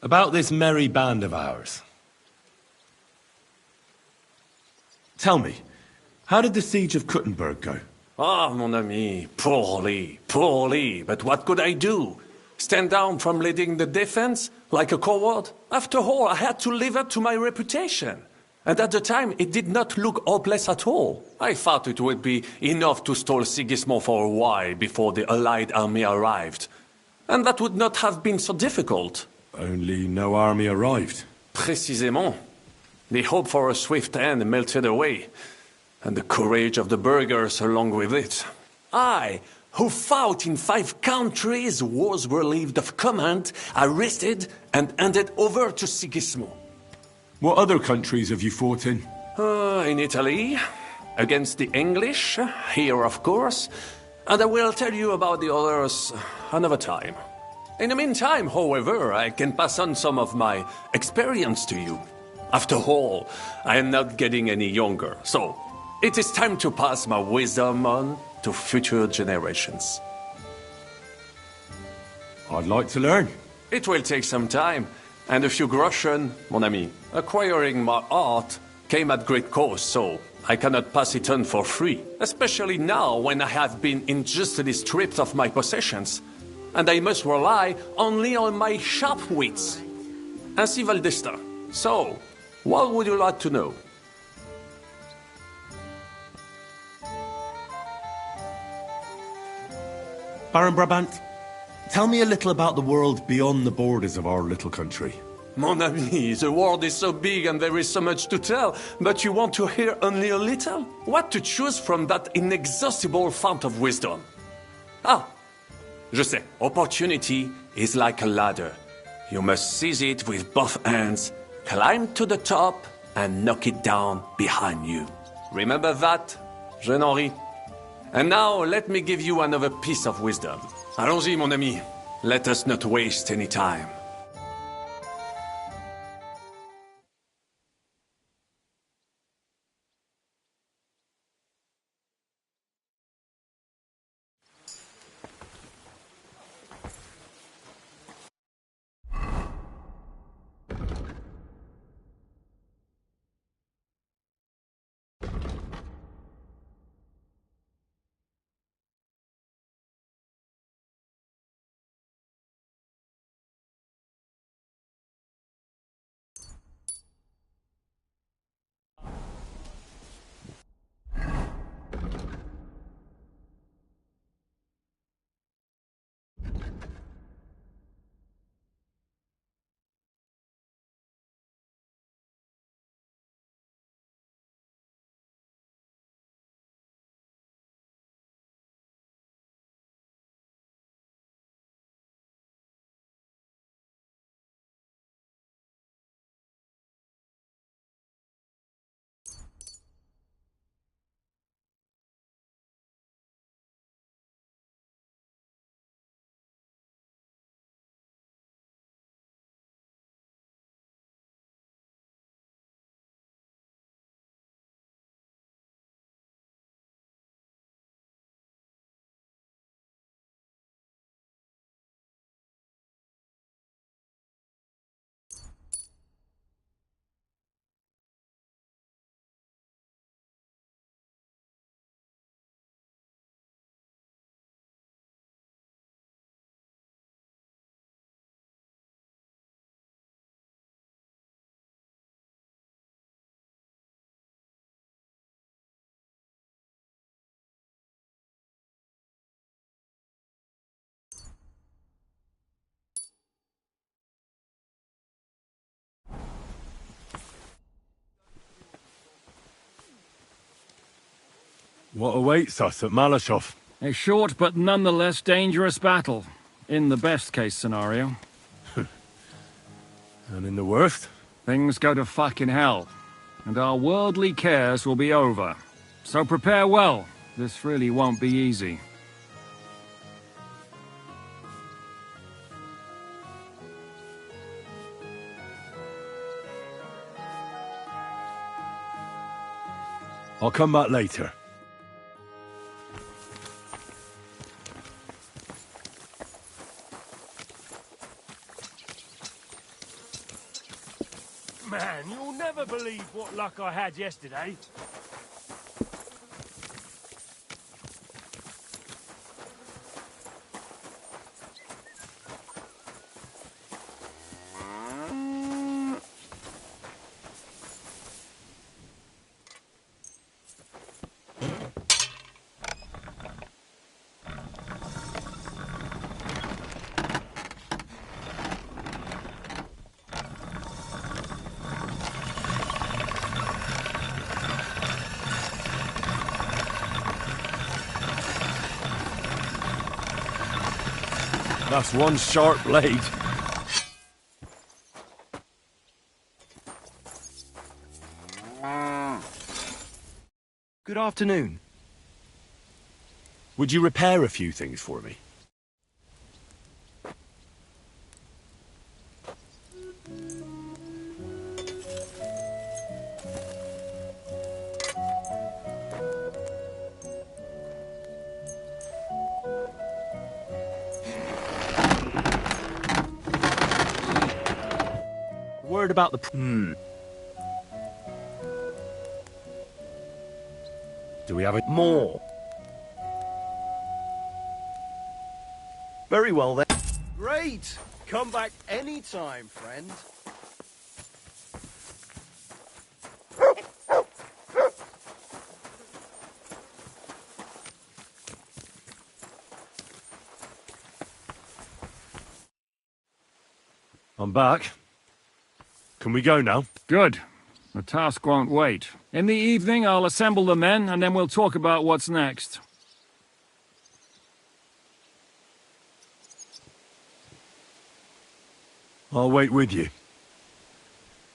About this merry band of ours. Tell me, how did the siege of Kuttenberg go? Ah, mon ami, poorly, poorly. But what could I do? Stand down from leading the defense like a coward? After all, I had to live up to my reputation. And at the time, it did not look hopeless at all. I thought it would be enough to stall Sigismund for a while before the Allied army arrived. And that would not have been so difficult. Only no army arrived. Précisément. The hope for a swift end melted away. And the courage of the burghers along with it. I, who fought in 5 countries, was relieved of command, arrested, and handed over to Sigismund. What other countries have you fought in? In Italy, against the English, here of course, and I will tell you about the others another time. In the meantime, however, I can pass on some of my experience to you. After all, I am not getting any younger, so it is time to pass my wisdom on to future generations. I'd like to learn. It will take some time, and a few groschen, mon ami. Acquiring my art came at great cost, so I cannot pass it on for free. Especially now, when I have been injustly stripped of my possessions. And I must rely only on my sharp wits. Ainsi va le destin. So, what would you like to know? Baron Brabant, tell me a little about the world beyond the borders of our little country. Mon ami, the world is so big and there is so much to tell, but you want to hear only a little? What to choose from that inexhaustible fount of wisdom? Ah, je sais, opportunity is like a ladder. You must seize it with both hands, climb to the top, and knock it down behind you. Remember that, Jean-Henri? And now, let me give you another piece of wisdom. Allons-y, mon ami. Let us not waste any time. What awaits us at Malashov? A short but nonetheless dangerous battle. In the best case scenario. And in the worst? Things go to fucking hell. And our worldly cares will be over. So prepare well. This really won't be easy. I'll come back later. Man, you'll never believe what luck I had yesterday. That's one sharp blade. Good afternoon. Would you repair a few things for me? Word about the... Do we have a... More. Very well then. Great! Come back anytime, friend. I'm back. Can we go now? Good. The task won't wait. In the evening, I'll assemble the men, and then we'll talk about what's next. I'll wait with you.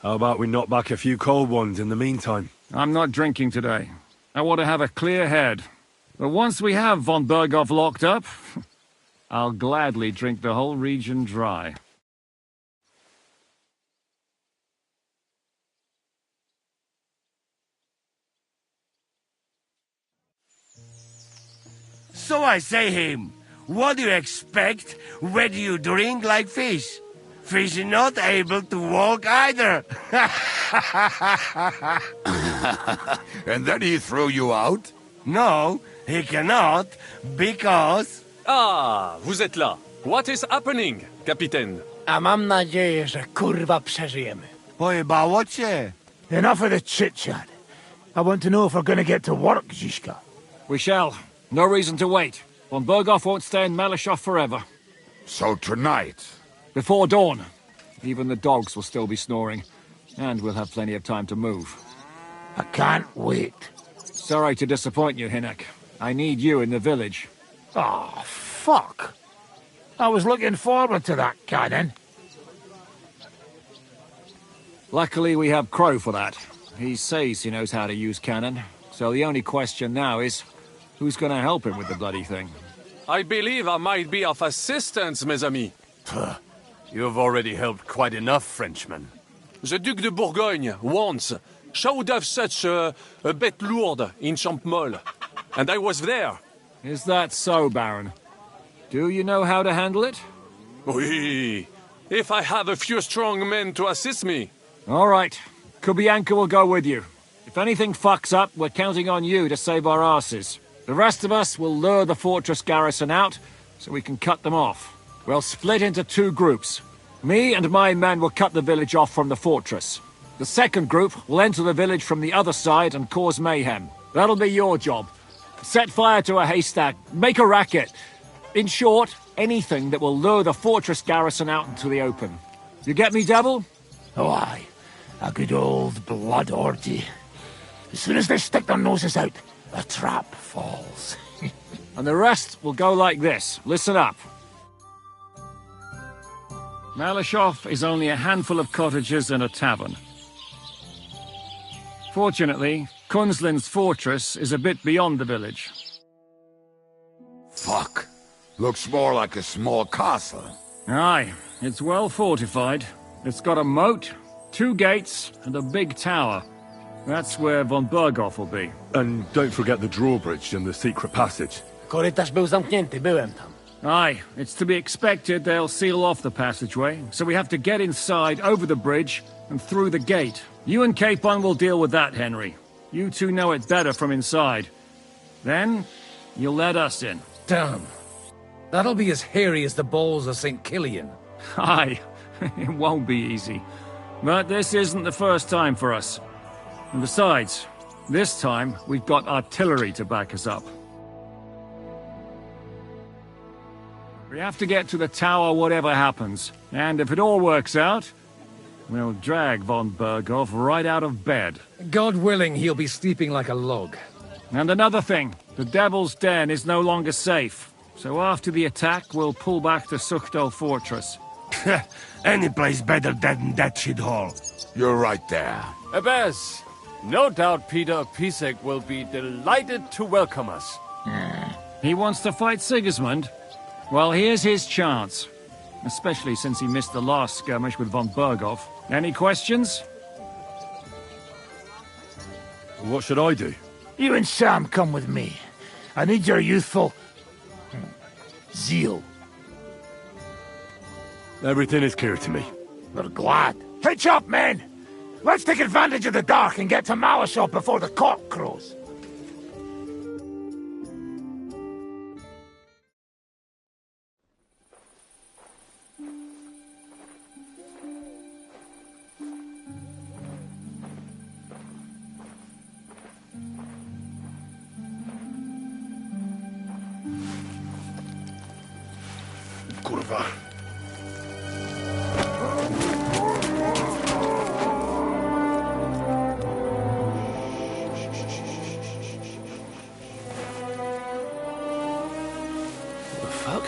How about we knock back a few cold ones in the meantime? I'm not drinking today. I want to have a clear head. But once we have von Berghoff locked up, I'll gladly drink the whole region dry. So I say him, what do you expect when you drink like fish? Fish are not able to walk either. And then he threw you out? No, he cannot, because... Ah, vous êtes là. What is happening, Capitaine? A mam nadzieję, że kurwa przeżyjemy. Pojebało cię. Enough of the chit-chat. I want to know if we're gonna get to work, Zizka. We shall. No reason to wait. Von Berghoff won't stay in Malishov forever. So tonight? Before dawn. Even the dogs will still be snoring. And we'll have plenty of time to move. I can't wait. Sorry to disappoint you, Hinek. I need you in the village. Oh, fuck. I was looking forward to that cannon. Luckily, we have Crow for that. He says he knows how to use cannon. So the only question now is, who's gonna help him with the bloody thing? I believe I might be of assistance, mes amis. You've already helped quite enough, Frenchman. The Duc de Bourgogne, once, showed off such a bête lourde in Champmol. And I was there. Is that so, Baron? Do you know how to handle it? Oui. If I have a few strong men to assist me. All right. Kubianka will go with you. If anything fucks up, we're counting on you to save our asses. The rest of us will lure the fortress garrison out, so we can cut them off. We'll split into two groups. Me and my men will cut the village off from the fortress. The second group will enter the village from the other side and cause mayhem. That'll be your job. Set fire to a haystack, make a racket. In short, anything that will lure the fortress garrison out into the open. You get me, Devil? Oh, aye. A good old blood orgy. As soon as they stick their noses out, the trap falls. And the rest will go like this. Listen up. Malishov is only a handful of cottages and a tavern. Fortunately, Kunzlin's fortress is a bit beyond the village. Fuck. Looks more like a small castle. Aye, it's well fortified. It's got a moat, 2 gates, and a big tower. That's where von Berghoff will be. And don't forget the drawbridge and the secret passage. Korytarz był zamknięty, byłem tam. Aye, it's to be expected they'll seal off the passageway, so we have to get inside, over the bridge, and through the gate. You and Capon will deal with that, Henry. You two know it better from inside. Then, you'll let us in. Damn. That'll be as hairy as the balls of St. Killian. Aye, it won't be easy. But this isn't the first time for us. And besides, this time we've got artillery to back us up. We have to get to the tower whatever happens. And if it all works out, we'll drag von Berghoff right out of bed. God willing, he'll be sleeping like a log. And another thing, the Devil's Den is no longer safe. So after the attack, we'll pull back to Sukhto Fortress. Any place better than that shithole. You're right there. Abbas, no doubt Peter Pisek will be delighted to welcome us. He wants to fight Sigismund? Well, here's his chance. Especially since he missed the last skirmish with von Berghoff. Any questions? What should I do? You and Sam come with me. I need your youthful... zeal. Everything is clear to me. We're glad. Hitch up, men! Let's take advantage of the dark and get to Malishov before the cock crows. Kurwa. The fuck?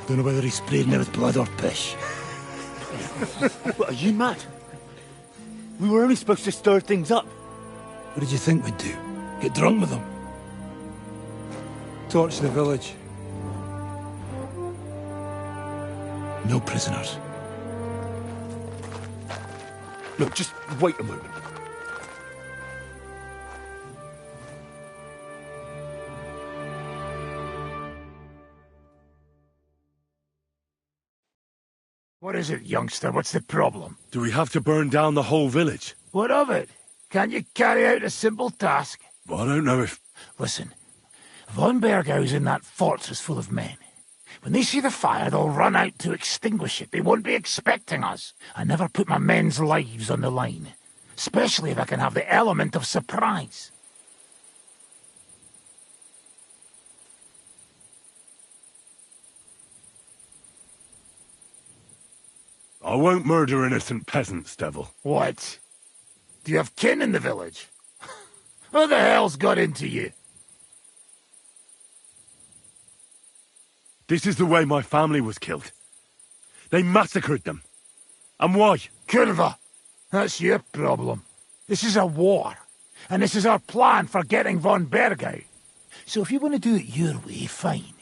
Don't know whether he sprayed me with blood or piss. What, are you mad? We were only supposed to stir things up. What did you think we'd do? Get drunk with them? Torch the village. No prisoners. Look, just wait a moment. What is it, youngster? What's the problem? Do we have to burn down the whole village? What of it? Can't you carry out a simple task? Well, I don't know if... Listen, Von Bergau's in that fortress full of men. When they see the fire, they'll run out to extinguish it. They won't be expecting us. I never put my men's lives on the line. Especially if I can have the element of surprise. I won't murder innocent peasants, Devil. What? Do you have kin in the village? Who the hell's got into you? This is the way my family was killed. They massacred them. And why? Kurva! That's your problem. This is a war. And this is our plan for getting von Bergau. So if you want to do it your way, fine.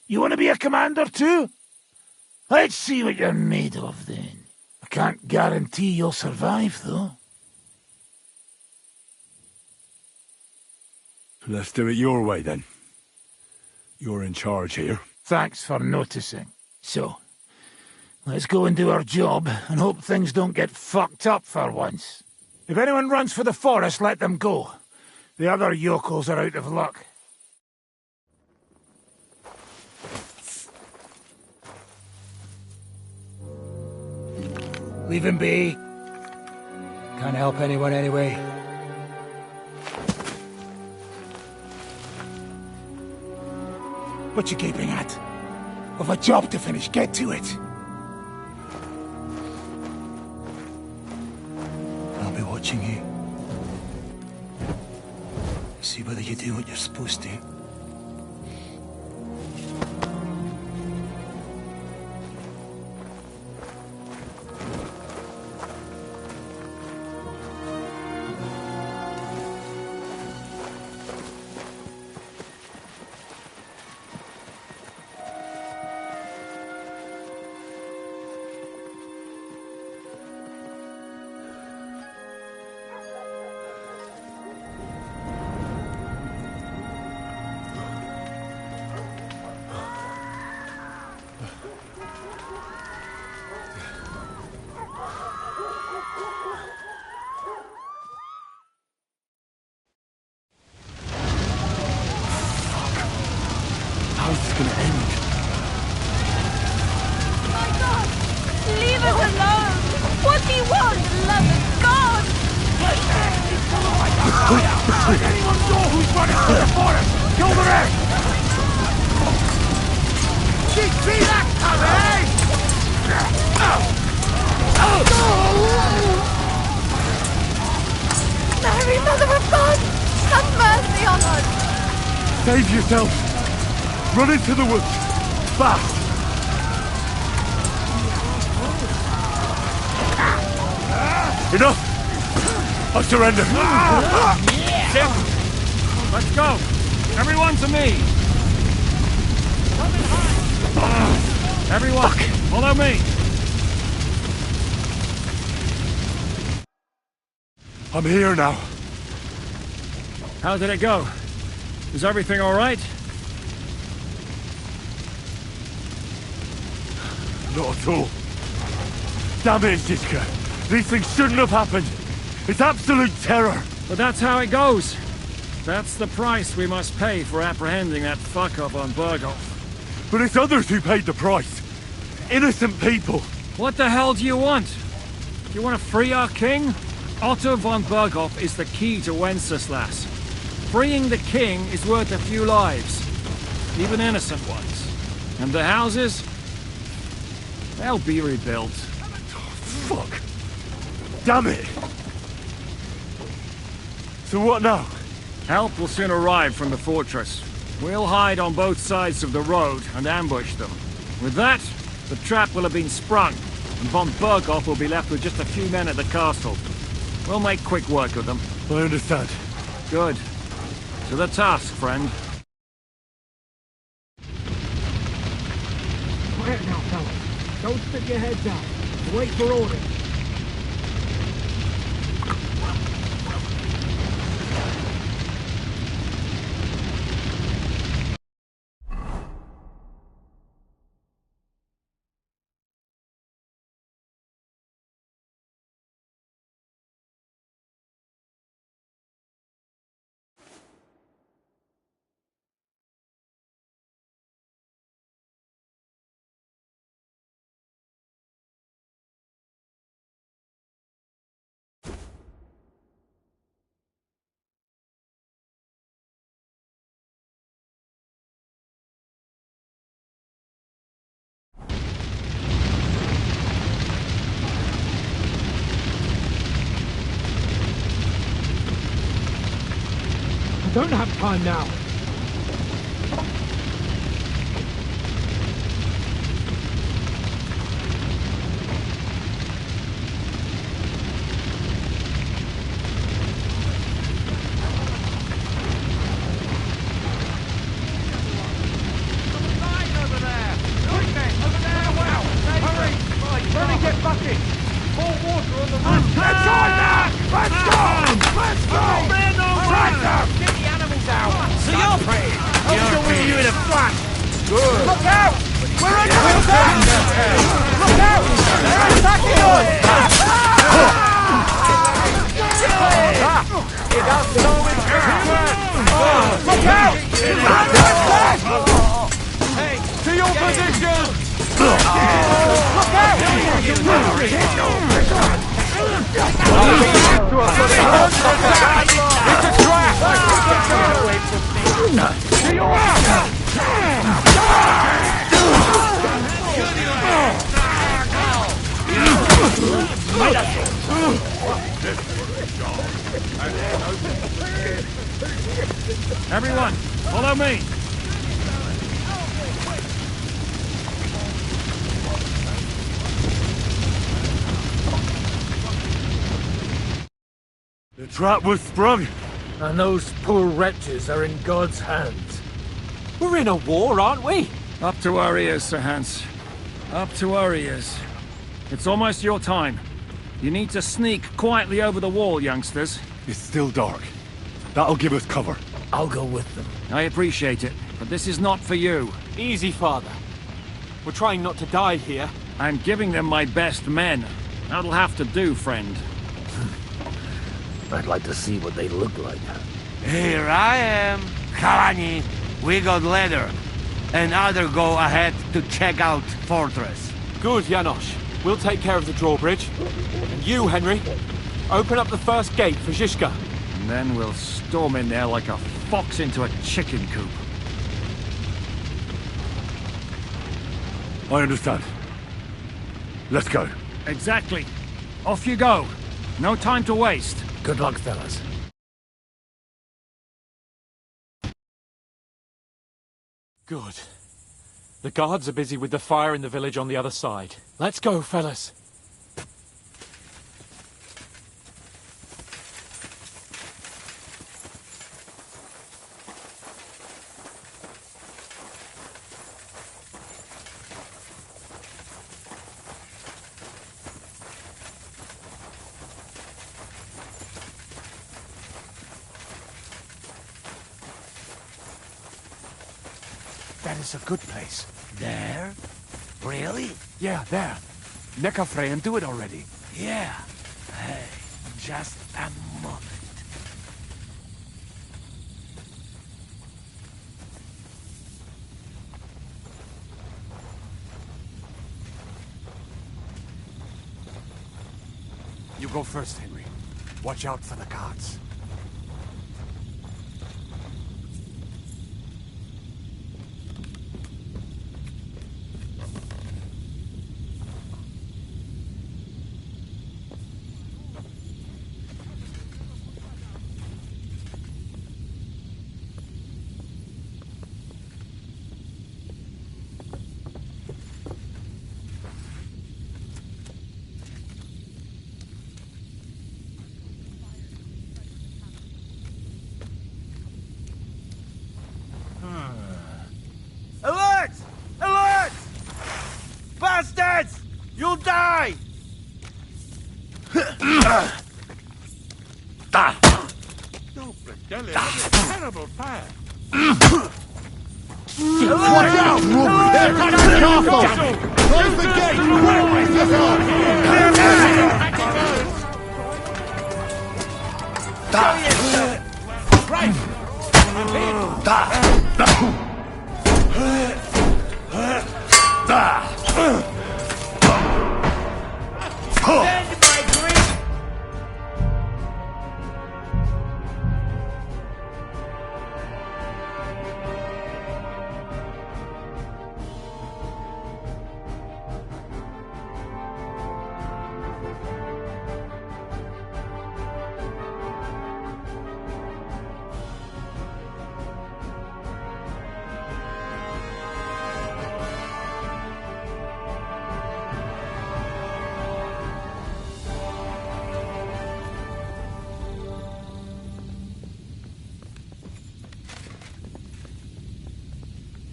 You want to be a commander too? Let's see what you're made of then. I can't guarantee you'll survive, though. Let's do it your way, then. You're in charge here. Thanks for noticing. So, let's go and do our job, and hope things don't get fucked up for once. If anyone runs for the forest, let them go. The other yokels are out of luck. Leave him be. Can't help anyone anyway. What you gaping at? We've a job to finish. Get to it. I'll be watching you. See whether you do what you're supposed to. How's this gonna end? My God! Leave us alone! What do you want? Love of God! Let anyone know who's running through the forest! Kill the rest! See that coming? Mary, Mother of God! Have mercy on us! Save yourself! Run into the woods! Fast! Enough! I surrender! Tim, let's go! Everyone to me! Everyone, follow me! I'm here now. How did it go? Is everything all right? Not at all. Damn it, Ziska. These things shouldn't have happened. It's absolute terror. But that's how it goes. That's the price we must pay for apprehending that fuck-up on Berghoff. But it's others who paid the price. Innocent people. What the hell do you want? Do you want to free our king? Otto von Berghoff is the key to Wenceslas. Freeing the king is worth a few lives. Even innocent ones. And the houses? They'll be rebuilt. Oh, fuck. Damn it. So what now? Help will soon arrive from the fortress. We'll hide on both sides of the road and ambush them. With that, the trap will have been sprung, and von Berghoff will be left with just a few men at the castle. We'll make quick work of them. I understand. Good. To the task, friend. Quiet now, fellas. Don't stick your heads out. Wait for orders. I don't have time now. Everyone, follow me! The trap was sprung! And those poor wretches are in God's hands. We're in a war, aren't we? Up to our ears, Sir Hans. Up to our ears. It's almost your time. You need to sneak quietly over the wall, youngsters. It's still dark. That'll give us cover. I'll go with them. I appreciate it, but this is not for you. Easy, Father. We're trying not to die here. I'm giving them my best men. That'll have to do, friend. I'd like to see what they look like. Here I am. Kalani, we got leather. And other go ahead to check out fortress. Good, Janosch. We'll take care of the drawbridge. And you, Henry, open up the first gate for Zizka. And then we'll storm in there like a fox into a chicken coop. I understand. Let's go. Exactly. Off you go. No time to waste. Good luck, fellas. Good. The guards are busy with the fire in the village on the other side. Let's go, fellas. That is a good place. There? Really? Yeah, there. Neckarfrey and do it already. Yeah. Hey, just a moment. You go first, Henry. Watch out for the guards. Terrible fire. Watch out! They're coming to the castle! Close the gate! Quick! Let's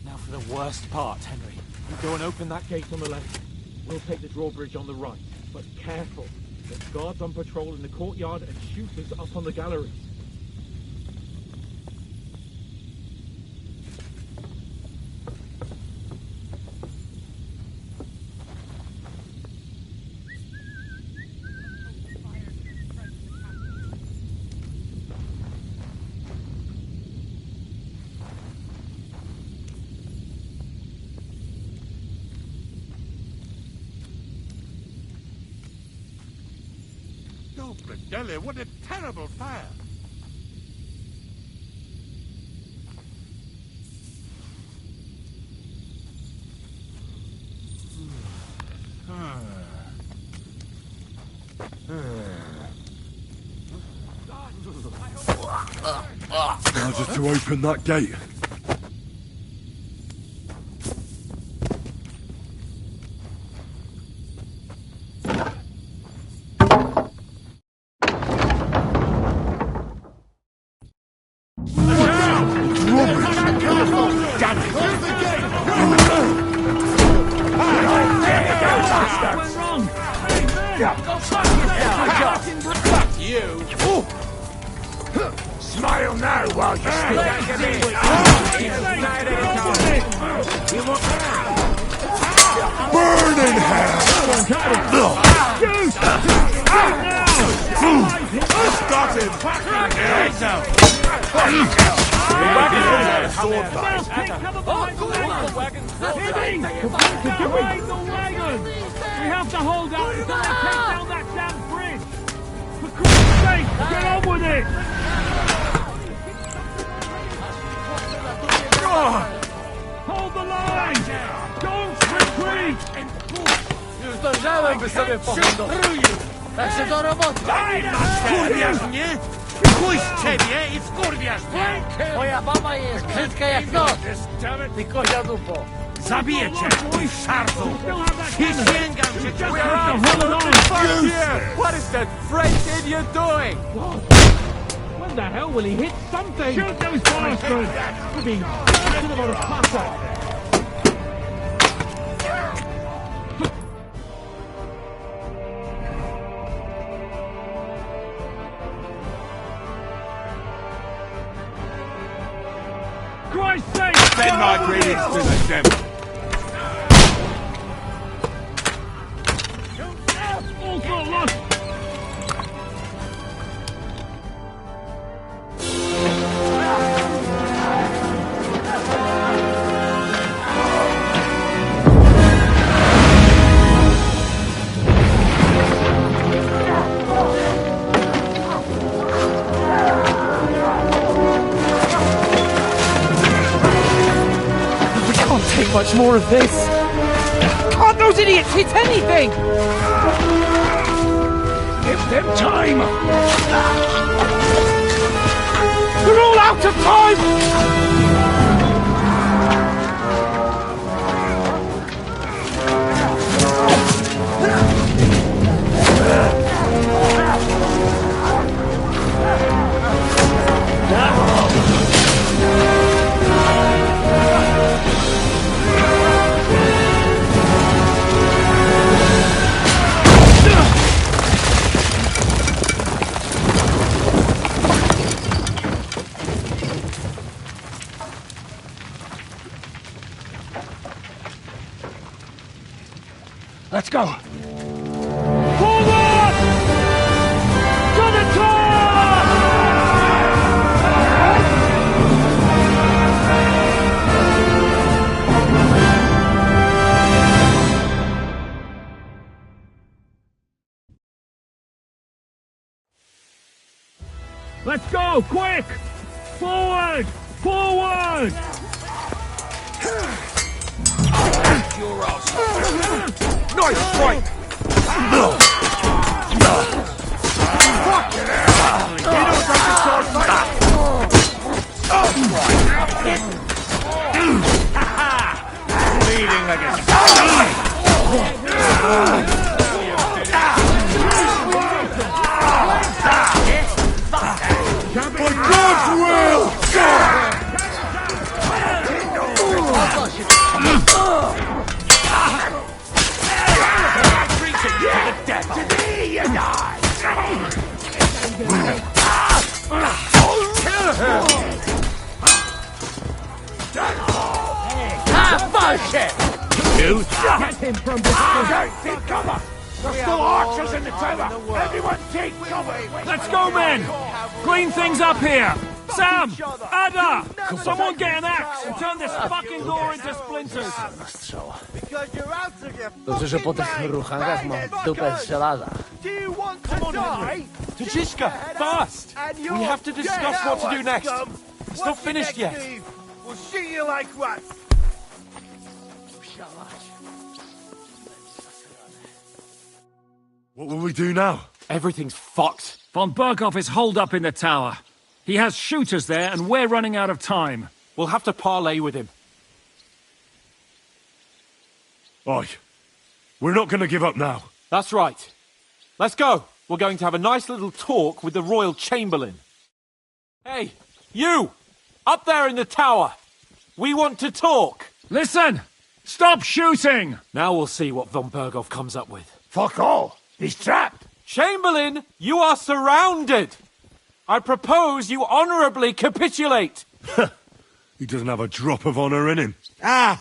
Now for the worst part, Henry. You go and open that gate on the left. We'll take the drawbridge on the right. But careful. There's guards on patrol in the courtyard and shooters up on the galleries. Delhi, what a terrible fire! Now just to open that gate. Smile now while you still Burn in hell! Got him! Sword guys. We have to hold out until they take down that damn bridge! For Christ's sake, get on with it! Hold the line! Don't retreat! Już dojrzałem, by sobie pochłonąć. Tak się do roboty. Wkurwiasz mnie? Chuj z ciebie i wkurwiasz mnie! Moja mama jest brzydka jak noc. Ty kozia dupo. Zabiję cię, ty szarzu! I sięgam cię! We are out! Fuck here! What is that French idiot doing? When the hell will he hit something? Shoot those bastards! We're being shouted about a passer! Christ's sake! Send my greetings to the devil. All for lost! Take much more of this. Can't those idiots hit anything? Give them time! They're all out of time! go! Forward! To the top! Let's go, quick! Forward! Forward! You're us. Nice strike! Fucking hell! You don't have to start fighting! Bleeding like a by God's will! Today you die! Kill him! Bullshit! You get him from behind! Take cover! There's still archers in the tower! Everyone take cover! Let's go, men! Clean things up here! Sam! Ada! Someone get an axe and turn this fucking door into splinters! Dobrze, że po tych ruchangach mam dupę strzelada. Come on, Henry! Tajiska, fast! We have to discuss what to do next. It's not finished yet. We'll shoot you like rats. What will we do now? Everything's fucked. Von Berghoff is holed up in the tower. He has shooters there, and we're running out of time. We'll have to parley with him. Oi. We're not going to give up now. That's right. Let's go. We're going to have a nice little talk with the Royal Chamberlain. Hey, you! Up there in the tower! We want to talk! Listen! Stop shooting! Now we'll see what Von Berghoff comes up with. Fuck all! He's trapped! Chamberlain, you are surrounded! I propose you honourably capitulate! He doesn't have a drop of honor in him. Ah!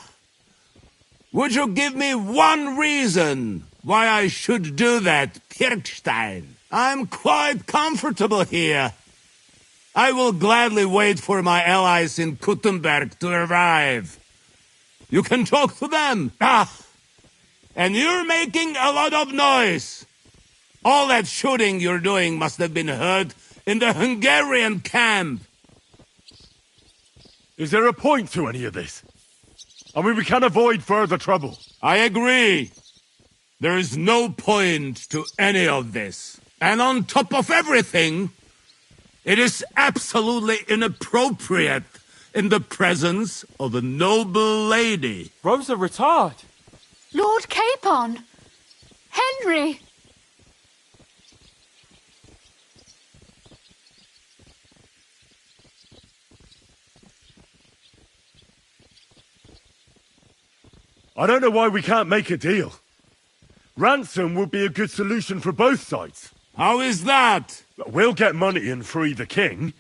Would you give me one reason why I should do that, Pirkstein? I'm quite comfortable here. I will gladly wait for my allies in Kuttenberg to arrive. You can talk to them. Ah! And you're making a lot of noise. All that shooting you're doing must have been heard in the Hungarian camp. Is there a point to any of this? I mean, we can avoid further trouble. I agree. There is no point to any of this. And on top of everything, it is absolutely inappropriate in the presence of a noble lady. Rosa Retard. Lord Capon! Henry! I don't know why we can't make a deal. Ransom would be a good solution for both sides. How is that? We'll get money and free the king,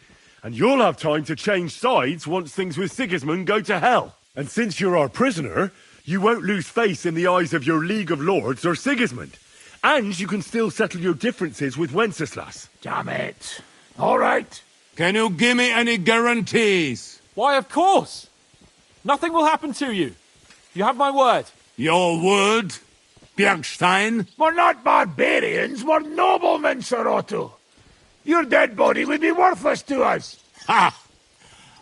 and you'll have time to change sides once things with Sigismund go to hell. And since you're our prisoner, you won't lose face in the eyes of your League of Lords or Sigismund. And you can still settle your differences with Wenceslas. Damn it. All right. Can you give me any guarantees? Why, of course. Nothing will happen to you. You have my word. Your word, Bjergstein? We're not barbarians, we're noblemen, Sir Otto. Your dead body would be worthless to us. Ha!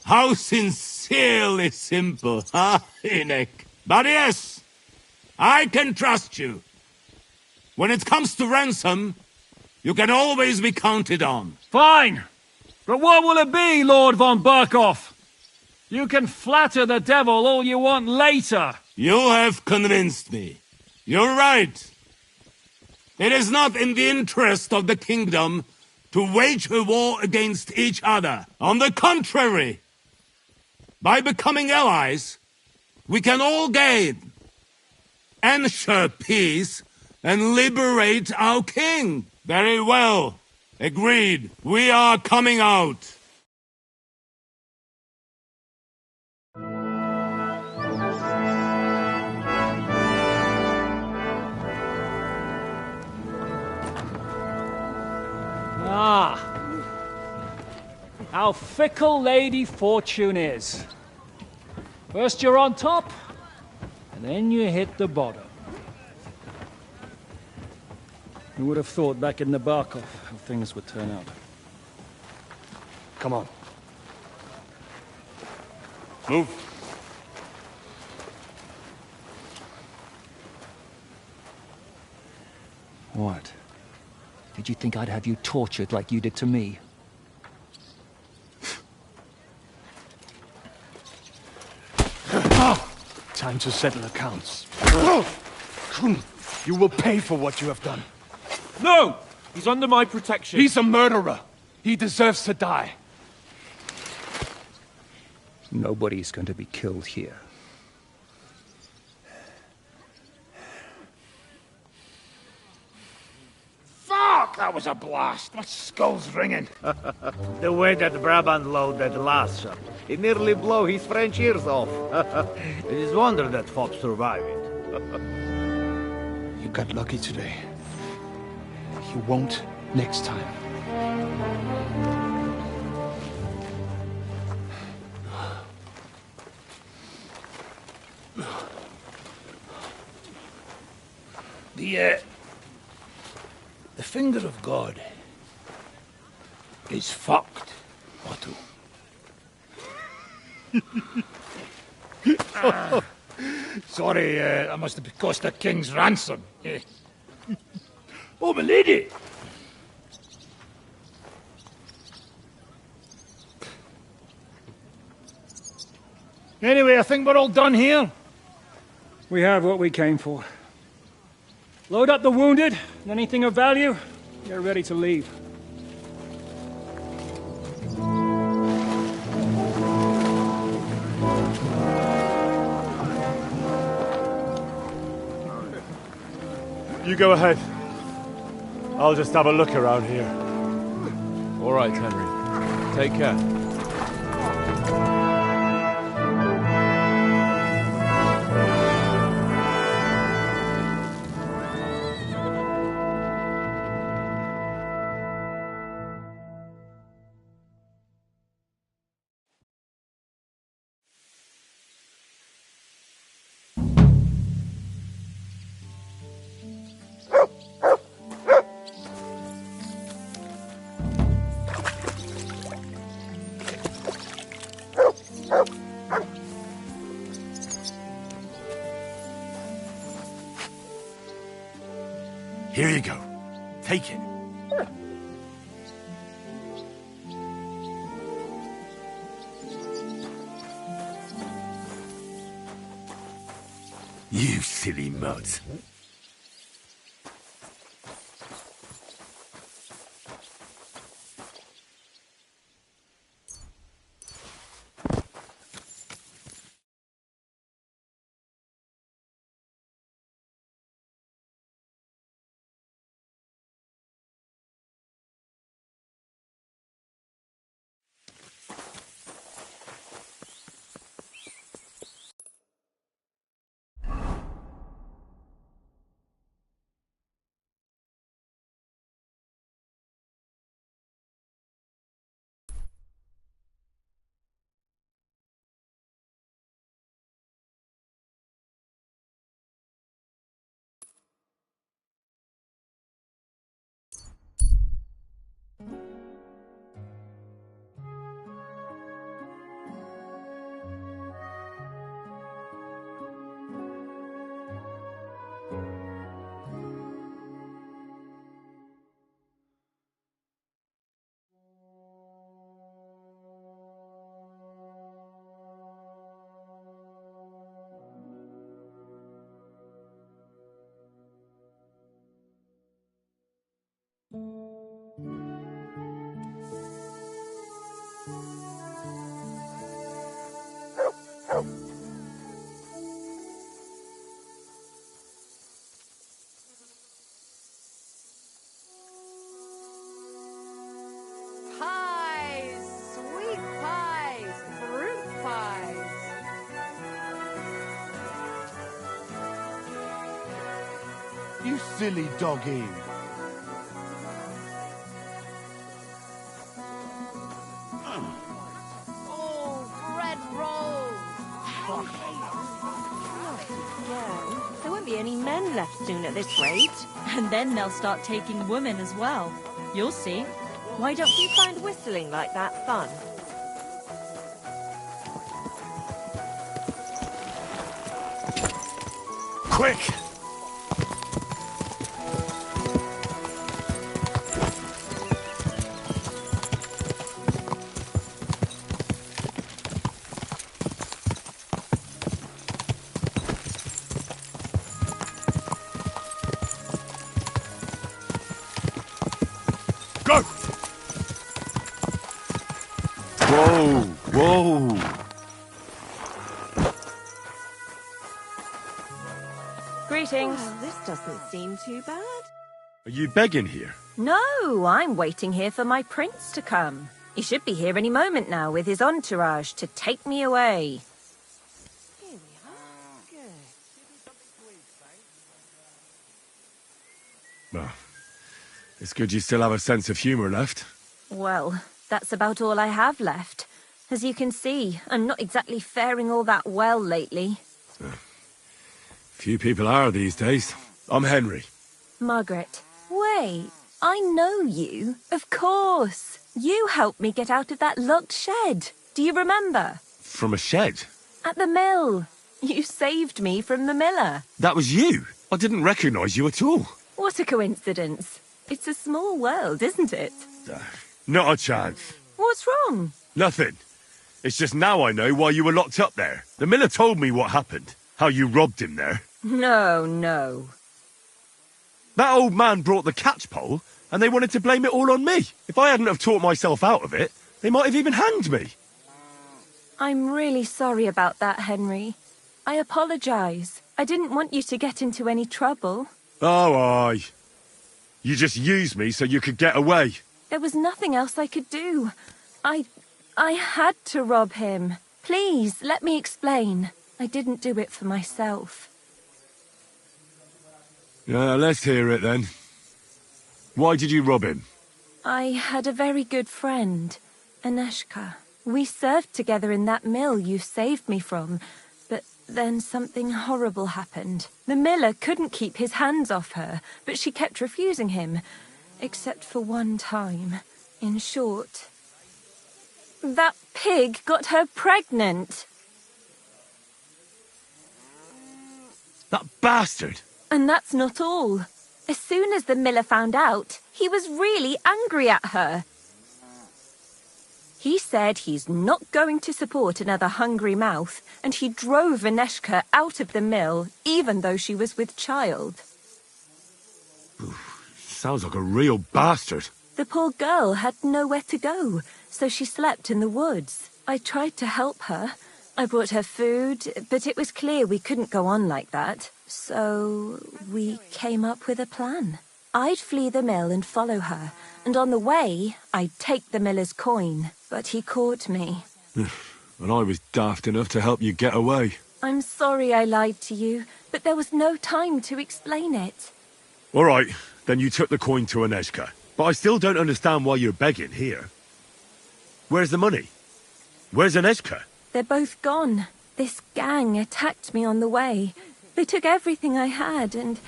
How sincerely simple, huh, Enoch? But yes, I can trust you. When it comes to ransom, you can always be counted on. Fine. But what will it be, Lord von Berkhoff? You can flatter the devil all you want later. You have convinced me. You're right. It is not in the interest of the kingdom to wage a war against each other. On the contrary, by becoming allies, we can all gain, ensure peace, and liberate our king. Very well. Agreed. We are coming out. how fickle Lady Fortune is. First you're on top, and then you hit the bottom. Who would have thought back in Nabokov how things would turn out? Come on. Move. What? Did you think I'd have you tortured like you did to me? Time to settle accounts. You will pay for what you have done. No! He's under my protection. He's a murderer. He deserves to die. Nobody's going to be killed here. Fuck! That was a blast. My skull's ringing. The way that Brabant loaded last shot, it nearly blew his French ears off. It is wonder that Fop survived it. You got lucky today. You won't next time. The finger of God is fucked, Otto. Sorry, I must have cost the king's ransom. Oh, my lady! Anyway, I think we're all done here. We have what we came for. Load up the wounded, and anything of value, get ready to leave. You go ahead. I'll just have a look around here. All right, Henry. Take care. Here you go. Take it. You silly mutt. Pies! Sweet pies! Fruit pies! You silly doggy. left soon at this rate. And then they'll start taking women as well. You'll see. Why don't you find whistling like that fun? Quick! Go! Whoa! Whoa! Greetings. Well, this doesn't seem too bad. Are you begging here? No, I'm waiting here for my prince to come. He should be here any moment now with his entourage to take me away. Here we are. Good. Well, it's good you still have a sense of humour left. Well, that's about all I have left. As you can see, I'm not exactly faring all that well lately. Few people are these days. I'm Henry. Margaret. Wait, I know you. Of course. You helped me get out of that locked shed. Do you remember? From a shed? At the mill. You saved me from the miller. That was you? I didn't recognise you at all. What a coincidence. It's a small world, isn't it? Not a chance. What's wrong? Nothing. It's just now I know why you were locked up there. The miller told me what happened. How you robbed him there. No. That old man brought the catch pole, and they wanted to blame it all on me. If I hadn't have taught myself out of it, they might have even hanged me. I'm really sorry about that, Henry. I apologise. I didn't want you to get into any trouble. Oh, aye. You just used me so you could get away. There was nothing else I could do. I had to rob him. Please, let me explain. I didn't do it for myself. Let's hear it then. Why did you rob him? I had a very good friend, Aneshka. We served together in that mill you saved me from, but then something horrible happened. The miller couldn't keep his hands off her, but she kept refusing him, except for one time. In short, that pig got her pregnant. That bastard! And that's not all. As soon as the miller found out, he was really angry at her. He said he's not going to support another hungry mouth, and he drove Aneshka out of the mill, even though she was with child. Sounds like a real bastard. The poor girl had nowhere to go, so she slept in the woods. I tried to help her. I brought her food, but it was clear we couldn't go on like that. So we came up with a plan. I'd flee the mill and follow her, and on the way, I'd take the miller's coin. But he caught me. And I was daft enough to help you get away. I'm sorry I lied to you, but there was no time to explain it. All right, then you took the coin to Aneshka. But I still don't understand why you're begging here. Where's the money? Where's Aneshka? They're both gone. This gang attacked me on the way. They took everything I had, and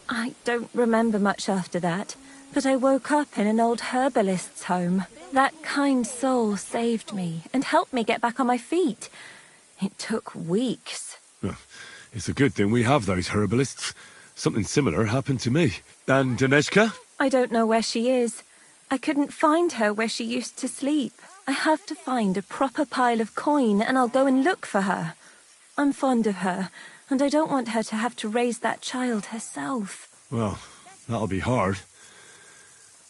I don't remember much after that. But I woke up in an old herbalist's home. That kind soul saved me and helped me get back on my feet. It took weeks. It's a good thing we have those herbalists. Something similar happened to me. And Aneshka? I don't know where she is. I couldn't find her where she used to sleep. I have to find a proper pile of coin and I'll go and look for her. I'm fond of her, and I don't want her to have to raise that child herself. Well, that'll be hard.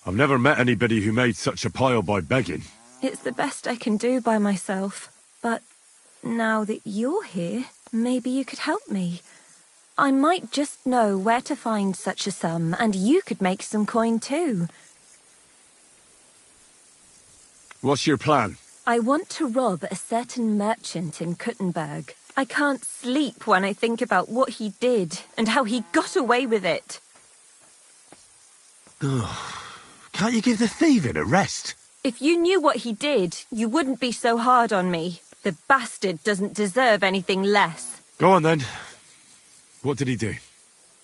I've never met anybody who made such a pile by begging. It's the best I can do by myself. But now that you're here, maybe you could help me. I might just know where to find such a sum, and you could make some coin too. What's your plan? I want to rob a certain merchant in Kuttenberg. I can't sleep when I think about what he did and how he got away with it. Can't you give the thieving a rest? If you knew what he did, you wouldn't be so hard on me. The bastard doesn't deserve anything less. Go on then. What did he do?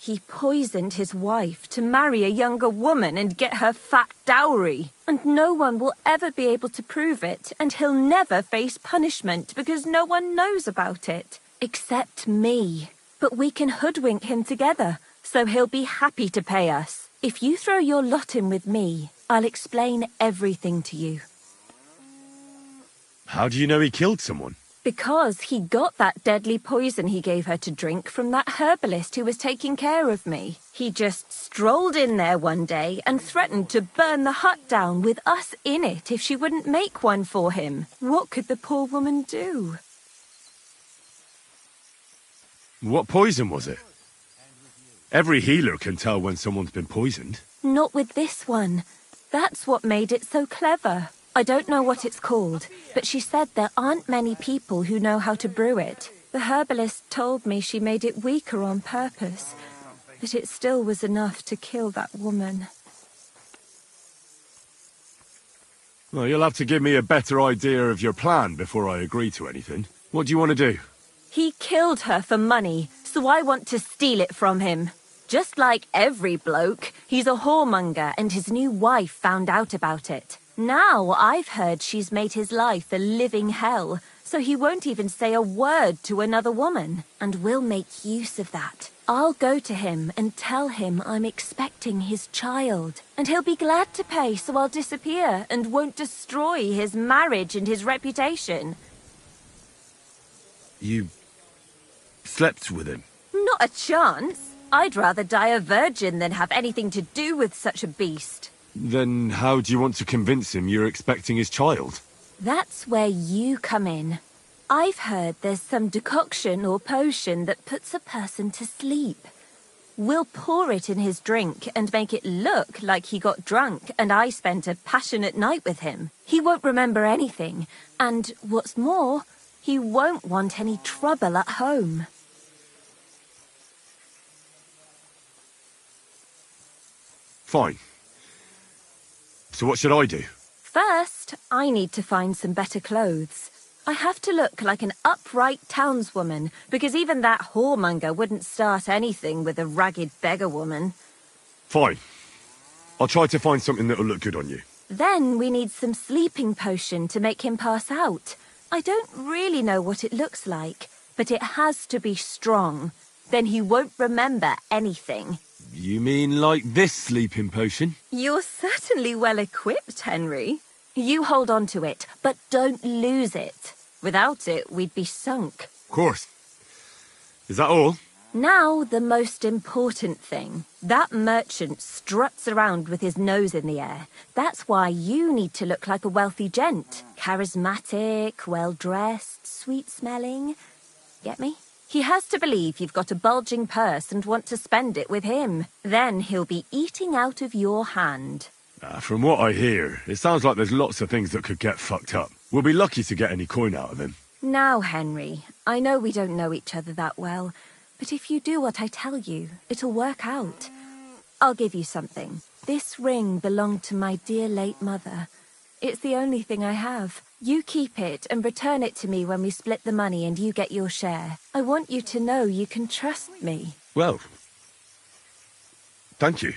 He poisoned his wife to marry a younger woman and get her fat dowry. And no one will ever be able to prove it, and he'll never face punishment because no one knows about it. Except me. But we can hoodwink him together, so he'll be happy to pay us. If you throw your lot in with me, I'll explain everything to you. How do you know he killed someone? Because he got that deadly poison he gave her to drink from that herbalist who was taking care of me. He just strolled in there one day and threatened to burn the hut down with us in it if she wouldn't make one for him. What could the poor woman do? What poison was it? Every healer can tell when someone's been poisoned. Not with this one. That's what made it so clever. I don't know what it's called, but she said there aren't many people who know how to brew it. The herbalist told me she made it weaker on purpose, but it still was enough to kill that woman. Well, you'll have to give me a better idea of your plan before I agree to anything. What do you want to do? He killed her for money, so I want to steal it from him. Just like every bloke, he's a whoremonger and his new wife found out about it. Now I've heard she's made his life a living hell, so he won't even say a word to another woman. And we'll make use of that. I'll go to him and tell him I'm expecting his child. And he'll be glad to pay, so I'll disappear and won't destroy his marriage and his reputation. You slept with him? Not a chance. I'd rather die a virgin than have anything to do with such a beast. Then how do you want to convince him you're expecting his child? That's where you come in. I've heard there's some decoction or potion that puts a person to sleep. We'll pour it in his drink and make it look like he got drunk and I spent a passionate night with him. He won't remember anything, and what's more, he won't want any trouble at home. Fine. So what should I do? First, I need to find some better clothes. I have to look like an upright townswoman, because even that whoremonger wouldn't start anything with a ragged beggar woman. Fine. I'll try to find something that'll look good on you. Then we need some sleeping potion to make him pass out. I don't really know what it looks like, but it has to be strong. Then he won't remember anything. You mean like this sleeping potion? You're certainly well equipped, Henry. You hold on to it, but don't lose it. Without it, we'd be sunk. Of course. Is that all? Now, the most important thing. That merchant struts around with his nose in the air. That's why you need to look like a wealthy gent. Charismatic, well-dressed, sweet-smelling. Get me? He has to believe you've got a bulging purse and want to spend it with him. Then he'll be eating out of your hand. From what I hear, it sounds like there's lots of things that could get fucked up. We'll be lucky to get any coin out of him. Now, Henry, I know we don't know each other that well, but if you do what I tell you, it'll work out. I'll give you something. This ring belonged to my dear late mother. It's the only thing I have. You keep it and return it to me when we split the money and you get your share. I want you to know you can trust me. Well, thank you.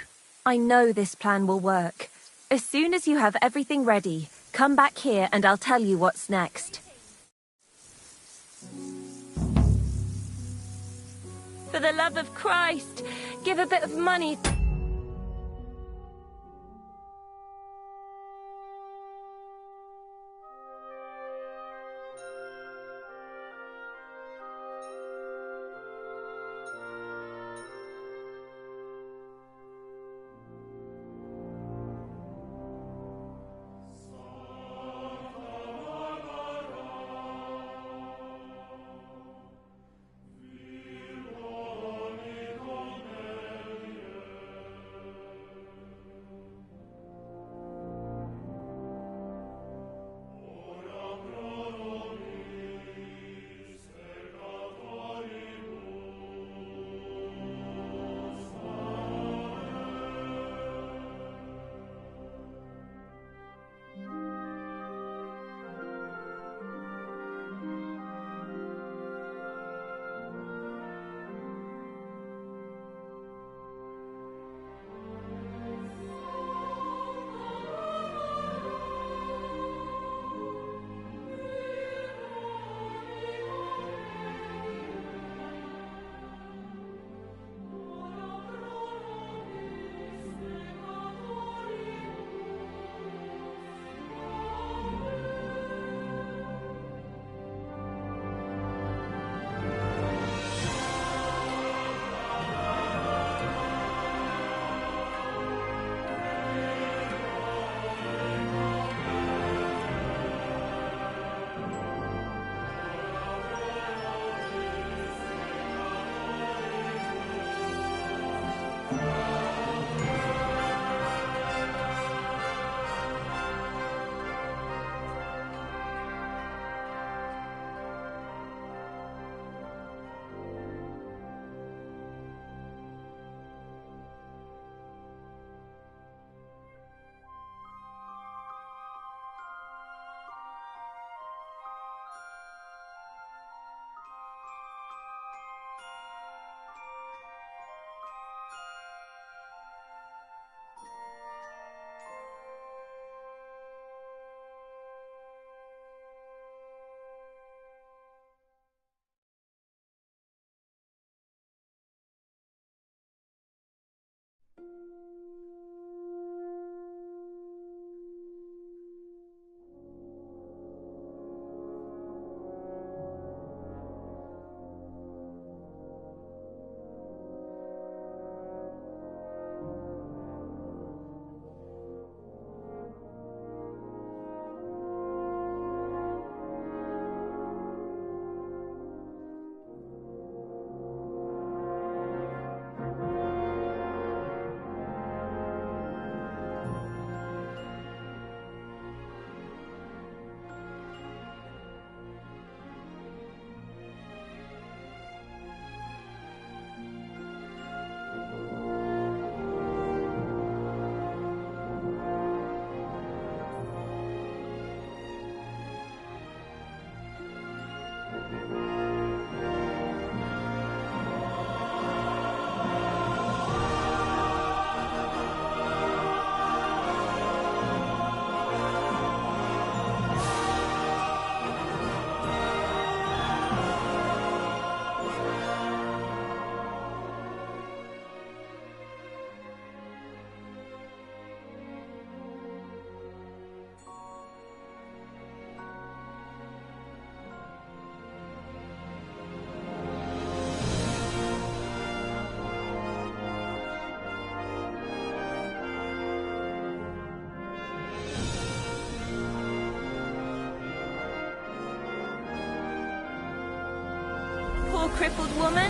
I know this plan will work. As soon as you have everything ready, come back here and I'll tell you what's next. For the love of Christ, give a bit of money. crippled woman?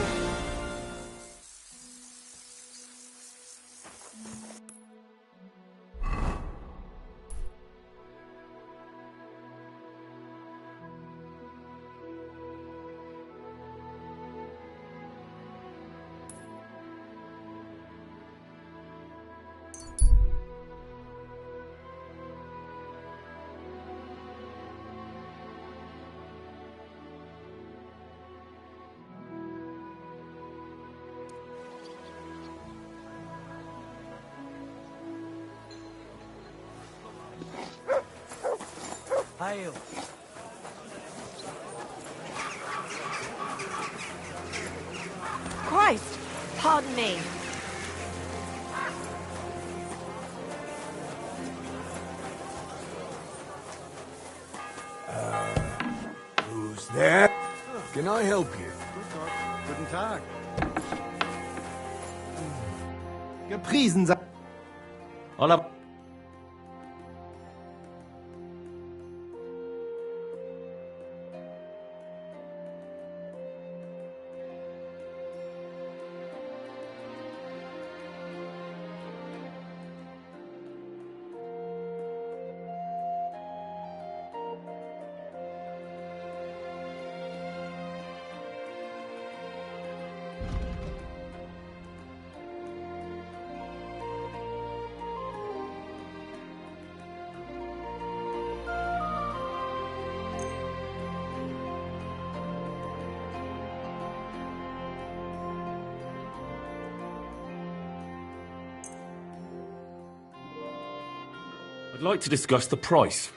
Hail. Christ! Pardon me. Who's there? Can I help you? Guten Tag. Gepriesen sei. Hola. I'd like to discuss the price.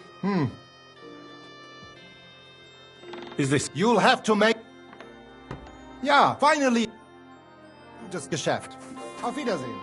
Is this... You'll have to make... Ja, finally. Gutes Geschäft. Auf Wiedersehen.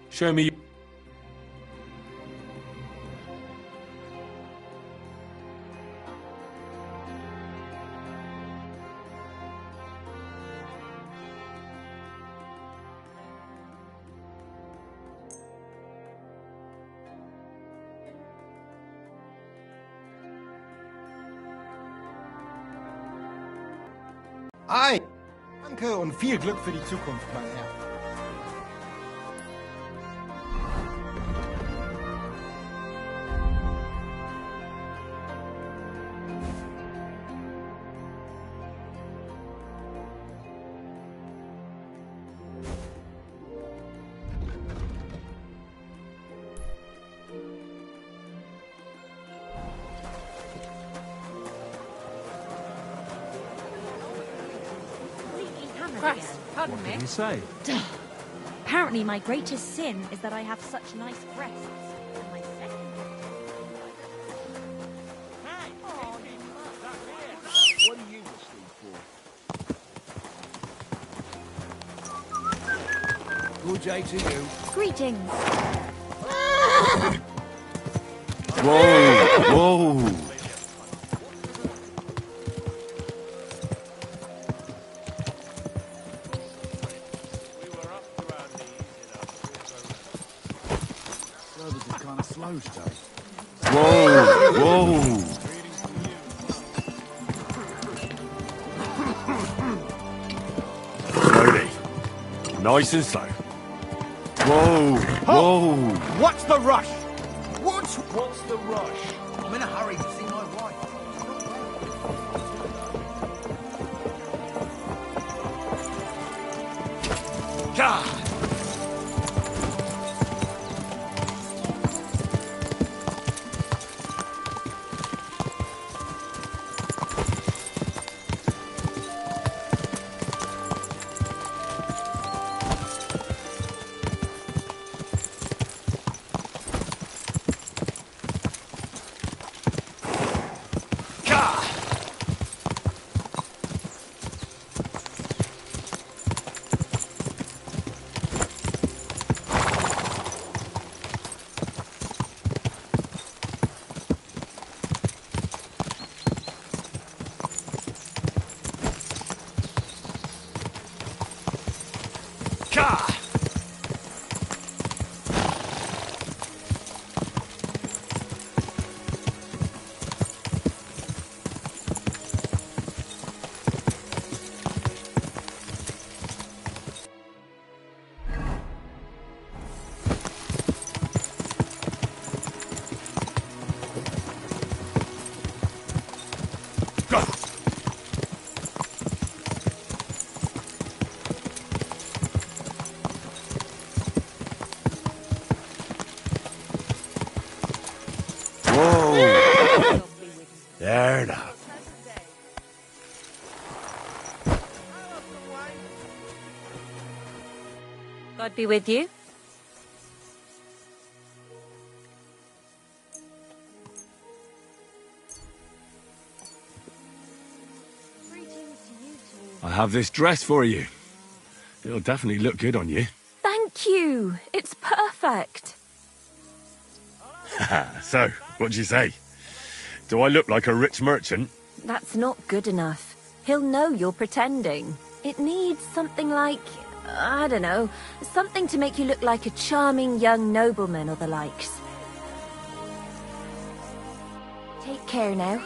Show me... Ei. Danke und viel Glück für die Zukunft, mein Herr. Christ, pardon me. What can you say? Apparently my greatest sin is that I have such nice breasts. And my second... What are you listening for? Good day to you. Greetings. Whoa! Whoa! Service is kind of slow today. Whoa! Whoa! Nice and slow. Whoa, whoa. What's the rush? What's the rush? I'm in a hurry to see my wife. God. There now. God be with you. I have this dress for you. It'll definitely look good on you. Thank you. It's perfect. So, what do you say? Do I look like a rich merchant? That's not good enough. He'll know you're pretending. It needs something like, I don't know, something to make you look like a charming young nobleman or the likes. Take care now.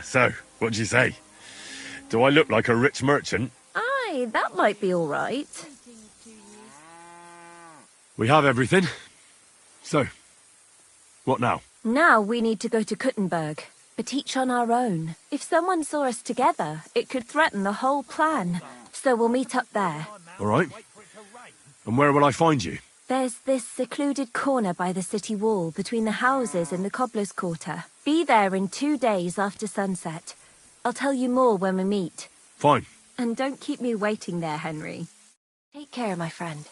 So, what do you say? Do I look like a rich merchant? Aye, that might be all right. We have everything. So, what now? Now we need to go to Kuttenberg, but each on our own. If someone saw us together, it could threaten the whole plan. So we'll meet up there. All right. And where will I find you? There's this secluded corner by the city wall between the houses in the Cobbler's Quarter. Be there in 2 days after sunset. I'll tell you more when we meet. Fine. And don't keep me waiting there, Henry. Take care, my friend.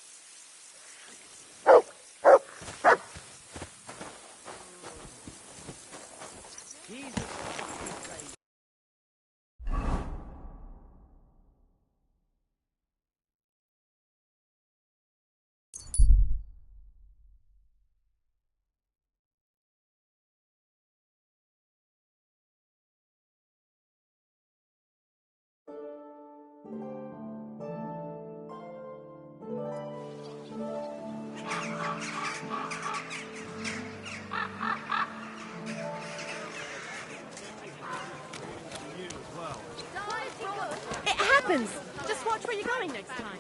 It happens! Just watch where you're going next time.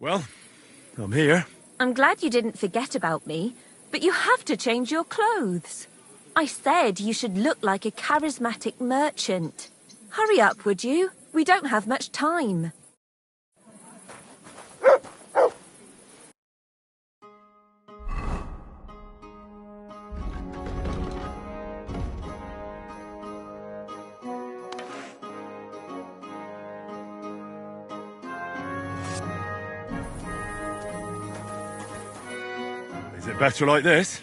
Well, I'm here. I'm glad you didn't forget about me, but you have to change your clothes. I said you should look like a charismatic merchant. Hurry up, would you? We don't have much time. Is it better like this?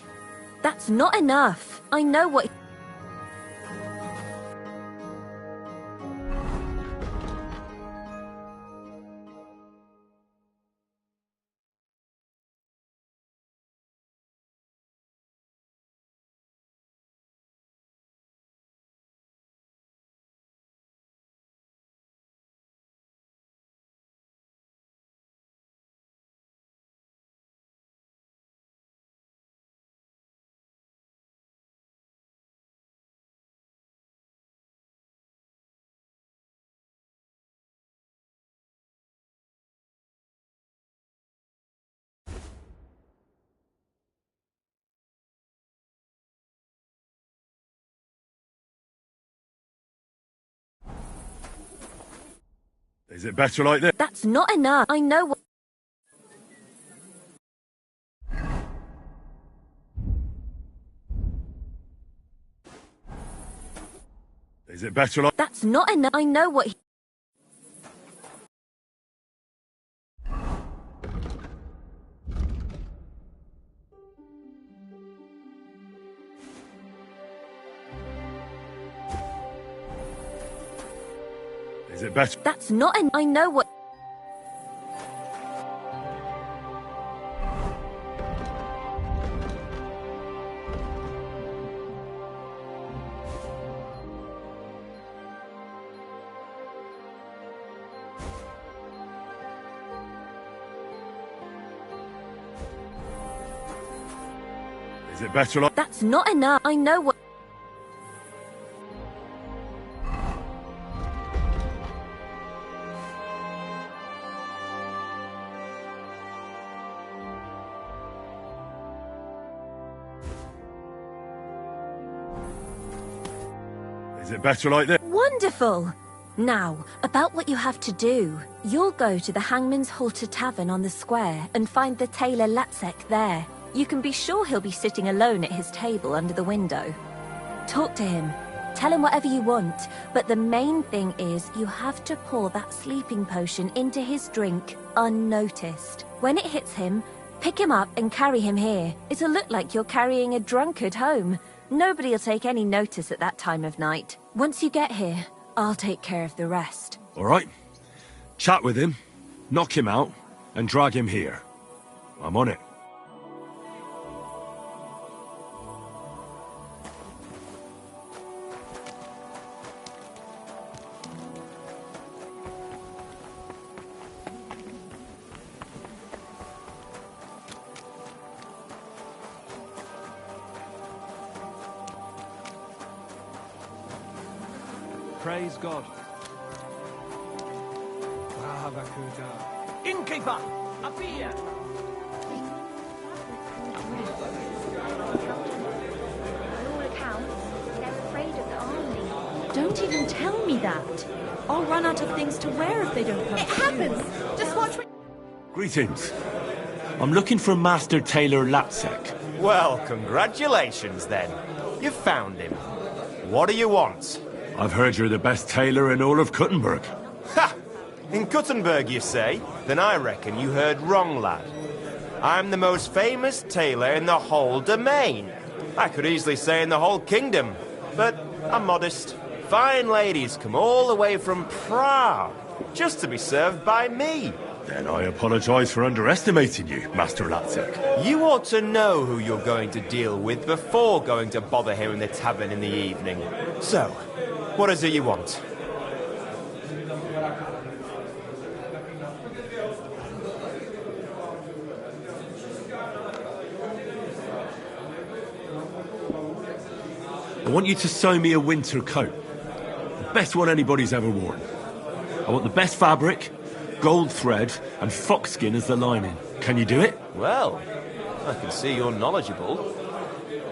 That's not enough. I know what... Is it better like this? That's not enough. I know what... Is it better like... That's not enough. I know what... Is it better? That's not enough. I know what... Is it better like... That's not enough. I know what... Is it better like this? Wonderful! Now, about what you have to do. You'll go to the Hangman's Halter Tavern on the square and find the tailor Latsek there. You can be sure he'll be sitting alone at his table under the window. Talk to him. Tell him whatever you want, but the main thing is you have to pour that sleeping potion into his drink unnoticed. When it hits him, pick him up and carry him here. It'll look like you're carrying a drunkard home. Nobody'll take any notice at that time of night. Once you get here, I'll take care of the rest. All right. Chat with him, knock him out, and drag him here. I'm on it. Praise God. Innkeeper! Up here! By all accounts, they're afraid of the army. Don't even tell me that. I'll run out of things to wear if they don't come. It happens! Just watch what... Greetings. I'm looking for Master Tailor Latsek. Well, congratulations then. You've found him. What do you want? I've heard you're the best tailor in all of Kuttenberg. Ha! In Kuttenberg, you say? Then I reckon you heard wrong, lad. I'm the most famous tailor in the whole domain. I could easily say in the whole kingdom, but I'm modest. Fine ladies come all the way from Prague just to be served by me. Then I apologize for underestimating you, Master Latsek. You ought to know who you're going to deal with before going to bother him in the tavern in the evening. So, what is it you want? I want you to sew me a winter coat. The best one anybody's ever worn. I want the best fabric, gold thread, and fox skin as the lining. Can you do it? Well, I can see you're knowledgeable.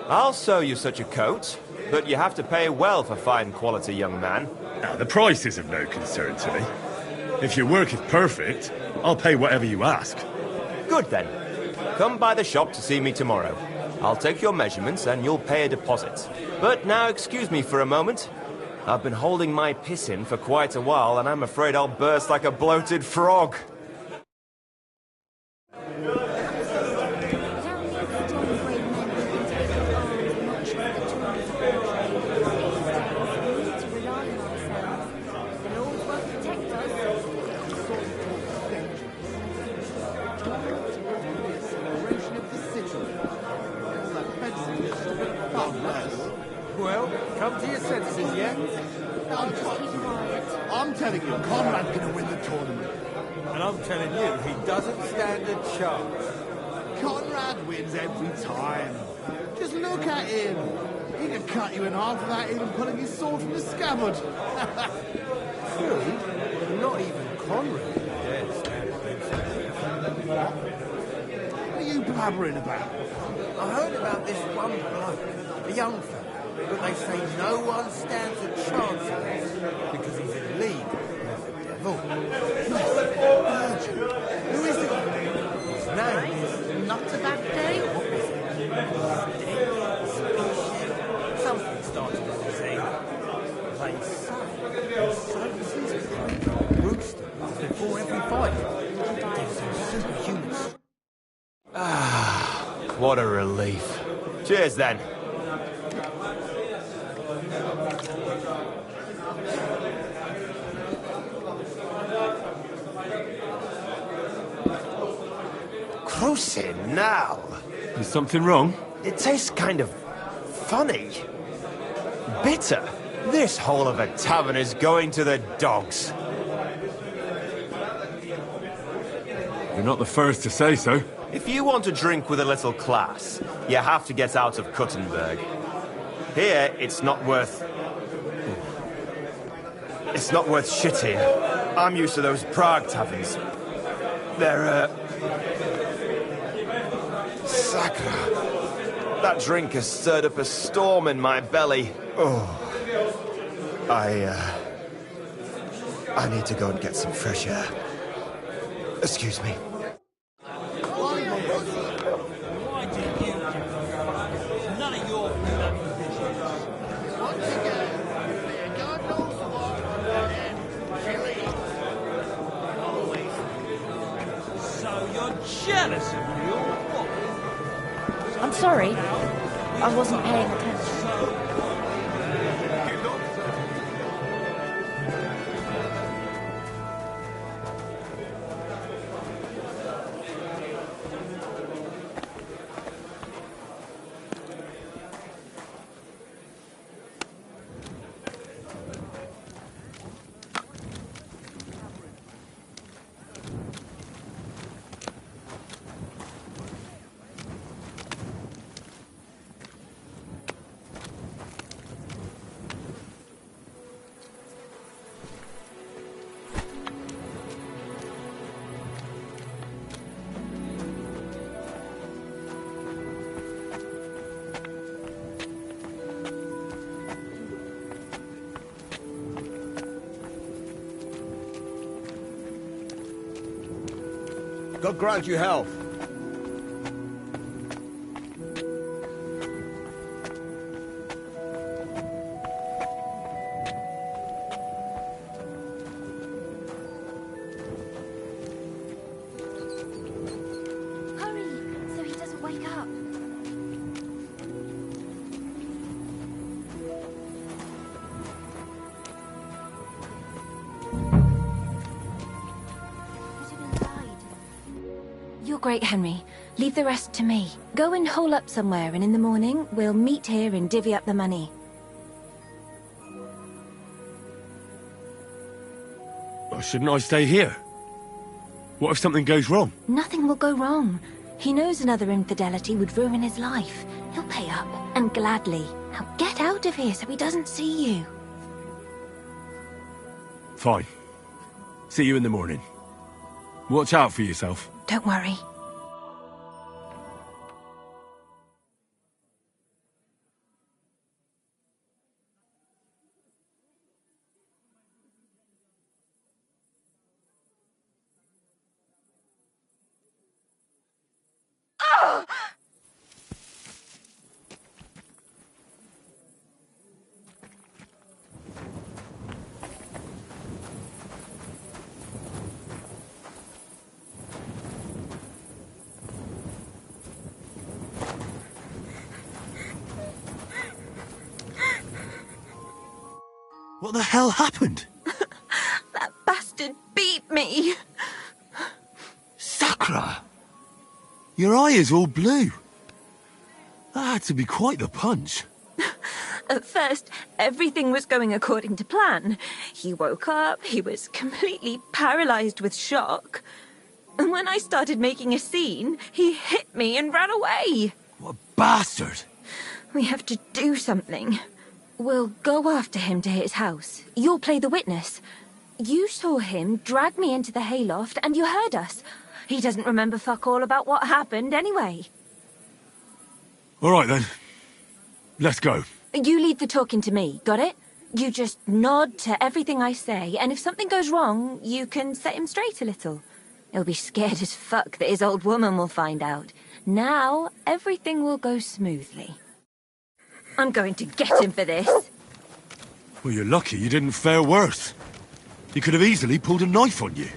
I'll sew you such a coat, but you have to pay well for fine quality, young man. Now, the price is of no concern to me. If your work is perfect, I'll pay whatever you ask. Good then. Come by the shop to see me tomorrow. I'll take your measurements and you'll pay a deposit. But now excuse me for a moment. I've been holding my piss in for quite a while and I'm afraid I'll burst like a bloated frog. Well, come to your senses yet? I'm telling you, Conrad's going to win the tournament. And I'm telling you, he doesn't stand a chance. Conrad wins every time. Just look at him. He could cut you in half without even pulling his sword from the scabbard. Really? Not even Conrad. What are you blabbering about? I heard about this one bloke, a young fella, but they say no one stands a chance against him because he's in league with the devil. Virgin. Who is it? His name is... Not a bad day. Something started with a Z. They say his services become Rooster before every fight. Gives him superhuman strength. Ah, what a relief. Cheers then. Cruising now. Is something wrong? It tastes kind of funny. Bitter. This whole of a tavern is going to the dogs. You're not the first to say so. If you want to drink with a little class, you have to get out of Kuttenberg. Here, it's not worth... It's not worth shit here. I'm used to those Prague taverns. They're, Sacra. That drink has stirred up a storm in my belly. Oh. I need to go and get some fresh air. Excuse me. Jealous of me or what? I'm sorry. I wasn't paying attention. God grant you health. Hurry, so he doesn't wake up. You're great, Henry. Leave the rest to me. Go and hole up somewhere, and in the morning, we'll meet here and divvy up the money. Well, shouldn't I stay here? What if something goes wrong? Nothing will go wrong. He knows another infidelity would ruin his life. He'll pay up, and gladly. Now get out of here so he doesn't see you. Fine. See you in the morning. Watch out for yourself. Don't worry. What the hell happened? That bastard beat me. Sakra! Your eye is all blue. That had to be quite the punch. At first, everything was going according to plan. He woke up, he was completely paralyzed with shock. And when I started making a scene, he hit me and ran away. What a bastard! We have to do something. We'll go after him to his house. You'll play the witness. You saw him drag me into the hayloft and you heard us. He doesn't remember fuck all about what happened anyway. All right, then. Let's go. You leave the talking to me, got it? You just nod to everything I say, and if something goes wrong, you can set him straight a little. He'll be scared as fuck that his old woman will find out. Now, everything will go smoothly. I'm going to get him for this. Well, you're lucky you didn't fare worse. He could have easily pulled a knife on you.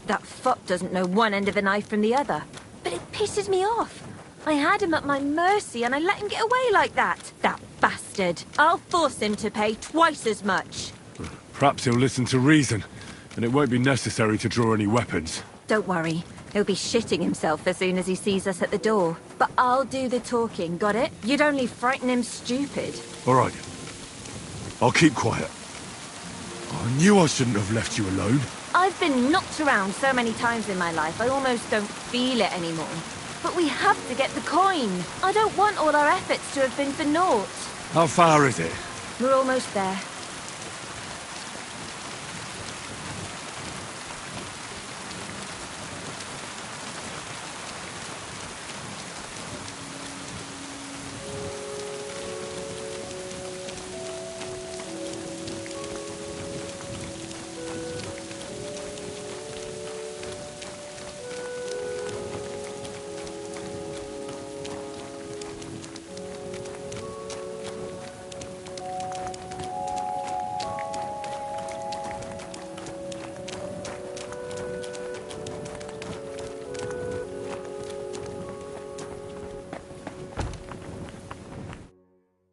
That fop doesn't know one end of a knife from the other. But it pisses me off. I had him at my mercy and I let him get away like that. That bastard. I'll force him to pay twice as much. Perhaps he'll listen to reason, and it won't be necessary to draw any weapons. Don't worry. He'll be shitting himself as soon as he sees us at the door. But I'll do the talking, got it? You'd only frighten him stupid. All right. I'll keep quiet. I knew I shouldn't have left you alone. I've been knocked around so many times in my life, I almost don't feel it anymore. But we have to get the coin. I don't want all our efforts to have been for naught. How far is it? We're almost there.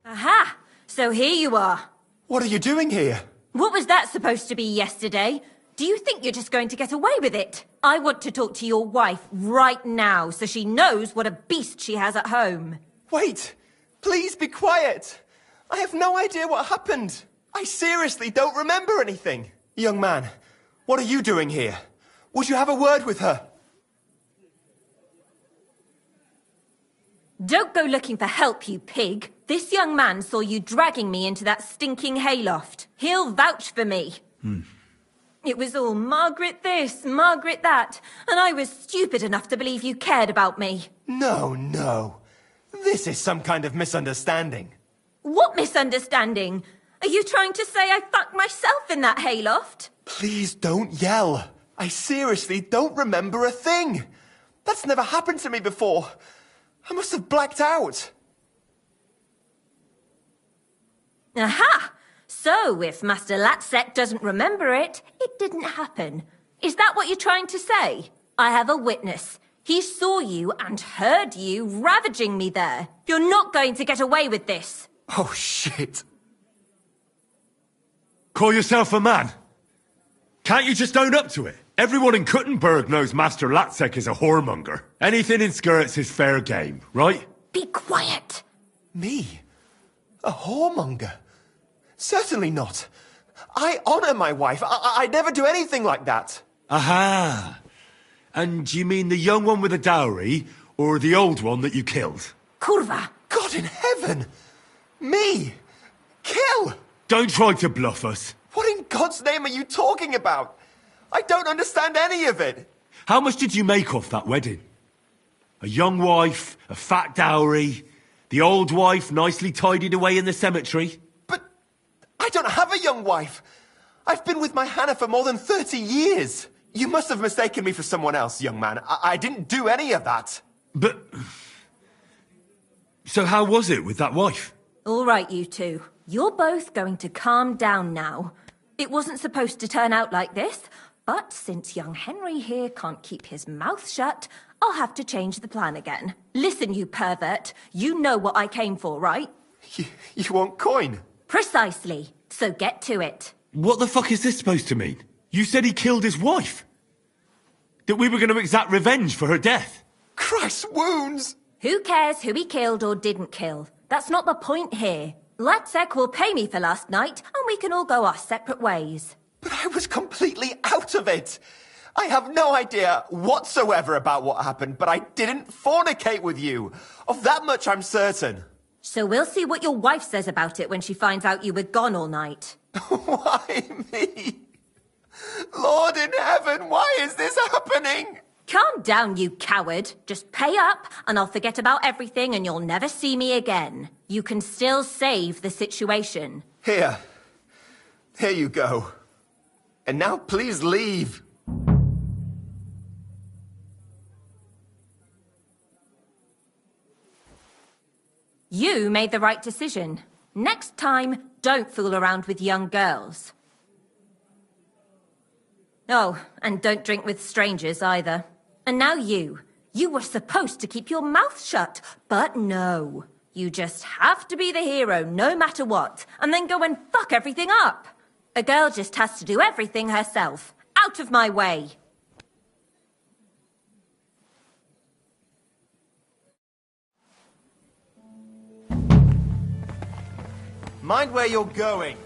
Aha! So here you are. What are you doing here? What was that supposed to be yesterday? Do you think you're just going to get away with it? I want to talk to your wife right now so she knows what a beast she has at home. Wait! Please be quiet! I have no idea what happened. I seriously don't remember anything. Young man, what are you doing here? Would you have a word with her? Don't go looking for help, you pig. This young man saw you dragging me into that stinking hayloft. He'll vouch for me. It was all Margaret this, Margaret that, and I was stupid enough to believe you cared about me. No. This is some kind of misunderstanding. What misunderstanding? Are you trying to say I fucked myself in that hayloft? Please don't yell. I seriously don't remember a thing. That's never happened to me before. I must have blacked out. Aha! So, if Master Latsek doesn't remember it, it didn't happen. Is that what you're trying to say? I have a witness. He saw you and heard you ravaging me there. You're not going to get away with this. Oh, shit. Call yourself a man? Can't you just own up to it? Everyone in Kuttenberg knows Master Latsek is a whoremonger. Anything in skirts is fair game, right? Be quiet. Me? A whoremonger? Certainly not. I honor my wife. I never do anything like that. Aha! And you mean the young one with the dowry, or the old one that you killed? Kurva! God in heaven! Me! Kill! Don't try to bluff us. What in God's name are you talking about? I don't understand any of it. How much did you make off that wedding? A young wife, a fat dowry, the old wife nicely tidied away in the cemetery? I don't have a young wife. I've been with my Hannah for more than 30 years. You must have mistaken me for someone else, young man. I didn't do any of that. But... So how was it with that wife? All right, you two. You're both going to calm down now. It wasn't supposed to turn out like this, but since young Henry here can't keep his mouth shut, I'll have to change the plan again. Listen, you pervert. You know what I came for, right? You want coin? Precisely. So get to it. What the fuck is this supposed to mean? You said he killed his wife. That we were going to exact revenge for her death. Christ's wounds! Who cares who he killed or didn't kill? That's not the point here. Latsek will pay me for last night, and we can all go our separate ways. But I was completely out of it. I have no idea whatsoever about what happened, but I didn't fornicate with you. Of that much I'm certain. So we'll see what your wife says about it when she finds out you were gone all night. Why me? Lord in heaven, why is this happening? Calm down, you coward. Just pay up, and I'll forget about everything, and you'll never see me again. You can still save the situation. Here you go. And now please leave. You made the right decision. Next time, don't fool around with young girls. Oh, and don't drink with strangers either. And now you. You were supposed to keep your mouth shut, but no. You just have to be the hero no matter what, and then go and fuck everything up. A girl just has to do everything herself. Out of my way. Mind where you're going.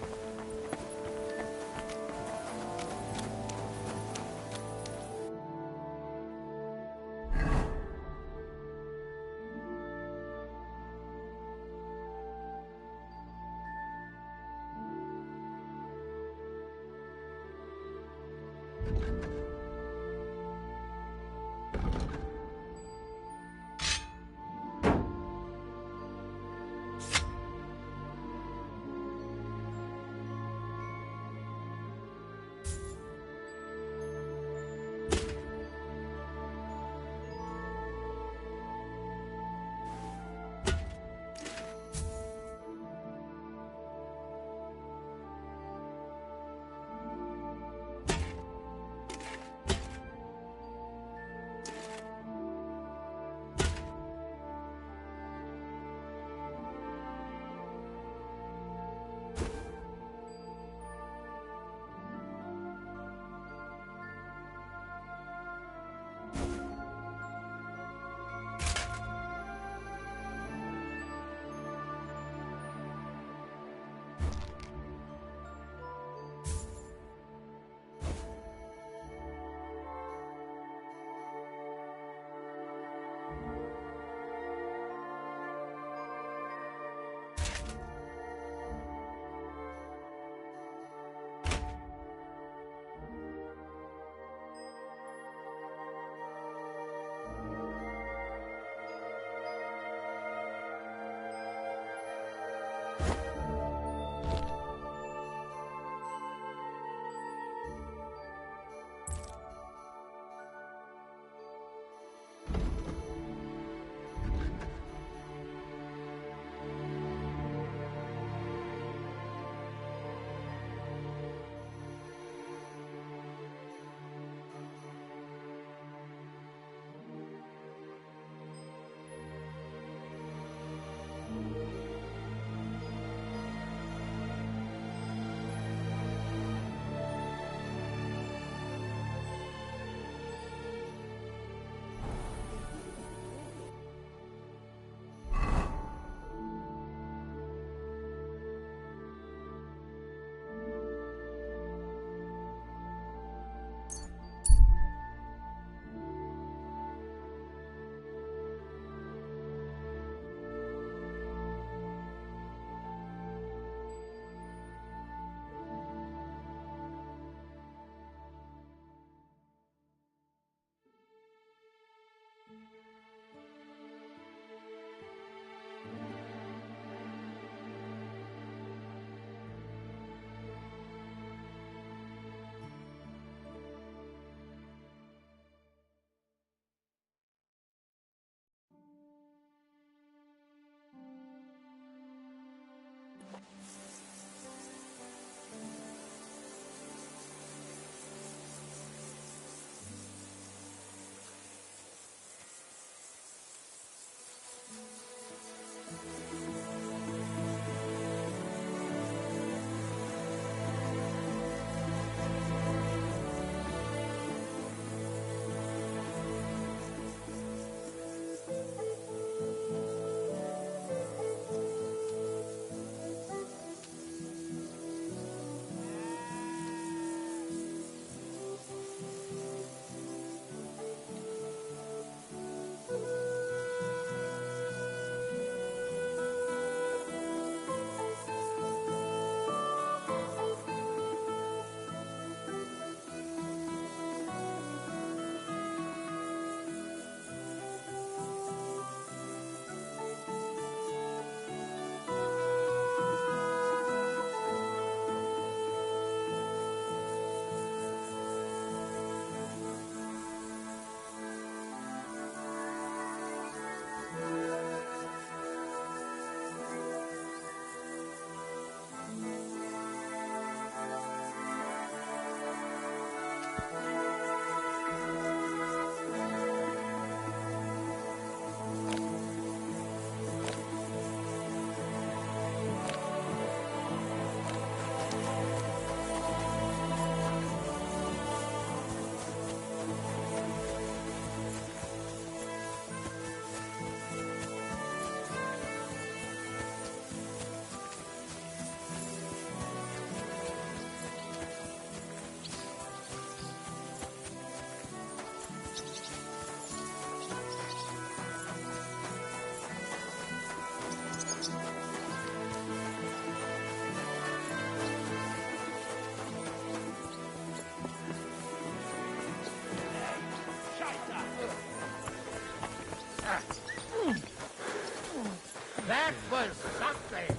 That was something.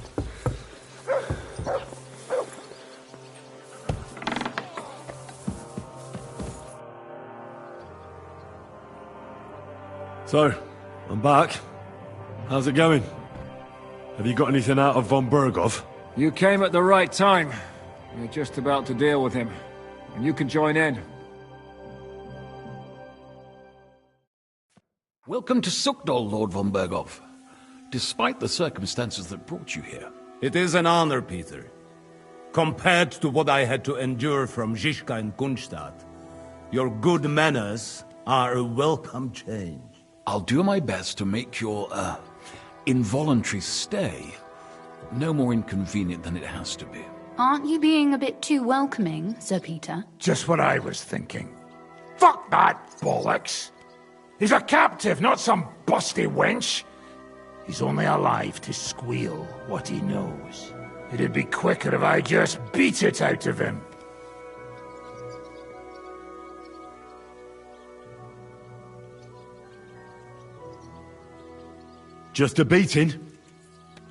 So, I'm back. How's it going? Have you got anything out of von Bergov? You came at the right time. We're just about to deal with him. And you can join in. Welcome to Sukdol, Lord von Bergov. Despite the circumstances that brought you here. It is an honor, Peter. Compared to what I had to endure from Zizka and Kunstadt, your good manners are a welcome change. I'll do my best to make your, involuntary stay no more inconvenient than it has to be. Aren't you being a bit too welcoming, Sir Peter? Just what I was thinking. Fuck that bollocks! He's a captive, not some busty wench. He's only alive to squeal what he knows. It'd be quicker if I just beat it out of him. Just a beating?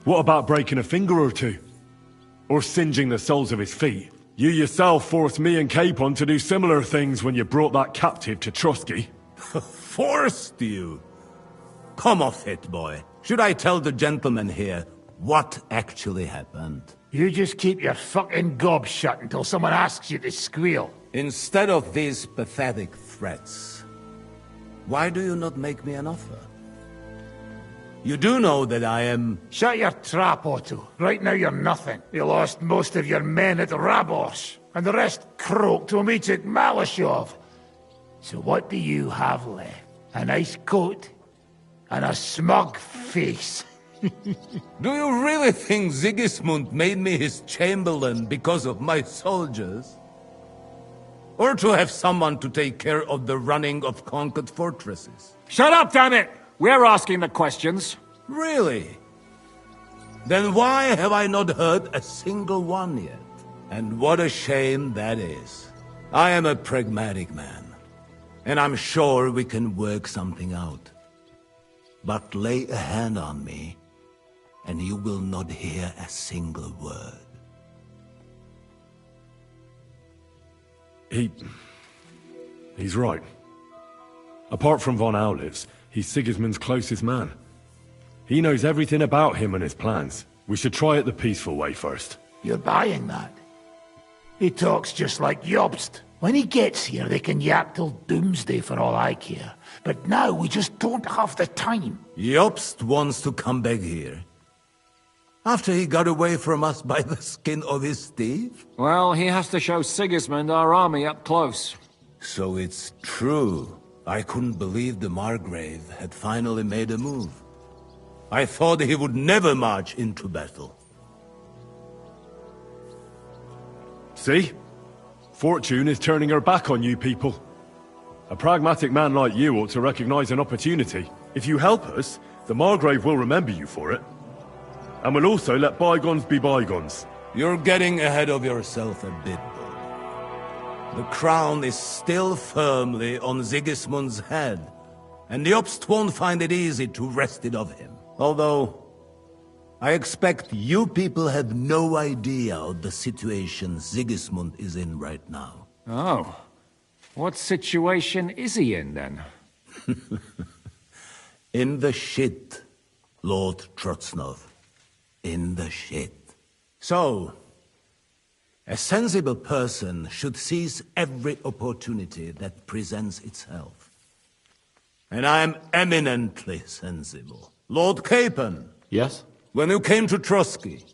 What about breaking a finger or two? Or singeing the soles of his feet? You yourself forced me and Capon to do similar things when you brought that captive to Trotsky. Forced you? Come off it, boy. Should I tell the gentleman here what actually happened? You just keep your fucking gob shut until someone asks you to squeal. Instead of these pathetic threats, why do you not make me an offer? You do know that I am... Shut your trap, Otto. Right now you're nothing. You lost most of your men at Rabos, and the rest croaked when we took Malashov. So what do you have left? A nice coat and a smug face. Do you really think Sigismund made me his chamberlain because of my soldiers? Or to have someone to take care of the running of conquered fortresses? Shut up, damn it! We're asking the questions. Really? Then why have I not heard a single one yet? And what a shame that is. I am a pragmatic man, and I'm sure we can work something out. But lay a hand on me, and you will not hear a single word. He's right. Apart from von Aulitz, he's Sigismund's closest man. He knows everything about him and his plans. We should try it the peaceful way first. You're buying that? He talks just like Jobst. When he gets here, they can yap till doomsday for all I care. But now we just don't have the time. Jobst wants to come back here. After he got away from us by the skin of his teeth? Well, he has to show Sigismund our army up close. So it's true. I couldn't believe the Margrave had finally made a move. I thought he would never march into battle. See? Fortune is turning her back on you people. A pragmatic man like you ought to recognize an opportunity. If you help us, the Margrave will remember you for it. And will also let bygones be bygones. You're getting ahead of yourself a bit, boy. The crown is still firmly on Sigismund's head, and the Jobst won't find it easy to wrest it of him. Although, I expect you people have no idea of the situation Sigismund is in right now. Oh. What situation is he in, then? In the shit, Lord Trotsnov. In the shit. So, a sensible person should seize every opportunity that presents itself. And I am eminently sensible. Lord Capon. Yes? When you came to Trotsky,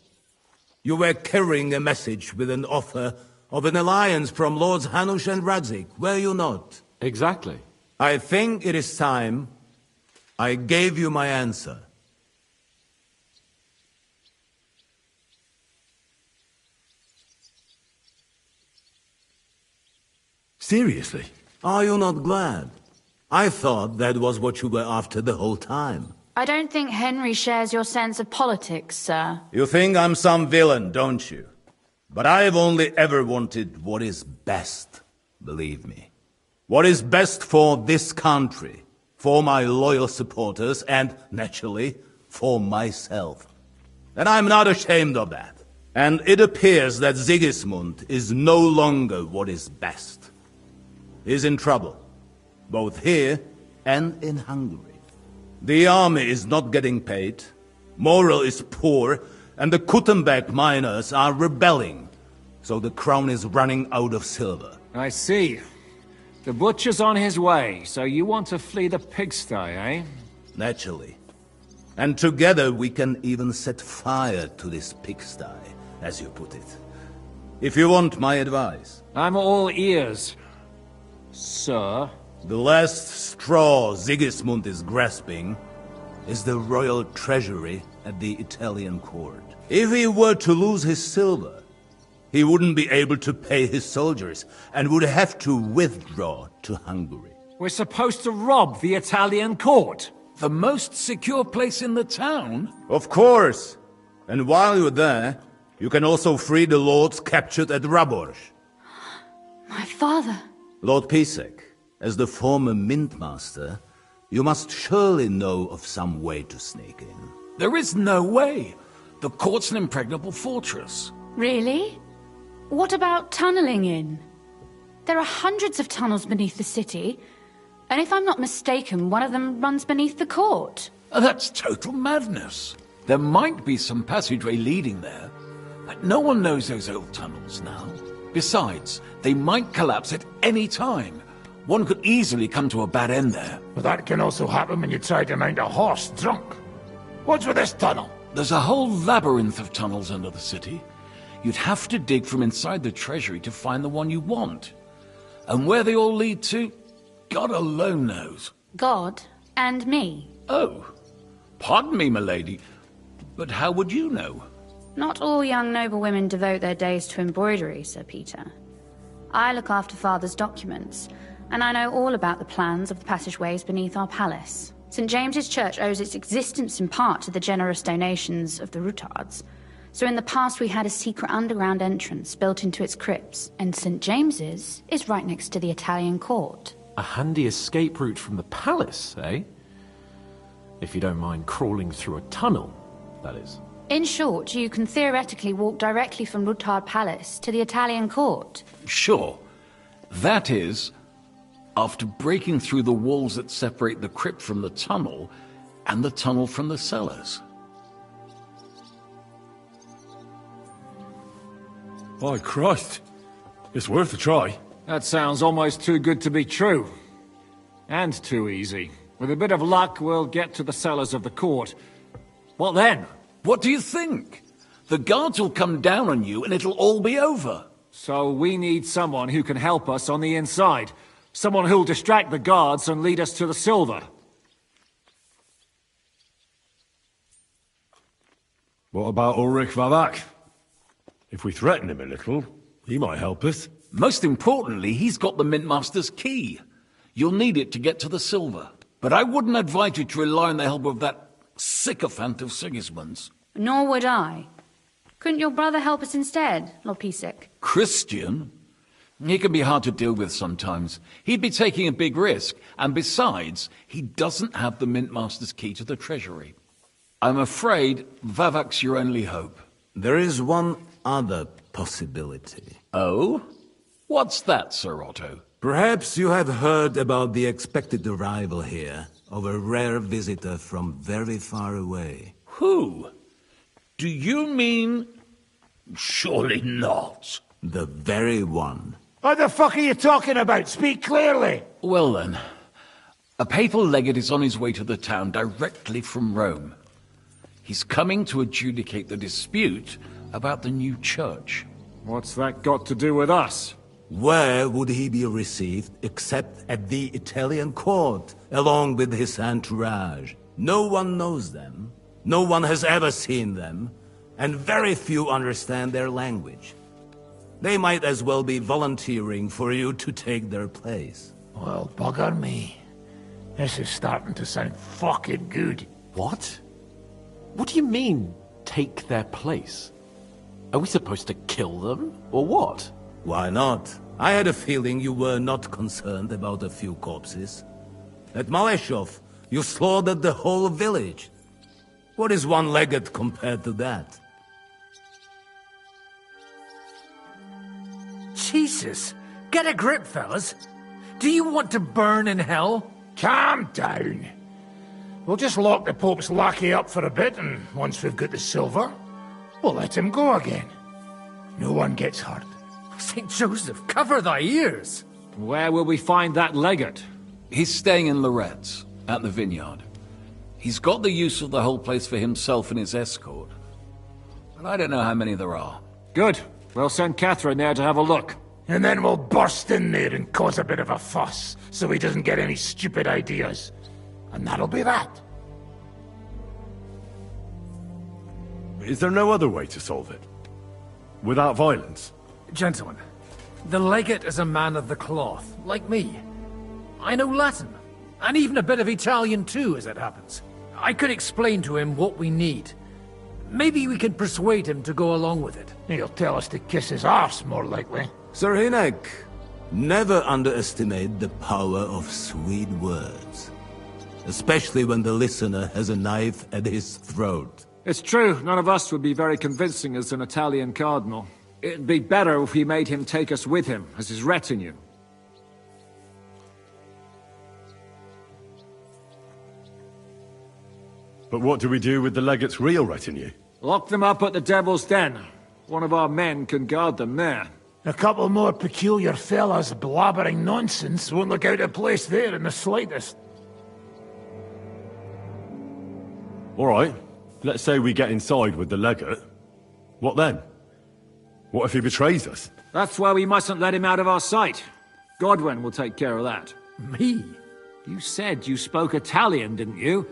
you were carrying a message with an offer of an alliance from Lords Hanush and Radzik, were you not? Exactly. I think it is time I gave you my answer. Seriously? Are you not glad? I thought that was what you were after the whole time. I don't think Henry shares your sense of politics, sir. You think I'm some villain, don't you? But I've only ever wanted what is best, believe me. What is best for this country, for my loyal supporters, and, naturally, for myself. And I'm not ashamed of that. And it appears that Sigismund is no longer what is best. He's in trouble, both here and in Hungary. The army is not getting paid, morale is poor, and the Kuttenberg miners are rebelling. So the crown is running out of silver. I see. The butcher's on his way, so you want to flee the pigsty, eh? Naturally. And together we can even set fire to this pigsty, as you put it. If you want my advice. I'm all ears, sir. The last straw Sigismund is grasping is the royal treasury at the Italian court. If he were to lose his silver, he wouldn't be able to pay his soldiers and would have to withdraw to Hungary. We're supposed to rob the Italian court. The most secure place in the town? Of course. And while you're there, you can also free the lords captured at Raborz. My father. Lord Pisek, as the former mintmaster, you must surely know of some way to sneak in. There is no way. The court's an impregnable fortress. Really? What about tunneling in? There are hundreds of tunnels beneath the city, and if I'm not mistaken, one of them runs beneath the court. That's total madness. There might be some passageway leading there, but no one knows those old tunnels now. Besides, they might collapse at any time. One could easily come to a bad end there. But that can also happen when you try to mount a horse drunk. What's with this tunnel? There's a whole labyrinth of tunnels under the city. You'd have to dig from inside the treasury to find the one you want. And where they all lead to, God alone knows. God and me. Oh, pardon me, milady, but how would you know? Not all young noblewomen devote their days to embroidery, Sir Peter. I look after Father's documents, and I know all about the plans of the passageways beneath our palace. St. James's Church owes its existence in part to the generous donations of the Rutards. So in the past we had a secret underground entrance built into its crypts, and St. James's is right next to the Italian court. A handy escape route from the palace, eh? If you don't mind crawling through a tunnel, that is. In short, you can theoretically walk directly from Rutard Palace to the Italian court. Sure. That is, after breaking through the walls that separate the crypt from the tunnel, and the tunnel from the cellars. By Christ. It's worth a try. That sounds almost too good to be true. And too easy. With a bit of luck, we'll get to the cellars of the court. What then? What do you think? The guards will come down on you and it'll all be over. So we need someone who can help us on the inside. Someone who'll distract the guards and lead us to the silver. What about Ulrich Vavak? If we threaten him a little, he might help us. Most importantly, he's got the Mintmaster's key. You'll need it to get to the silver. But I wouldn't advise you to rely on the help of that sycophant of Sigismund's. Nor would I. Couldn't your brother help us instead, Lord Pisek? Christian? He can be hard to deal with sometimes. He'd be taking a big risk, and besides, he doesn't have the Mintmaster's key to the treasury. I'm afraid Vavak's your only hope. There is one other possibility. Oh? What's that, Sir Otto? Perhaps you have heard about the expected arrival here of a rare visitor from very far away. Who? Do you mean... Surely not. The very one. What the fuck are you talking about? Speak clearly. Well then, a papal legate is on his way to the town directly from Rome. He's coming to adjudicate the dispute about the new church. What's that got to do with us? Where would he be received except at the Italian court, along with his entourage? No one knows them, no one has ever seen them, and very few understand their language. They might as well be volunteering for you to take their place. Well, bugger me. This is starting to sound fucking good. What? What do you mean, take their place? Are we supposed to kill them, or what? Why not? I had a feeling you were not concerned about a few corpses. At Maleshov, you slaughtered the whole village. What is one legate compared to that? Jesus! Get a grip, fellas. Do you want to burn in hell? Calm down. We'll just lock the Pope's lackey up for a bit, and once we've got the silver, we'll let him go again. No one gets hurt. St. Joseph, cover thy ears! Where will we find that legate? He's staying in Loretz, at the vineyard. He's got the use of the whole place for himself and his escort. But I don't know how many there are. Good. We'll send Catherine there to have a look. And then we'll burst in there and cause a bit of a fuss, so he doesn't get any stupid ideas. And that'll be that. Is there no other way to solve it? Without violence? Gentlemen, the legate is a man of the cloth, like me. I know Latin, and even a bit of Italian too, as it happens. I could explain to him what we need. Maybe we can persuade him to go along with it. He'll tell us to kiss his arse, more likely. Sir Hinek, never underestimate the power of sweet words. Especially when the listener has a knife at his throat. It's true, none of us would be very convincing as an Italian cardinal. It'd be better if we made him take us with him, as his retinue. But what do we do with the legate's real retinue? Lock them up at the Devil's Den. One of our men can guard them there. A couple more peculiar fellas blabbering nonsense won't look out of place there in the slightest. All right. Let's say we get inside with the legate. What then? What if he betrays us? That's why we mustn't let him out of our sight. Godwin will take care of that. Me? You said you spoke Italian, didn't you?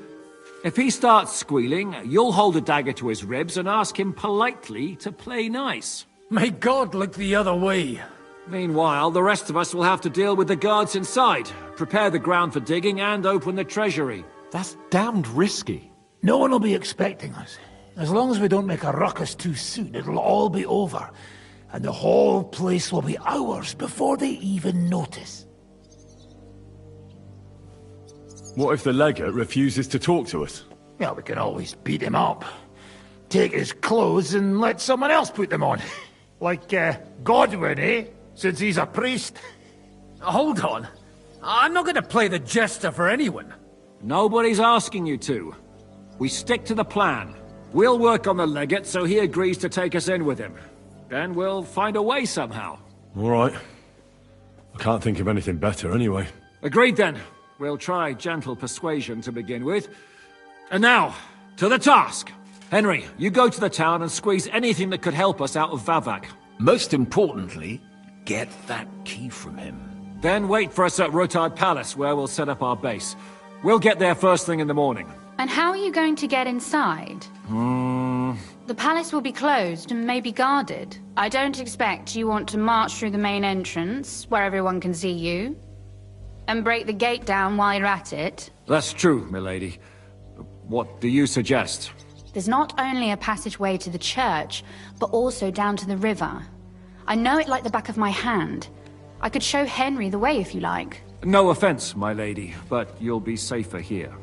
If he starts squealing, you'll hold a dagger to his ribs and ask him politely to play nice. May God look the other way. Meanwhile, the rest of us will have to deal with the guards inside, prepare the ground for digging, and open the treasury. That's damned risky. No one will be expecting us. As long as we don't make a ruckus too soon, it'll all be over. And the whole place will be ours before they even notice. What if the legate refuses to talk to us? Well, we can always beat him up. Take his clothes and let someone else put them on. Like, Godwin, eh? Since he's a priest. Hold on. I'm not going to play the jester for anyone. Nobody's asking you to. We stick to the plan. We'll work on the legate so he agrees to take us in with him. Then we'll find a way somehow. All right. I can't think of anything better anyway. Agreed then. We'll try gentle persuasion to begin with. And now, to the task! Henry, you go to the town and squeeze anything that could help us out of Vavak. Most importantly, get that key from him. Then wait for us at Rotard Palace, where we'll set up our base. We'll get there first thing in the morning. And how are you going to get inside? The palace will be closed and maybe guarded. I don't expect you want to march through the main entrance, where everyone can see you, and break the gate down while you're at it. That's true, milady. What do you suggest? There's not only a passageway to the church, but also down to the river. I know it like the back of my hand. I could show Henry the way if you like. No offense, my lady, but you'll be safer here.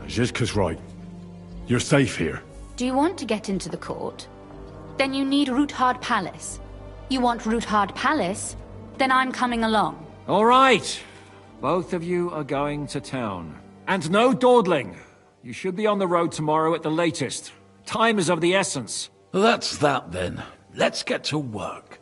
Zizka's right. You're safe here. Do you want to get into the court? Then you need Roothard Palace. You want Roothard Palace? Then I'm coming along. All right. Both of you are going to town. And no dawdling. You should be on the road tomorrow at the latest. Time is of the essence. That's that then. Let's get to work.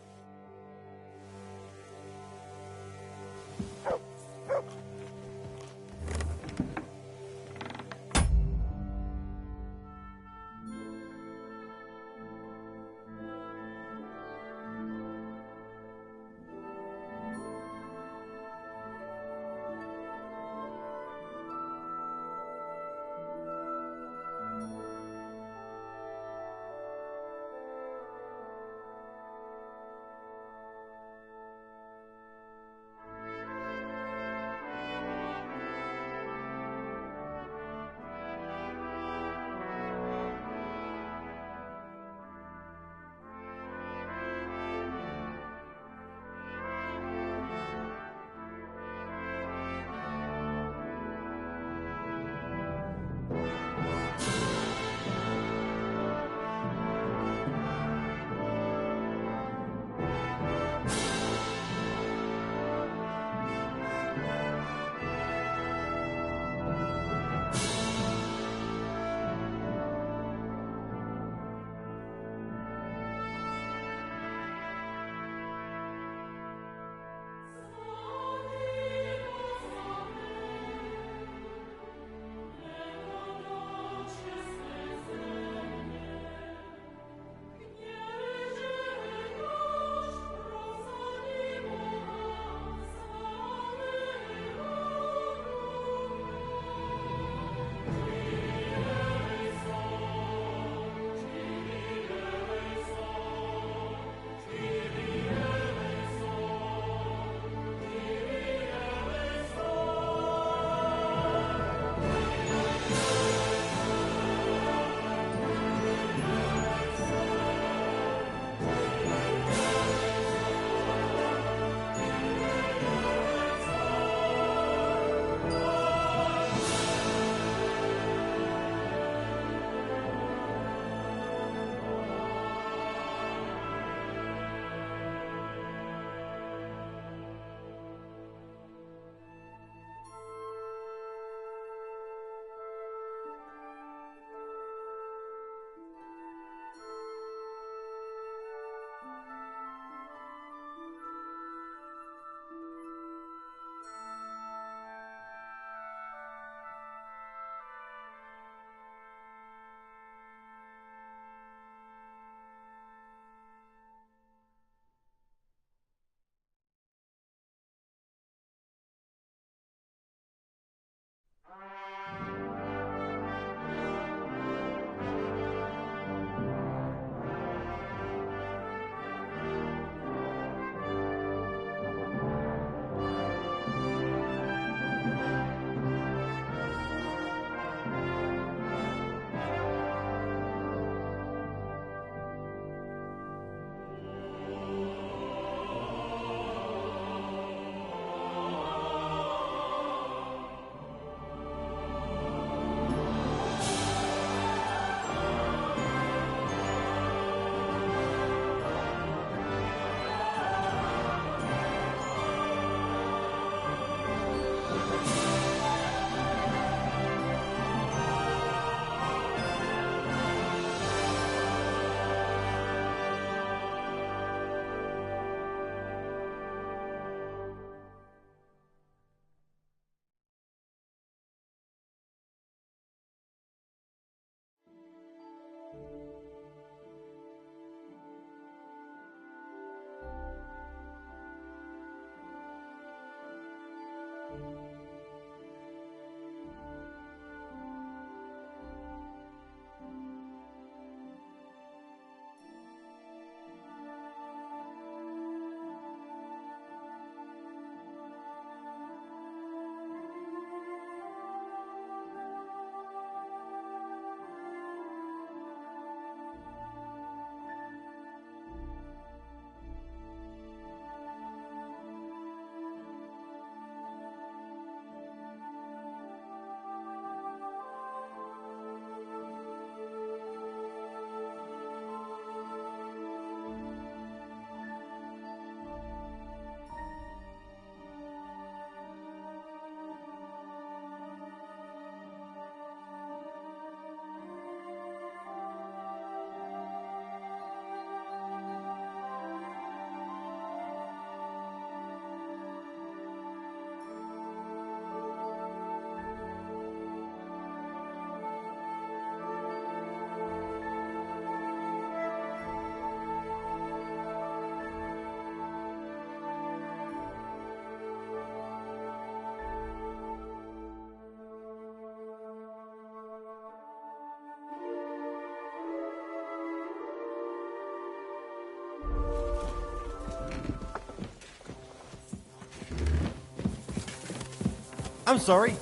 I'm sorry.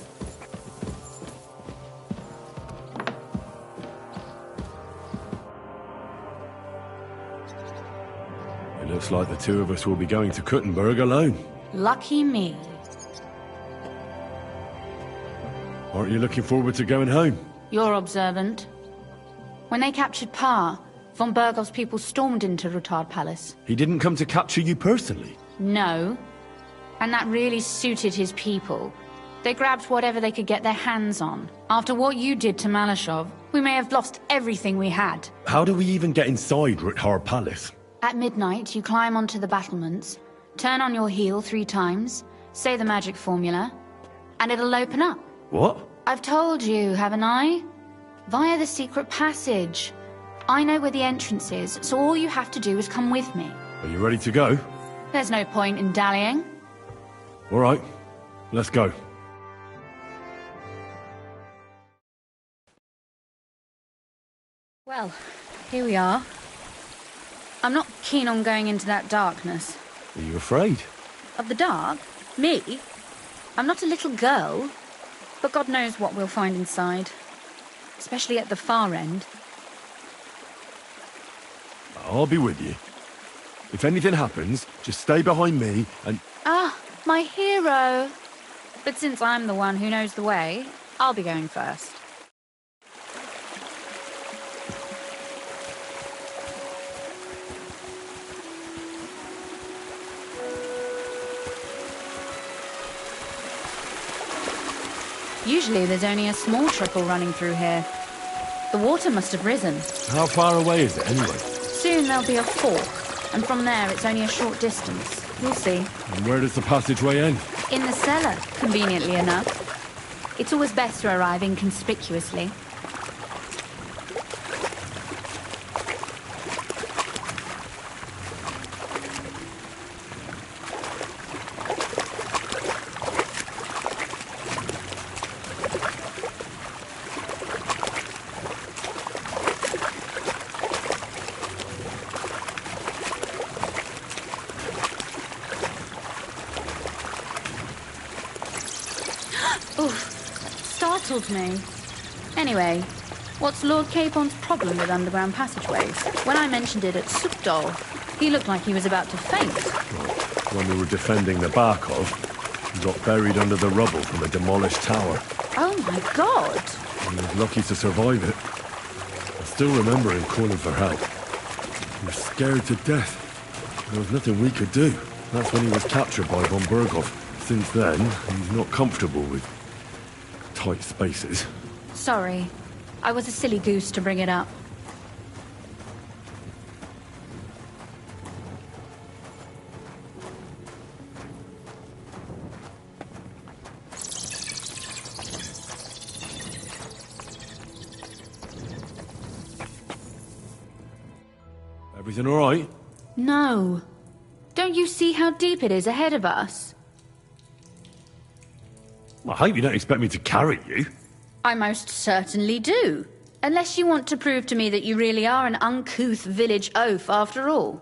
It looks like the two of us will be going to Kuttenberg alone. Lucky me. Aren't you looking forward to going home? You're observant. When they captured Pa, von Bergov's people stormed into Rutard Palace. He didn't come to capture you personally? No. And that really suited his people. They grabbed whatever they could get their hands on. After what you did to Malashov, we may have lost everything we had. How do we even get inside Rutard Palace? At midnight, you climb onto the battlements, turn on your heel 3 times, say the magic formula, and it'll open up. What? I've told you, haven't I? Via the secret passage. I know where the entrance is, so all you have to do is come with me. Are you ready to go? There's no point in dallying. All right, let's go. Well, here we are. I'm not keen on going into that darkness. Are you afraid? Of the dark? Me? I'm not a little girl. But God knows what we'll find inside. Especially at the far end. I'll be with you. If anything happens, just stay behind me and... Ah, my hero! But since I'm the one who knows the way, I'll be going first. Usually there's only a small trickle running through here. The water must have risen. How far away is it anyway? Soon there'll be a fork, and from there it's only a short distance. You'll see. And where does the passageway end? In the cellar, conveniently enough. It's always best to arrive inconspicuously. Startled me. Anyway, what's Lord Capon's problem with underground passageways? When I mentioned it at Sukdol, he looked like he was about to faint. Well, when we were defending the Barkov, he got buried under the rubble from a demolished tower. Oh my god! He was lucky to survive it. I still remember him calling for help. He was scared to death. There was nothing we could do. That's when he was captured by von Bergov. Since then, he's not comfortable with tight spaces. Sorry. I was a silly goose to bring it up. Everything all right? No. Don't you see how deep it is ahead of us? I hope you don't expect me to carry you. I most certainly do. Unless you want to prove to me that you really are an uncouth village oaf after all.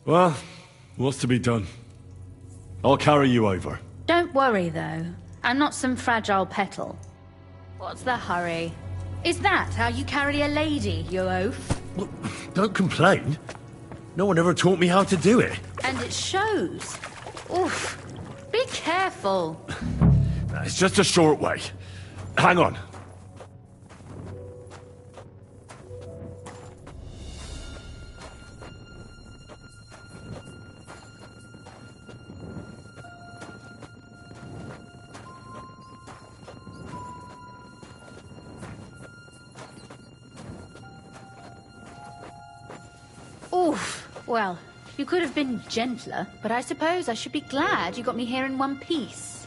Well, what's to be done? I'll carry you over. Don't worry, though. I'm not some fragile petal. What's the hurry? Is that how you carry a lady, you oaf? Well, don't complain. No one ever taught me how to do it. And it shows. Oof. Be careful. It's just a short way. Hang on. Oof. Well, you could have been gentler, but I suppose I should be glad you got me here in one piece.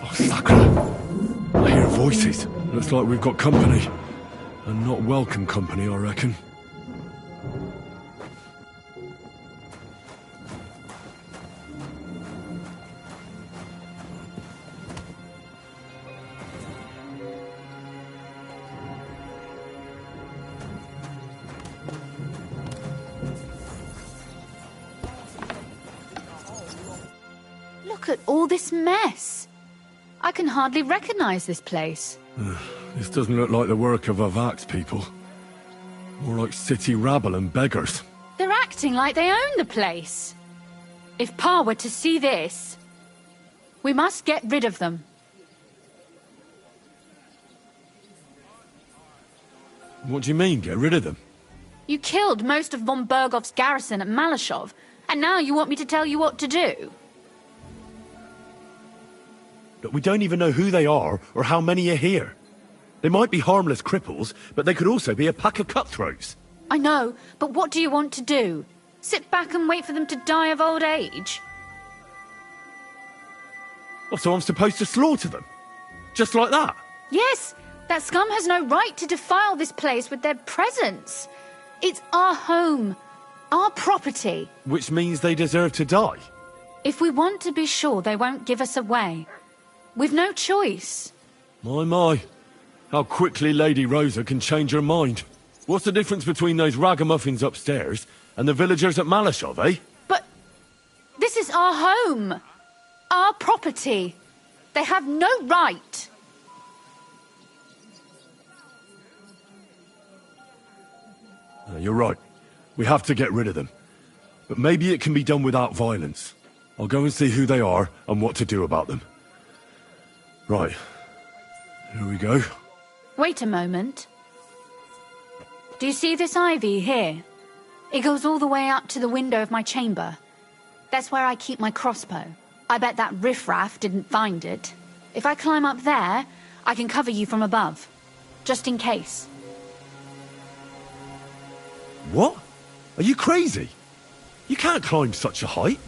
Oh, Sakura! I hear voices. Looks like we've got company. And not welcome company, I reckon. Look at all this mess. I can hardly recognize this place. This doesn't look like the work of Avak's people. More like city rabble and beggars. They're acting like they own the place. If Pa were to see this, we must get rid of them. What do you mean, get rid of them? You killed most of von Bergov's garrison at Malashov, and now you want me to tell you what to do? But we don't even know who they are or how many are here. They might be harmless cripples, but they could also be a pack of cutthroats. I know, but what do you want to do? Sit back and wait for them to die of old age? Oh, so I'm supposed to slaughter them? Just like that? Yes, that scum has no right to defile this place with their presence. It's our home, our property. Which means they deserve to die. If we want to be sure they won't give us away, we've no choice. My. How quickly Lady Rosa can change her mind. What's the difference between those ragamuffins upstairs and the villagers at Malashov, eh? But this is our home, our property. They have no right. You're right. We have to get rid of them. But maybe it can be done without violence. I'll go and see who they are and what to do about them. Right. Here we go. Wait a moment. Do you see this ivy here? It goes all the way up to the window of my chamber. That's where I keep my crossbow. I bet that riffraff didn't find it. If I climb up there, I can cover you from above. Just in case. What? Are you crazy? You can't climb such a height.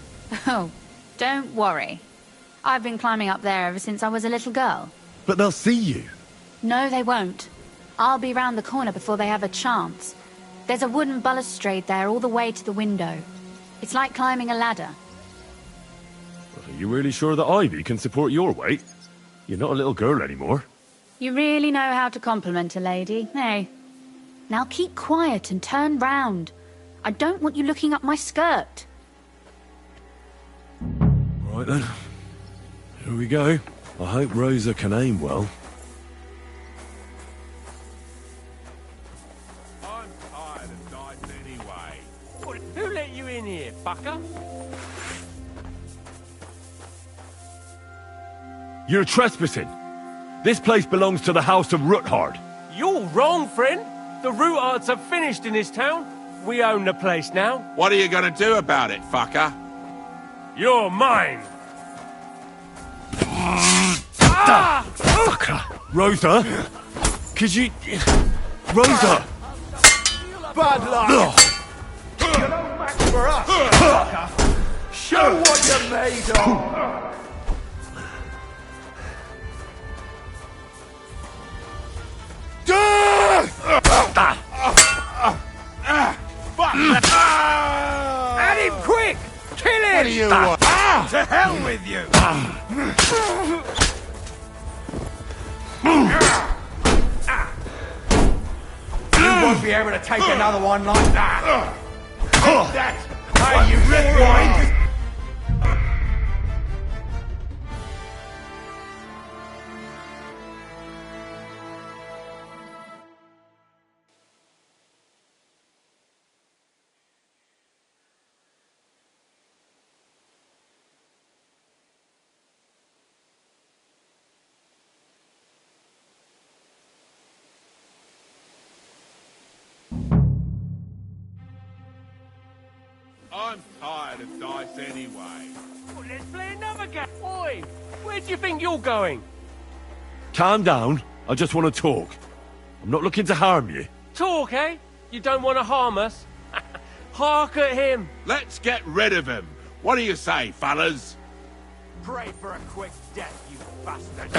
Oh, don't worry. I've been climbing up there ever since I was a little girl. But they'll see you. No, they won't. I'll be round the corner before they have a chance. There's a wooden balustrade there all the way to the window. It's like climbing a ladder. Are you really sure that Ivy can support your weight? You're not a little girl anymore. You really know how to compliment a lady, eh? Now keep quiet and turn round. I don't want you looking up my skirt. Right then. Here we go. I hope Rosa can aim well. I'm tired of dice anyway. Who let you in here, fucker? You're trespassing. This place belongs to the House of Ruthard. You're wrong, friend. The Ruthards are finished in this town. We own the place now. What are you gonna do about it, fucker? You're mine. Fucker! Rosa? Could you... Rosa! Bad luck! You're no match for us, fucker! Show what you're made of! At him quick! Kill him! What do you want? To hell with you! You won't be able to take another one like that! Take that! Hey, you red wine! I'm tired of dice anyway. Well, let's play another game. Oi, where do you think you're going? Calm down. I just want to talk. I'm not looking to harm you. Talk, eh? You don't want to harm us? Hark at him. Let's get rid of him. What do you say, fellas? Pray for a quick death, you bastard.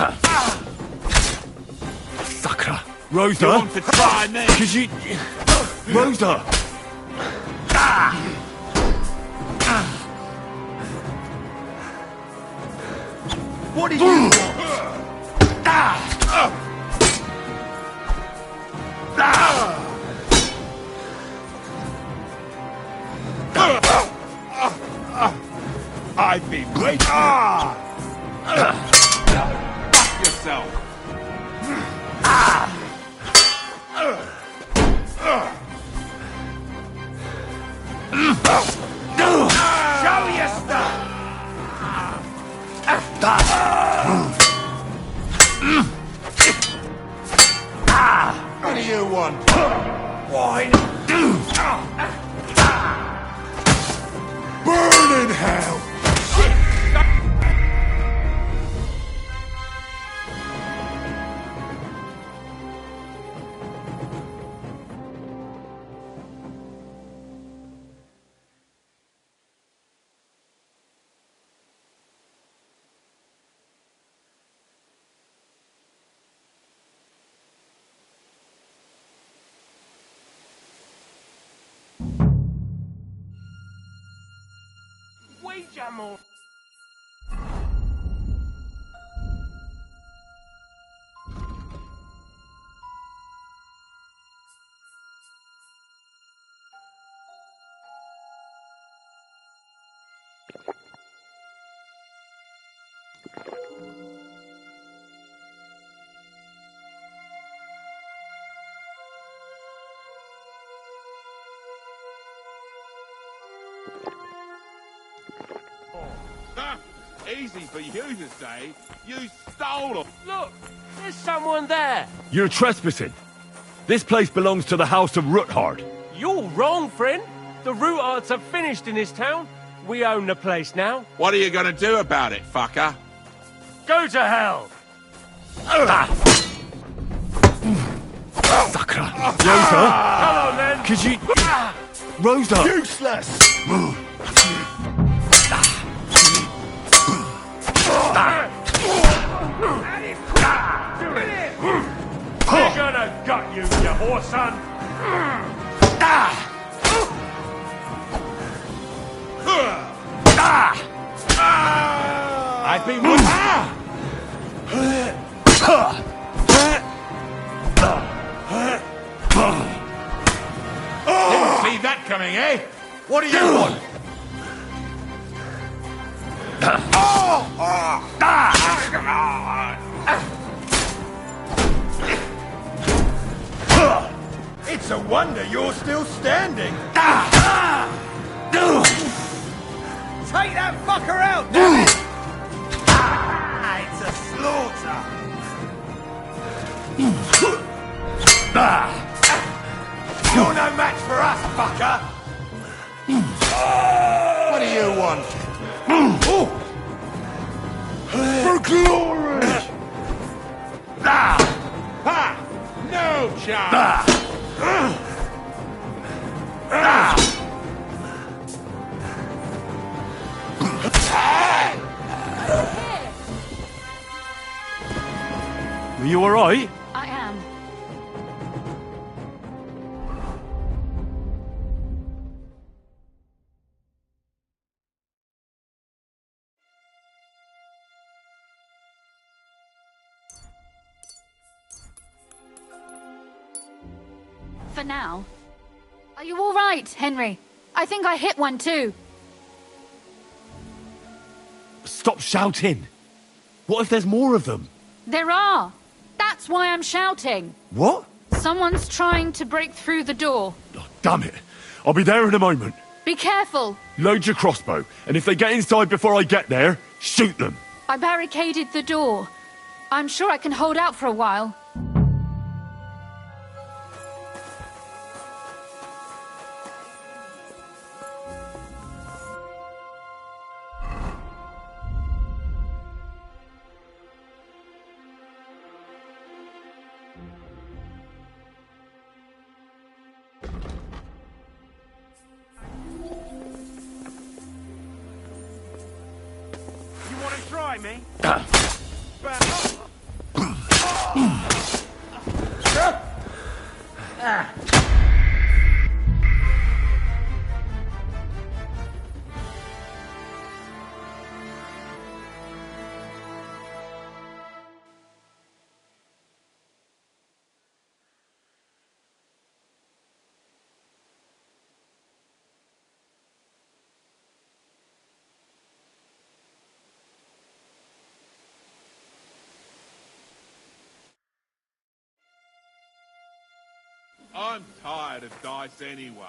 Sucker. Rosa? You want to try me? Could you... Rosa! What do you want? I I've been waiting. Fuck yourself. Show your stuff! What do you want? Wine! Burn in hell! Ouija. Easy for you to say. You stole them. Look, there's someone there. You're trespassing. This place belongs to the House of Ruthard. You're wrong, friend. The Ruthards are finished in this town. We own the place now. What are you gonna do about it, fucker? Go to hell! Sucker! Rosa! Come on, then! Could you... Rosa! Useless! We're gonna gut you, you whoreson! I've been Didn't see that coming, eh? What do you want? It's a wonder you're still standing. Take that fucker out, damn it! It's a slaughter. You're no match for us, fucker. What do you want? For glory! Ha! No chance! Are you alright? I am. For now. Are you all right, Henry? I think I hit one too. Stop shouting! What if there's more of them? There are. That's why I'm shouting. What? Someone's trying to break through the door. Oh, damn it! I'll be there in a moment. Be careful. Load your crossbow, and if they get inside before I get there, shoot them. I barricaded the door. I'm sure I can hold out for a while. You want to try me? I'm tired of dice anyway.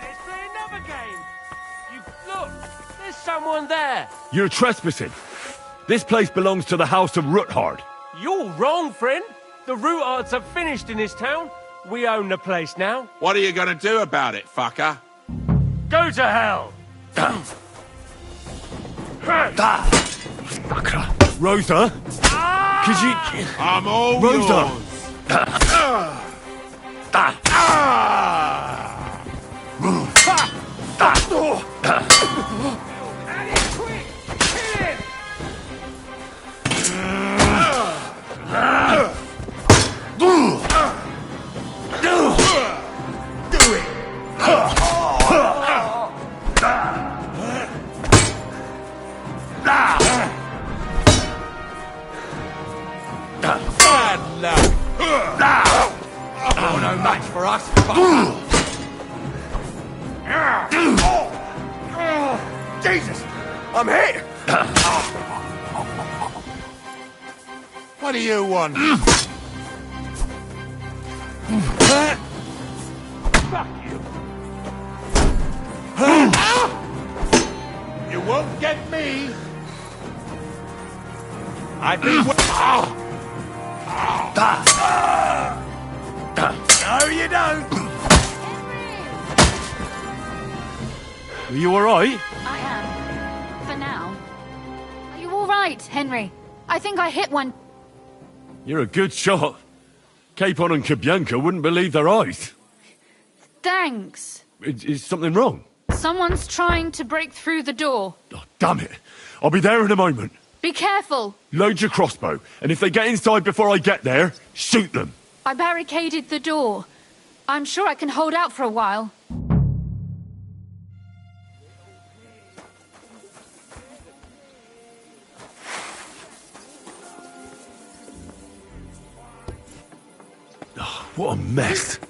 Let's play another game. Look, there's someone there. You're trespassing. This place belongs to the House of Roothard. You're wrong, friend. The Rootards are finished in this town. We own the place now. What are you gonna do about it, fucker? Go to hell. Rosa? Could you... I'm all Rosa! yours. Bad luck. Oh, no match for us. Jesus! I'm hit! What do you want? Fuck you! You won't get me. I've been... No, you don't. Are you alright? I am. For now. Are you all right, Henry? I think I hit one. You're a good shot. Capon and Kabianka wouldn't believe their eyes. Thanks. Is something wrong? Someone's trying to break through the door. Oh, damn it. I'll be there in a moment. Be careful. Load your crossbow, and if they get inside before I get there, shoot them. I barricaded the door. I'm sure I can hold out for a while. Oh, what a mess.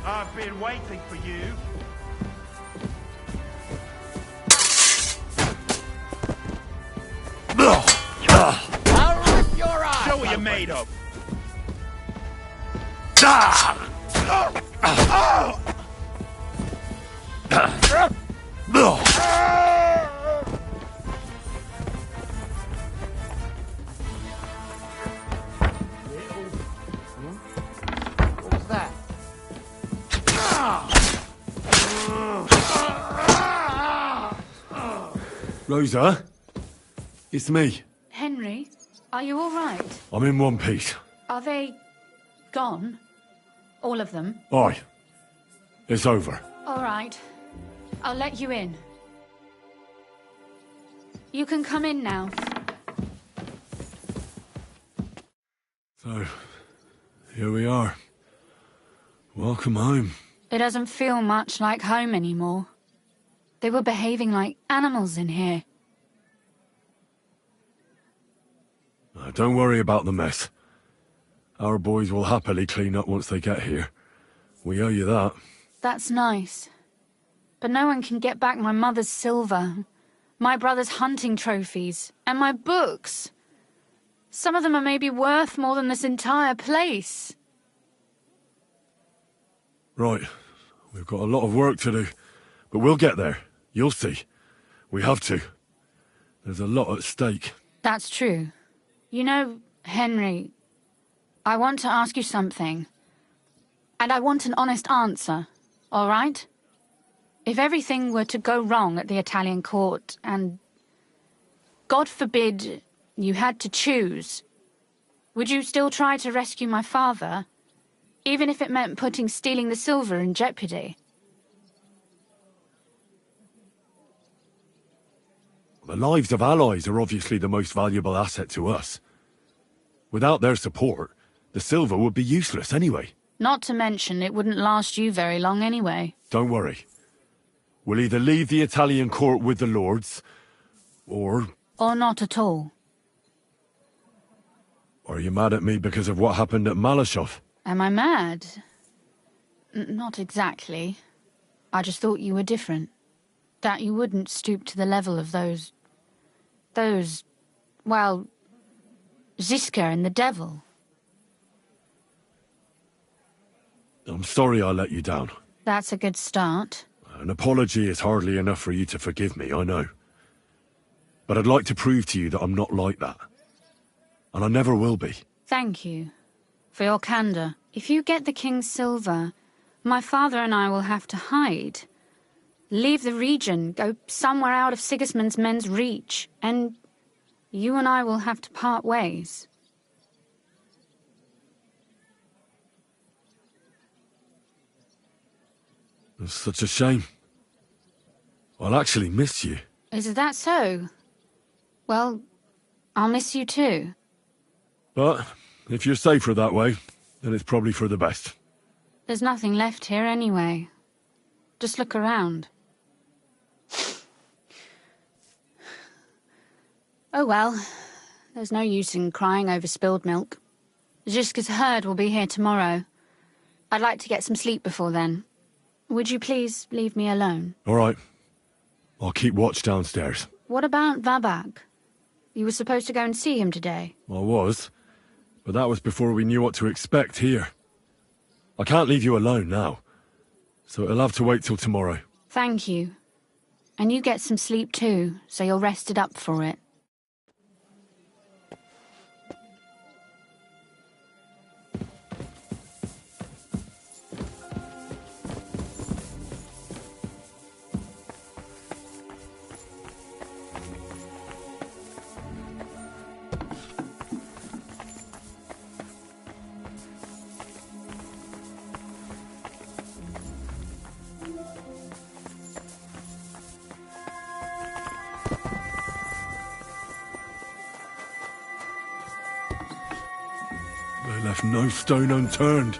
I've been waiting for you. I'll rip your eyes. Show what you're made of. What was that? Rosa? It's me. Henry, are you all right? I'm in one piece. Are they gone? All of them? Aye. It's over. All right. I'll let you in. You can come in now. So, here we are. Welcome home. It doesn't feel much like home anymore. They were behaving like animals in here. Don't worry about the mess. Our boys will happily clean up once they get here. We owe you that. That's nice. But no one can get back my mother's silver, my brother's hunting trophies, and my books. Some of them are maybe worth more than this entire place. Right. We've got a lot of work to do. But we'll get there. You'll see. We have to. There's a lot at stake. That's true. You know, Henry, I want to ask you something. And I want an honest answer, all right? If everything were to go wrong at the Italian court and, God forbid, you had to choose, would you still try to rescue my father, even if it meant putting stealing the silver in jeopardy? The lives of allies are obviously the most valuable asset to us. Without their support, the silver would be useless anyway. Not to mention, it wouldn't last you very long anyway. Don't worry. We'll either leave the Italian court with the lords, or... Or not at all. Are you mad at me because of what happened at Malashov? Am I mad? Not exactly. I just thought you were different. That you wouldn't stoop to the level of those... well... Ziska and the devil. I'm sorry I let you down. That's a good start. An apology is hardly enough for you to forgive me, I know. But I'd like to prove to you that I'm not like that. And I never will be. Thank you for your candor. If you get the king's silver, my father and I will have to hide. Leave the region, go somewhere out of Sigismund's men's reach, and you and I will have to part ways. It's such a shame. I'll actually miss you. Is that so? Well, I'll miss you too. But if you're safer that way, then it's probably for the best. There's nothing left here anyway. Just look around. Oh well, there's no use in crying over spilled milk. Ziska's herd will be here tomorrow. I'd like to get some sleep before then. Would you please leave me alone? All right. I'll keep watch downstairs. What about Vabak? You were supposed to go and see him today. I was, but that was before we knew what to expect here. I can't leave you alone now, so it'll have to wait till tomorrow. Thank you. And you get some sleep too, so you're rested up for it. They left no stone unturned.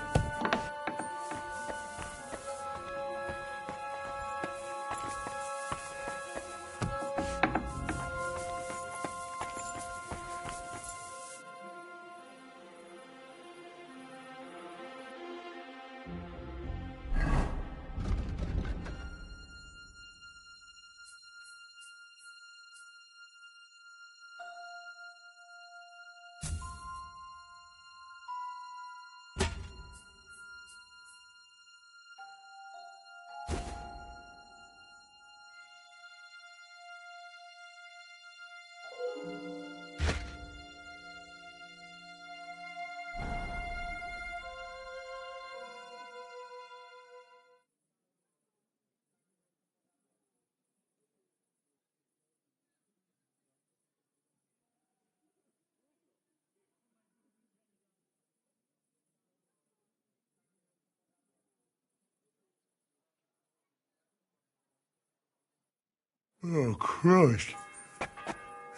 Oh, Christ.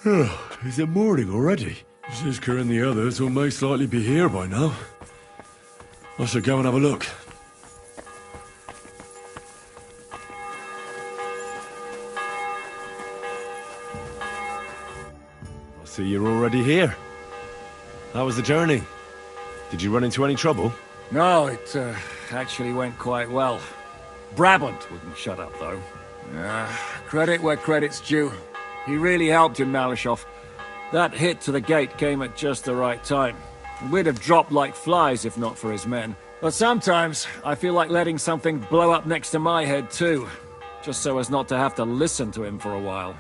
Is it morning already? Ziska and the others will most likely be here by now. I should go and have a look. I see you're already here. How was the journey? Did you run into any trouble? No, it actually went quite well. Brabant wouldn't shut up, though. Credit where credit's due. He really helped in Malashov. That hit to the gate came at just the right time. We'd have dropped like flies if not for his men. But sometimes I feel like letting something blow up next to my head too, just so as not to have to listen to him for a while.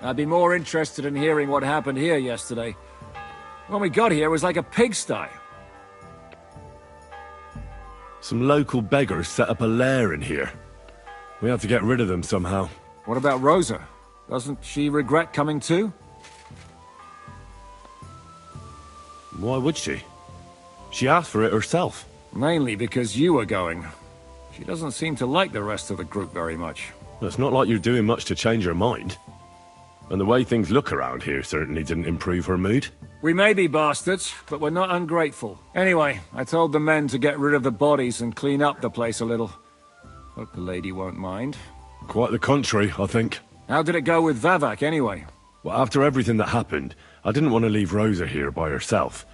I'd be more interested in hearing what happened here yesterday. When we got here, it was like a pigsty. Some local beggars set up a lair in here. We had to get rid of them somehow. What about Rosa? Doesn't she regret coming too? Why would she? She asked for it herself. Mainly because you were going. She doesn't seem to like the rest of the group very much. Well, it's not like you're doing much to change her mind. And the way things look around here certainly didn't improve her mood. We may be bastards, but we're not ungrateful. Anyway, I told the men to get rid of the bodies and clean up the place a little. Hope the lady won't mind. Quite the contrary, I think. How did it go with Vavak, anyway? Well, after everything that happened, I didn't want to leave Rosa here by herself.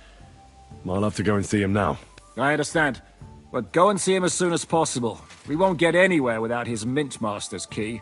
I'll have to go and see him now. I understand. But go and see him as soon as possible. We won't get anywhere without his Mint Master's key.